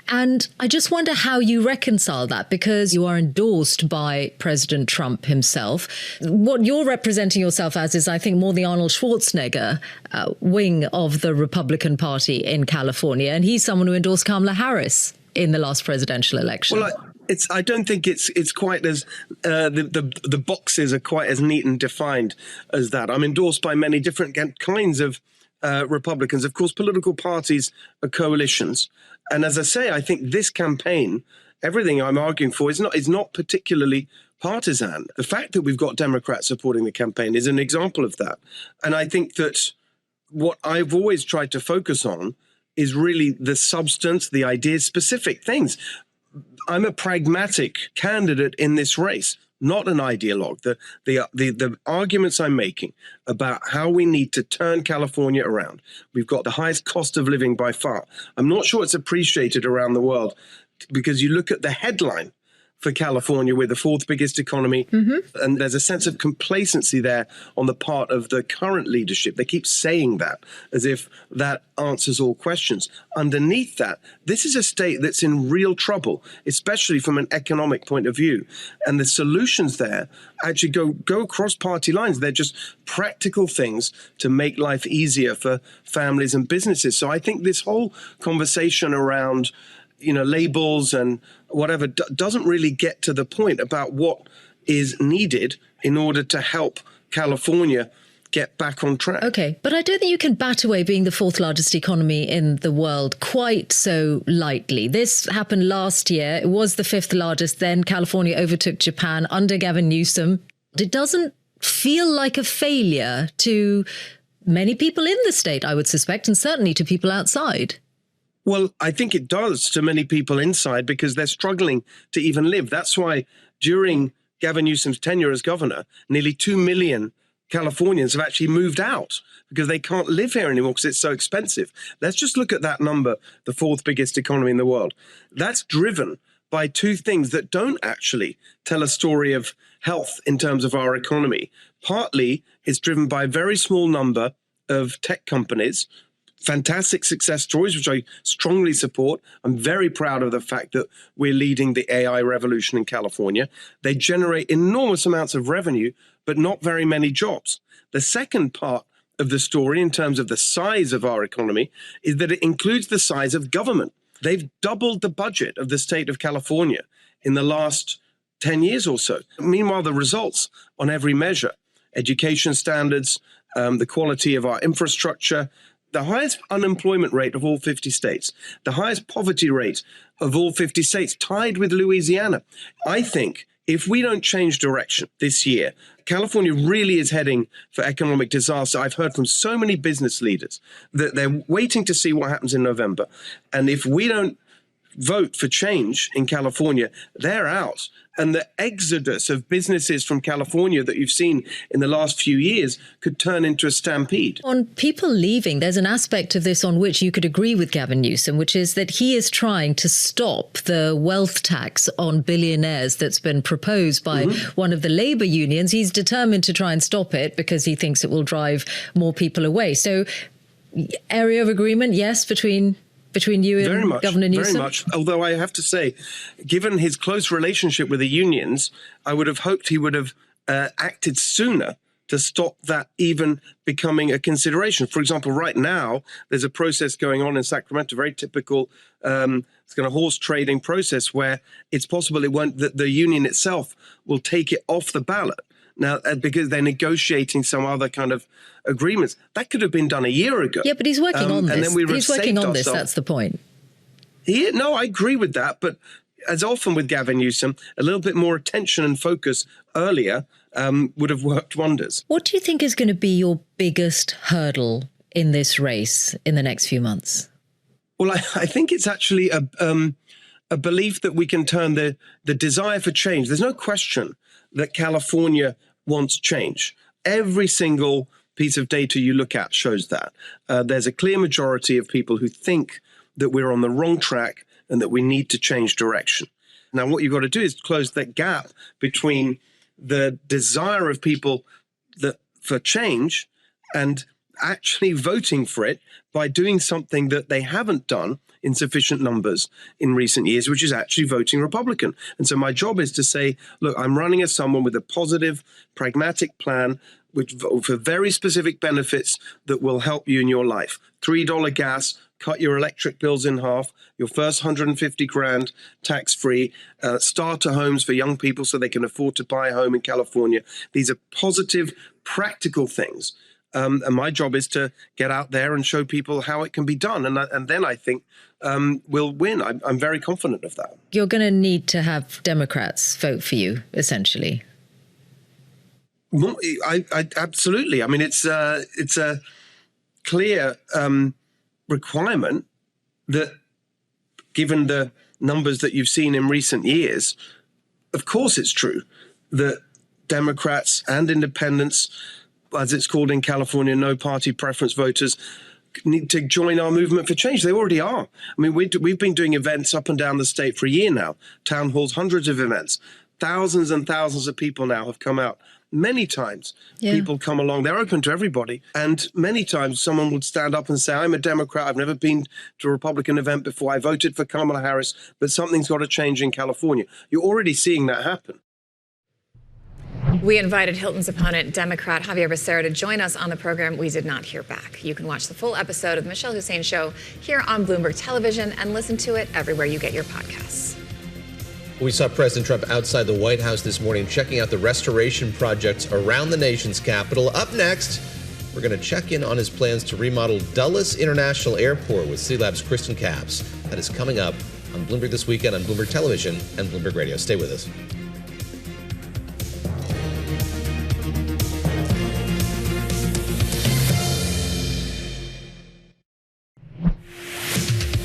And I just wonder how you reconcile that, because you are endorsed by President Trump himself. What you're representing yourself as is, I think, more the Arnold Schwarzenegger wing of the Republican Party in California. And he's someone who endorsed Kamala Harris in the last presidential election. Well, I don't think it's quite as the boxes are quite as neat and defined as that. I'm endorsed by many different kinds of Republicans. Of course, political parties are coalitions. And as I say, I think this campaign, everything I'm arguing for is not particularly partisan. The fact that we've got Democrats supporting the campaign is an example of that. And I think that what I've always tried to focus on is really the substance, the ideas, specific things. I'm a pragmatic candidate in this race, not an ideologue. The arguments I'm making about how we need to turn California around. We've got the highest cost of living by far. I'm not sure it's appreciated around the world because you look at the headline for California, we're the fourth biggest economy, and there's a sense of complacency there on the part of the current leadership. They keep saying that as if that answers all questions. Underneath that, this is a state that's in real trouble, especially from an economic point of view. And the solutions there actually go across party lines. They're just practical things to make life easier for families and businesses. So I think this whole conversation around labels and whatever doesn't really get to the point about what is needed in order to help California get back on track. Okay, but I don't think you can bat away being the fourth largest economy in the world quite so lightly. This happened last year. It was the fifth largest. Then California overtook Japan under Gavin Newsom. It doesn't feel like a failure to many people in the state, I would suspect, and certainly to people outside. Well, I think it does to many people inside because they're struggling to even live. That's why during Gavin Newsom's tenure as governor, nearly 2 million Californians have actually moved out because they can't live here anymore because it's so expensive. Let's just look at that number, the fourth biggest economy in the world. That's driven by two things that don't actually tell a story of health in terms of our economy. Partly, it's driven by a very small number of tech companies, fantastic success stories, which I strongly support. I'm very proud of the fact that we're leading the AI revolution in California. They generate enormous amounts of revenue, but not very many jobs. The second part of the story in terms of the size of our economy is that it includes the size of government. They've doubled the budget of the state of California in the last 10 years or so. Meanwhile, the results on every measure, education standards, the quality of our infrastructure, the highest unemployment rate of all 50 states, the highest poverty rate of all 50 states, tied with Louisiana. I think if we don't change direction this year, California really is heading for economic disaster. I've heard from so many business leaders that they're waiting to see what happens in November. And if we don't vote for change in California, they're out. And the exodus of businesses from California that you've seen in the last few years could turn into a stampede. On people leaving, there's an aspect of this on which you could agree with Gavin Newsom, which is that he is trying to stop the wealth tax on billionaires that's been proposed by one of the labor unions. He's determined to try and stop it because he thinks it will drive more people away. So area of agreement, yes, between you and Governor Newsom? Very much. Although I have to say, given his close relationship with the unions, I would have hoped he would have acted sooner to stop that even becoming a consideration. For example, right now, there's a process going on in Sacramento, very typical, it's kind of horse trading process where it's possible that the union itself will take it off the ballot. Now, because they're negotiating some other kind of agreements. That could have been done a year ago. Yeah, but he's working on this. And then he's working on this, that's the point. No, I agree with that. But as often with Gavin Newsom, a little bit more attention and focus earlier would have worked wonders. What do you think is going to be your biggest hurdle in this race in the next few months? Well, I think it's actually a belief that we can turn the desire for change. There's no question that California wants change. Every single piece of data you look at shows that. There's a clear majority of people who think that we're on the wrong track and that we need to change direction. Now, what you've got to do is close that gap between the desire of people for change and actually voting for it by doing something that they haven't done in sufficient numbers in recent years, which is actually voting Republican. And so my job is to say, look, I'm running as someone with a positive, pragmatic plan for very specific benefits that will help you in your life. $3 gas, cut your electric bills in half, your first $150,000 tax-free, starter homes for young people so they can afford to buy a home in California. These are positive, practical things And my job is to get out there and show people how it can be done. And then I think we'll win. I'm very confident of that. You're going to need to have Democrats vote for you, essentially. I absolutely. I mean, it's a clear requirement that, given the numbers that you've seen in recent years, of course it's true that Democrats and independents, as it's called in California, no party preference voters, need to join our movement for change. They already are. I mean, we've been doing events up and down the state for a year now, town halls, hundreds of events. Thousands and thousands of people now have come out. Many times people come along, they're open to everybody. And many times someone would stand up and say, I'm a Democrat, I've never been to a Republican event before, I voted for Kamala Harris, but something's got to change in California. You're already seeing that happen. We invited Hilton's opponent, Democrat Javier Becerra, to join us on the program. We did not hear back. You can watch the full episode of the Michelle Hussein Show here on Bloomberg Television and listen to it everywhere you get your podcasts. We saw President Trump outside the White House this morning checking out the restoration projects around the nation's capital. Up next, we're going to check in on his plans to remodel Dulles International Airport with City Lab's Kristen Capps. That is coming up on Bloomberg This Weekend on Bloomberg Television and Bloomberg Radio. Stay with us.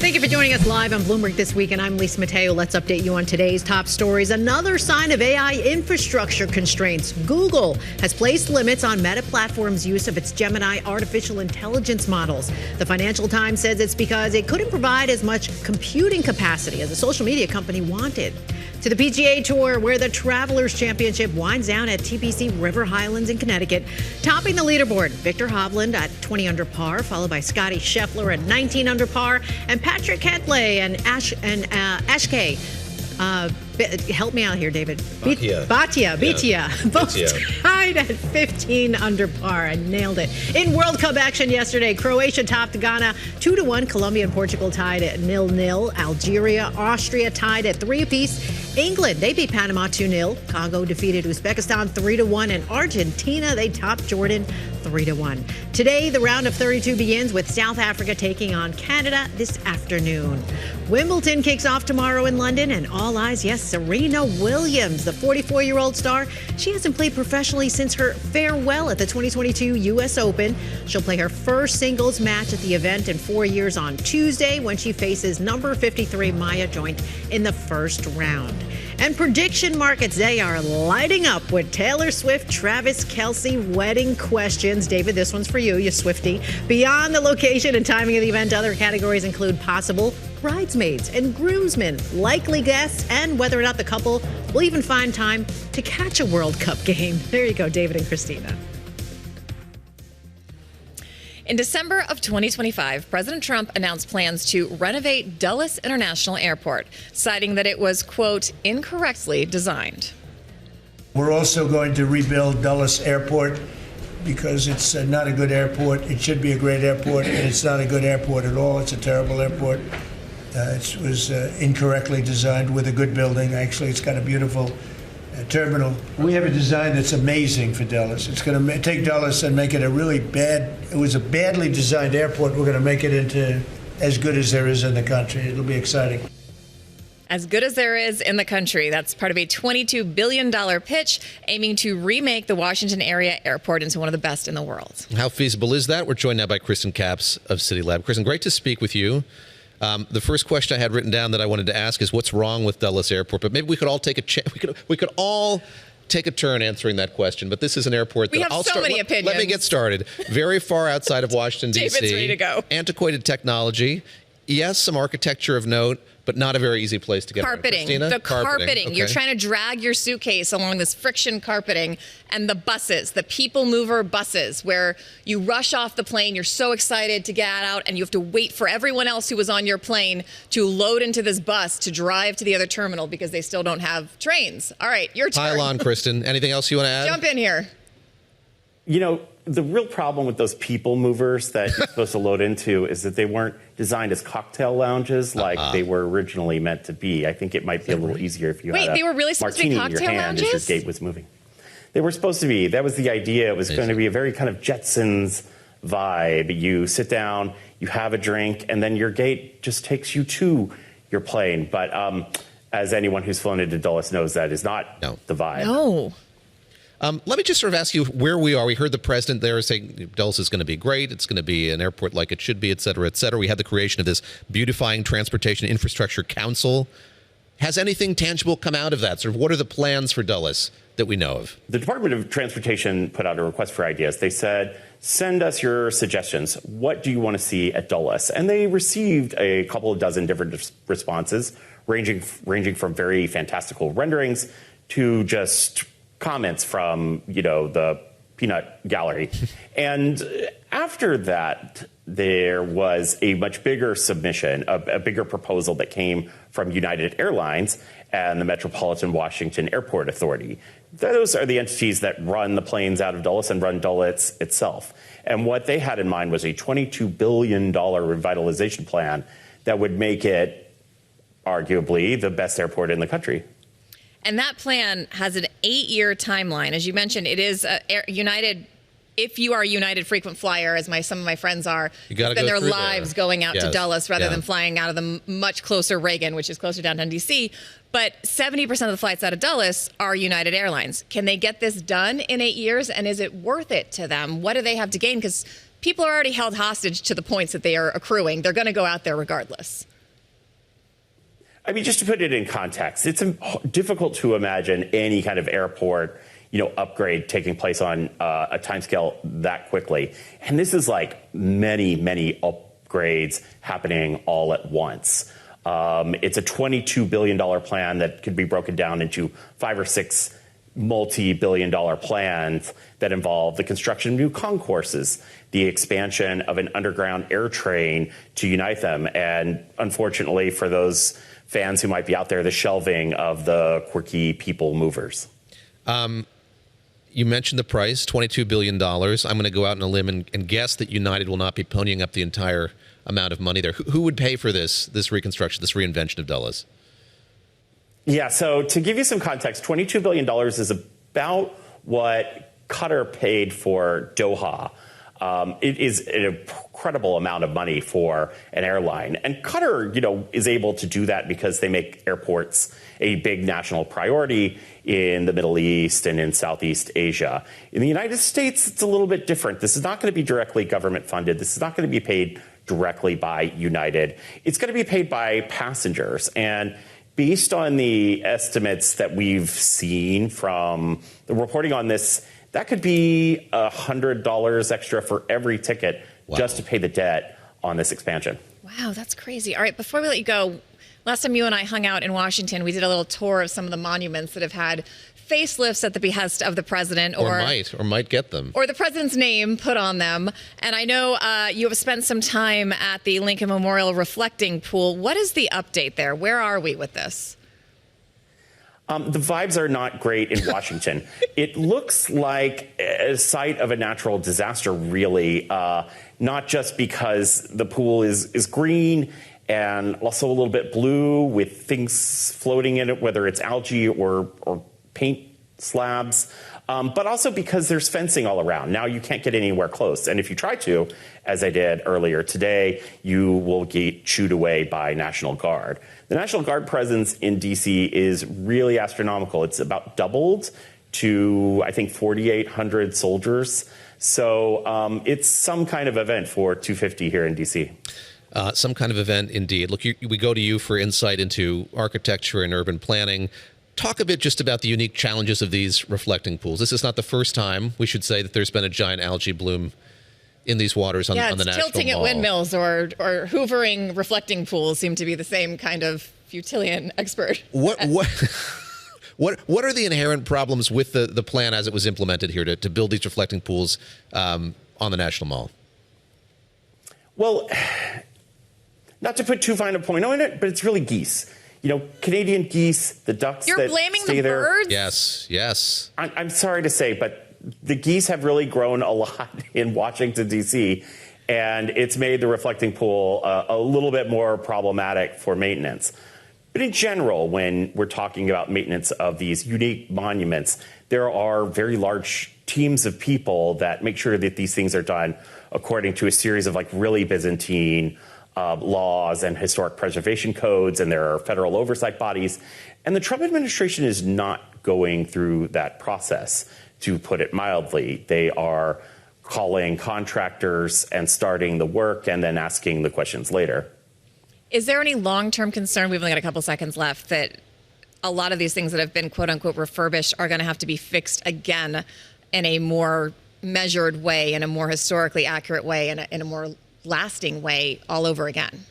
Thank you for joining us live on Bloomberg This Weekend. I'm Lisa Mateo. Let's update you on today's top stories. Another sign of AI infrastructure constraints. Google has placed limits on Meta Platform's use of its Gemini artificial intelligence models. The Financial Times says it's because it couldn't provide as much computing capacity as the social media company wanted. To the PGA Tour, where the Travelers Championship winds down at TPC River Highlands in Connecticut. Topping the leaderboard, Victor Hovland at 20 under par, followed by Scotty Scheffler at 19 under par, and Patrick Cantlay and Ashkay. Help me out here, David. Bhatia. Both tied at 15 under par. I nailed it. In World Cup action yesterday, Croatia topped Ghana 2-1. Colombia and Portugal tied at 0-0. Algeria, Austria tied at 3 apiece. England, they beat Panama 2-0. Congo defeated Uzbekistan 3-1. And Argentina, they topped Jordan 3-1. Today, the round of 32 begins with South Africa taking on Canada this afternoon. Wimbledon kicks off tomorrow in London, and all eyes, yes, Serena Williams, the 44-year-old star. She hasn't played professionally since her farewell at the 2022 U.S. Open. She'll play her first singles match at the event in 4 years on Tuesday when she faces number 53 Maya Joint in the first round. And prediction markets, they are lighting up with Taylor Swift, Travis Kelce wedding questions. David, this one's for you, you Swiftie. Beyond the location and timing of the event, other categories include possible bridesmaids and groomsmen, likely guests, and whether or not the couple will even find time to catch a World Cup game. There you go, David and Christina. In December of 2025, President Trump announced plans to renovate Dulles International Airport, citing that it was, quote, incorrectly designed. We're also going to rebuild Dulles Airport because it's not a good airport. It should be a great airport, and it's not a good airport at all. It's a terrible airport. It was incorrectly designed with a good building. Actually, it's got a beautiful terminal. We have a design that's amazing for Dulles. It's going to take Dulles and make it a really bad, it was a badly designed airport. We're going to make it into as good as there is in the country. It'll be exciting. As good as there is in the country. That's part of a $22 billion pitch aiming to remake the Washington area airport into one of the best in the world. How feasible is that? We're joined now by Kristen Capps of City Lab. Kristen, great to speak with you. The first question I had written down that I wanted to ask is what's wrong with Dulles Airport? But maybe we could all take we could all take a turn answering that question. But this is an airport that we have so many opinions. Let me get started. Very far outside of Washington, D.C. David's ready to go. Antiquated technology. Yes, some architecture of note, but not a very easy place to get carpeting. Christina? The carpeting. Okay. You're trying to drag your suitcase along this friction carpeting, and the buses, the people mover buses, where you rush off the plane, you're so excited to get out, and you have to wait for everyone else who was on your plane to load into this bus to drive to the other terminal because they still don't have trains. All right, your turn. Pile on, Kristen. Anything else you want to add? Jump in here. You know, the real problem with those people movers that you're supposed to load into is that they weren't designed as cocktail lounges like they were originally meant to be. I think it might be a little easier if you had they were really supposed to be martini in your cocktail hand lounges? as your gate was moving. they were supposed to be. That was the idea. It was going to be a very kind of Jetsons vibe. You sit down, you have a drink, and then your gate just takes you to your plane. But as anyone who's flown into Dulles knows, that is not the vibe. No. Let me just sort of ask you where we are. We heard the president there saying Dulles is going to be great. It's going to be an airport like it should be, et cetera, et cetera. We had the creation of this Beautifying Transportation Infrastructure Council. Has anything tangible come out of that? Sort of what are the plans for Dulles that we know of? The Department of Transportation put out a request for ideas. They said, send us your suggestions. What do you want to see at Dulles? And they received a couple of dozen different responses, ranging from very fantastical renderings to just comments from, the peanut gallery. And after that, there was a much bigger submission, a bigger proposal that came from United Airlines and the Metropolitan Washington Airport Authority. Those are the entities that run the planes out of Dulles and run Dulles itself. And what they had in mind was a $22 billion revitalization plan that would make it arguably the best airport in the country. And that plan has an 8-year timeline. As you mentioned, it is United. If you are a United frequent flyer, as some of my friends are, spend their lives going out to Dulles rather than flying out of the much closer Reagan, which is closer downtown D.C. But 70% of the flights out of Dulles are United Airlines. Can they get this done in 8 years? And is it worth it to them? What do they have to gain? Because people are already held hostage to the points that they are accruing. They're going to go out there regardless. I mean, just to put it in context, it's difficult to imagine any kind of airport, upgrade taking place on a timescale that quickly. And this is like many, many upgrades happening all at once. It's a $22 billion plan that could be broken down into 5 or 6 multi-billion-dollar plans that involve the construction of new concourses, the expansion of an underground air train to unite them, and unfortunately for those fans who might be out there, the shelving of the quirky people movers. You mentioned the price, $22 billion. I'm going to go out on a limb and guess that United will not be ponying up the entire amount of money there. Who would pay for this reconstruction, this reinvention of Dulles? Yeah, so to give you some context, $22 billion is about what Qatar paid for Doha. It is an incredible amount of money for an airline. And Qatar, is able to do that because they make airports a big national priority in the Middle East and in Southeast Asia. In the United States, it's a little bit different. This is not going to be directly government funded. This is not going to be paid directly by United. It's going to be paid by passengers. And based on the estimates that we've seen from the reporting on this, that could be $100 extra for every ticket just to pay the debt on this expansion. Wow, that's crazy. All right, before we let you go, last time you and I hung out in Washington, we did a little tour of some of the monuments that have had facelifts at the behest of the president. Or might get them. Or the president's name put on them. And I know you have spent some time at the Lincoln Memorial Reflecting Pool. What is the update there? Where are we with this? The vibes are not great in Washington. It looks like a site of a natural disaster, really, not just because the pool is green and also a little bit blue with things floating in it, whether it's algae or paint slabs, but also because there's fencing all around. Now you can't get anywhere close. And if you try to, as I did earlier today, you will get chewed away by National Guard. The National Guard presence in D.C. is really astronomical. It's about doubled to, I think, 4,800 soldiers. So it's some kind of event for 250 here in D.C. Some kind of event, indeed. Look, we go to you for insight into architecture and urban planning. Talk a bit just about the unique challenges of these reflecting pools. This is not the first time, we should say, that there's been a giant algae bloom in these waters on the National Mall. Tilting at windmills or hoovering reflecting pools seem to be the same kind of Futilian expert. What are the inherent problems with the plan as it was implemented here to build these reflecting pools on the National Mall? Well, not to put too fine a point on it, but it's really geese. Canadian geese, the ducks You're that blaming stay the there. birds? Yes. I'm sorry to say, but the geese have really grown a lot in Washington, D.C., and it's made the reflecting pool a little bit more problematic for maintenance. But in general, when we're talking about maintenance of these unique monuments, there are very large teams of people that make sure that these things are done according to a series of like really Byzantine laws and historic preservation codes, and there are federal oversight bodies. And the Trump administration is not going through that process, to put it mildly. They are calling contractors and starting the work and then asking the questions later. Is there any long-term concern, we've only got a couple seconds left, that a lot of these things that have been quote-unquote refurbished are going to have to be fixed again in a more measured way, in a more historically accurate way, in a more lasting way all over again?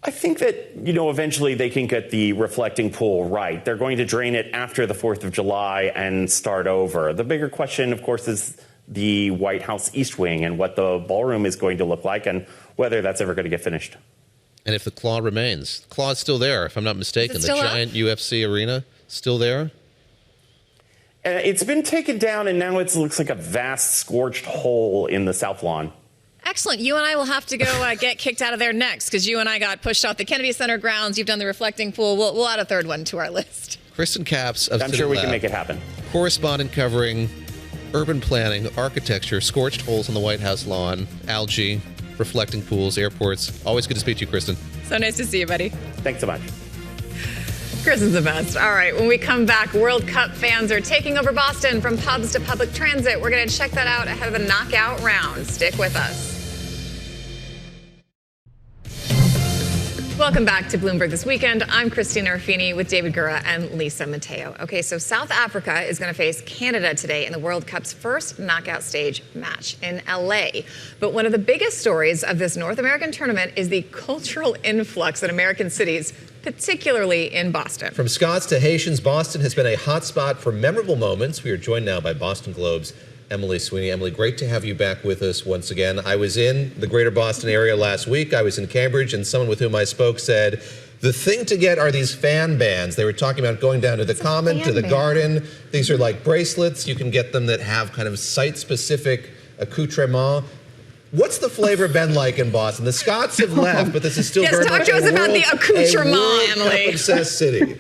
I think that, eventually they can get the reflecting pool right. They're going to drain it after the 4th of July and start over. The bigger question, of course, is the White House East Wing and what the ballroom is going to look like and whether that's ever going to get finished. And if the claw remains. The claw is still there, if I'm not mistaken. The giant UFC arena, still there? It's been taken down, and now it looks like a vast scorched hole in the South Lawn. Excellent. You and I will have to go get kicked out of there next, because you and I got pushed off the Kennedy Center grounds. You've done the reflecting pool. We'll add a third one to our list. Kristen Capps of I'm sure we can make it happen. Correspondent covering urban planning, architecture, scorched holes on the White House lawn, algae, reflecting pools, airports. Always good to speak to you, Kristen. So nice to see you, buddy. Thanks so much. Kristen's the best. All right, when we come back, World Cup fans are taking over Boston from pubs to public transit. We're going to check that out ahead of the knockout round. Stick with us. Welcome back to Bloomberg This Weekend. I'm Christina Ruffini with David Gura and Lisa Mateo. Okay, so South Africa is going to face Canada today in the World Cup's first knockout stage match in LA. But one of the biggest stories of this North American tournament is the cultural influx in American cities, particularly in Boston. From Scots to Haitians, Boston has been a hotspot for memorable moments. We are joined now by Boston Globe's Emily Sweeney. Emily, great to have you back with us once again. I was in the greater Boston area last week. I was in Cambridge, and someone with whom I spoke said, the thing to get are these fan bands. They were talking about going down to the Common, to the Garden. These are like bracelets. You can get them that have kind of site-specific accoutrement. What's the flavor been like in Boston? The Scots have left, but this is still very much talk to us about the accoutrement, Emily. Obsessed city.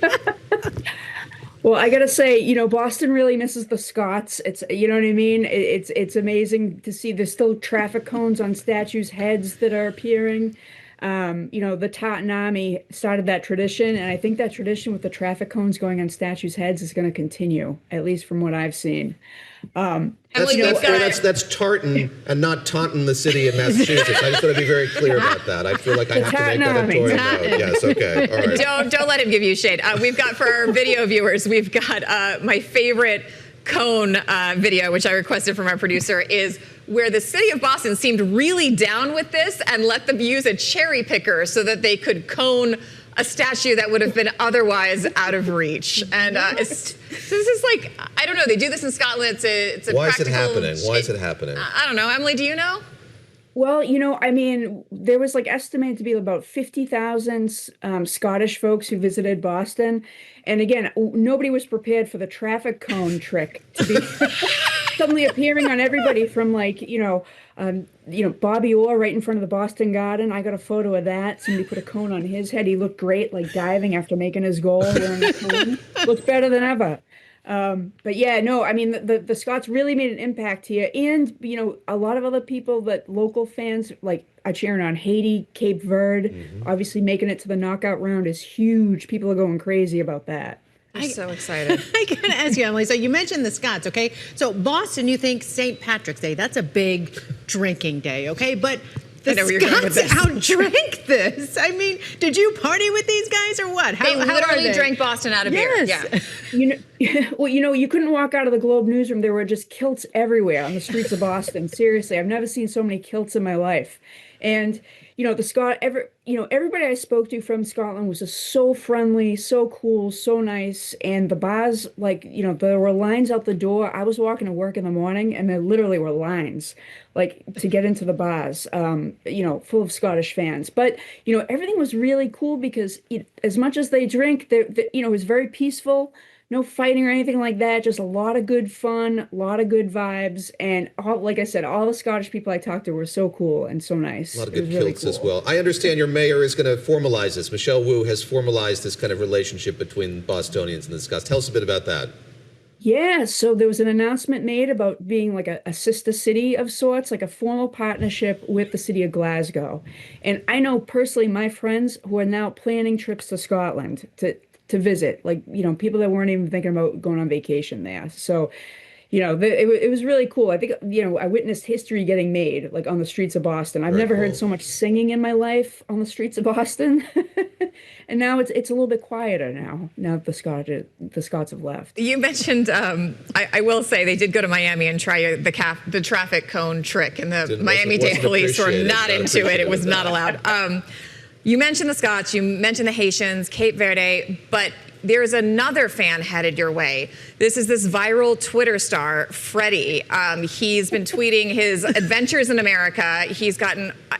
Well, I got to say, Boston really misses the Scots. It's, you know what I mean? It's amazing to see there's still traffic cones on statues' heads that are appearing. The Tartan Army started that tradition, and I think that tradition with the traffic cones going on statues' heads is going to continue, at least from what I've seen. That's Tartan and not Taunton, the city in Massachusetts. I just want to be very clear about that. I feel like I have to make that editorial note. Yes, okay. All right. Don't let him give you shade. We've got, for our video viewers, we've got my favorite cone video, which I requested from our producer, is where the city of Boston seemed really down with this and let them use a cherry picker so that they could cone a statue that would have been otherwise out of reach. And this is like, I don't know, they do this in Scotland. It's a Why is it happening? Why is it happening? I don't know. Emily, do you know? Well, there was estimated to be about 50,000 Scottish folks who visited Boston. And again, nobody was prepared for the traffic cone trick to be suddenly appearing on everybody from Bobby Orr right in front of the Boston Garden. I got a photo of that. Somebody put a cone on his head. He looked great, like diving after making his goal, wearing a cone. Looked better than ever. But yeah, no, the Scots really made an impact here. And, a lot of other people that local fans are cheering on. Haiti, Cape Verde, obviously making it to the knockout round is huge. People are going crazy about that. I'm so excited. I gotta ask you, Emily. So you mentioned the Scots, okay? So Boston, you think St. Patrick's Day, that's a big drinking day, okay? But the Scots outdrank this. I mean, did you party with these guys or what? They literally drank Boston out of beer. Yeah. Well, you couldn't walk out of the Globe newsroom. There were just kilts everywhere on the streets of Boston. Seriously, I've never seen so many kilts in my life. And everybody I spoke to from Scotland was just so friendly, so cool, so nice. And the bars, there were lines out the door. I was walking to work in the morning, and there literally were lines, to get into the bars, full of Scottish fans. But, everything was really cool because as much as they drink, it was very peaceful. no fighting or anything like that. Just a lot of good fun, a lot of good vibes. And like I said, all the Scottish people I talked to were so cool and so nice. A lot of good kilts as well. I understand your mayor is going to formalize this. Michelle Wu has formalized this kind of relationship between Bostonians and the Scots. Tell us a bit about that. Yeah, so there was an announcement made about being like a sister city of sorts, like a formal partnership with the city of Glasgow. And I know personally my friends who are now planning trips to Scotland to visit, like, people that weren't even thinking about going on vacation there. So, it was really cool. I think, I witnessed history getting made, like, on the streets of Boston. I've never heard so much singing in my life on the streets of Boston. And now it's a little bit quieter now that the Scots have left. You mentioned, I will say, they did go to Miami and try the traffic cone trick, and the Miami-Dade police were not into it. It was not allowed. You mentioned the Scots, you mentioned the Haitians, Cape Verde, but there's another fan headed your way. This is this viral Twitter star, Freddie. He's been tweeting his adventures in America.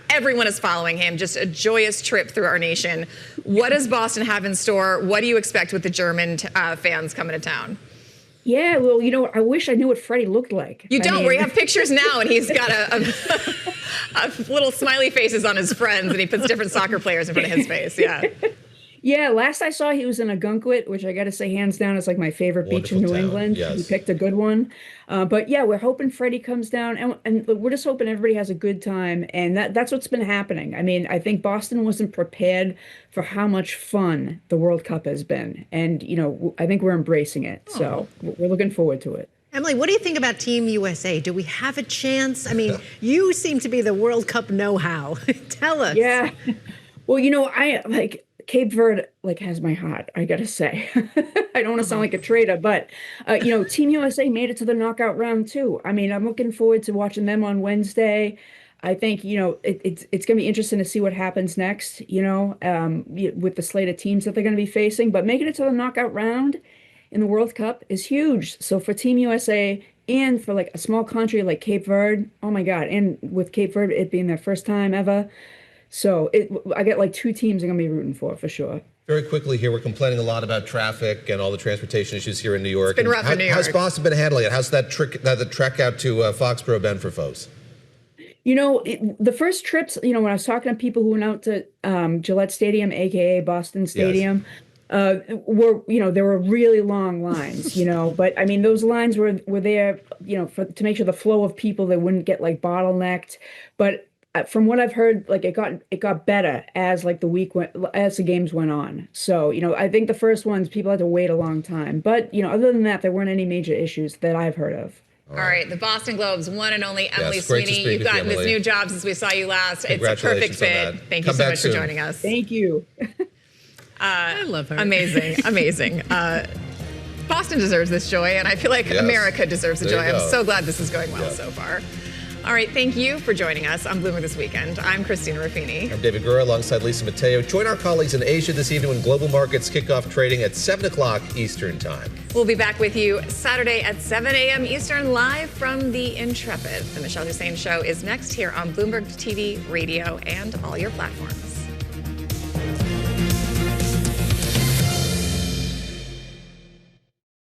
Everyone is following him, just a joyous trip through our nation. What does Boston have in store? What do you expect with the German fans coming to town? Yeah, well, I wish I knew what Freddie looked like. You don't. We have pictures now, and he's got a little smiley faces on his friends, and he puts different soccer players in front of his face. Yeah. Yeah, last I saw, he was in Agunquit, which I got to say, hands down, is like my favorite beach in New England. Yes. He picked a good one. But yeah, we're hoping Freddie comes down, and we're just hoping everybody has a good time. And that's what's been happening. I mean, I think Boston wasn't prepared for how much fun the World Cup has been. And, I think we're embracing it. So we're looking forward to it. Emily, what do you think about Team USA? Do we have a chance? I mean, you seem to be the World Cup know-how. Tell us. Yeah. Well, I like Cape Verde has my heart, I gotta say. I don't want to sound like a traitor, but Team USA made it to the knockout round too. I mean, I'm looking forward to watching them on Wednesday. I think it's gonna be interesting to see what happens next. With the slate of teams that they're gonna be facing. But making it to the knockout round in the World Cup is huge. So for Team USA and for like a small country like Cape Verde, oh my God! And with Cape Verde, it being their first time ever. So I get like two teams I'm going to be rooting for sure. Very quickly here, we're complaining a lot about traffic and all the transportation issues here in New York. It's been rough in New York. How's Boston been handling it? How's that the trek out to Foxborough been for folks? The first trips, when I was talking to people who went out to Gillette Stadium, a.k.a. Boston Stadium, there were really long lines, but I mean, those lines were there, to make sure the flow of people, they wouldn't get like bottlenecked. But from what I've heard, like it got better as like as the games went on. So, I think the first ones, people had to wait a long time. But, other than that, there weren't any major issues that I've heard of. All right. The Boston Globe's one and only Emily Sweeney. You've gotten this new job since we saw you last. It's a perfect fit. Thank you so much for joining us. Thank you. I love her. Amazing. Boston deserves this joy, and I feel like America deserves the joy. I'm so glad this is going well so far. All right, thank you for joining us on Bloomberg This Weekend. I'm Christina Ruffini. I'm David Gura alongside Lisa Mateo. Join our colleagues in Asia this evening when global markets kick off trading at 7 o'clock Eastern Time. We'll be back with you Saturday at 7 a.m. Eastern, live from the Intrepid. The Michelle Hussein Show is next here on Bloomberg TV, radio, and all your platforms.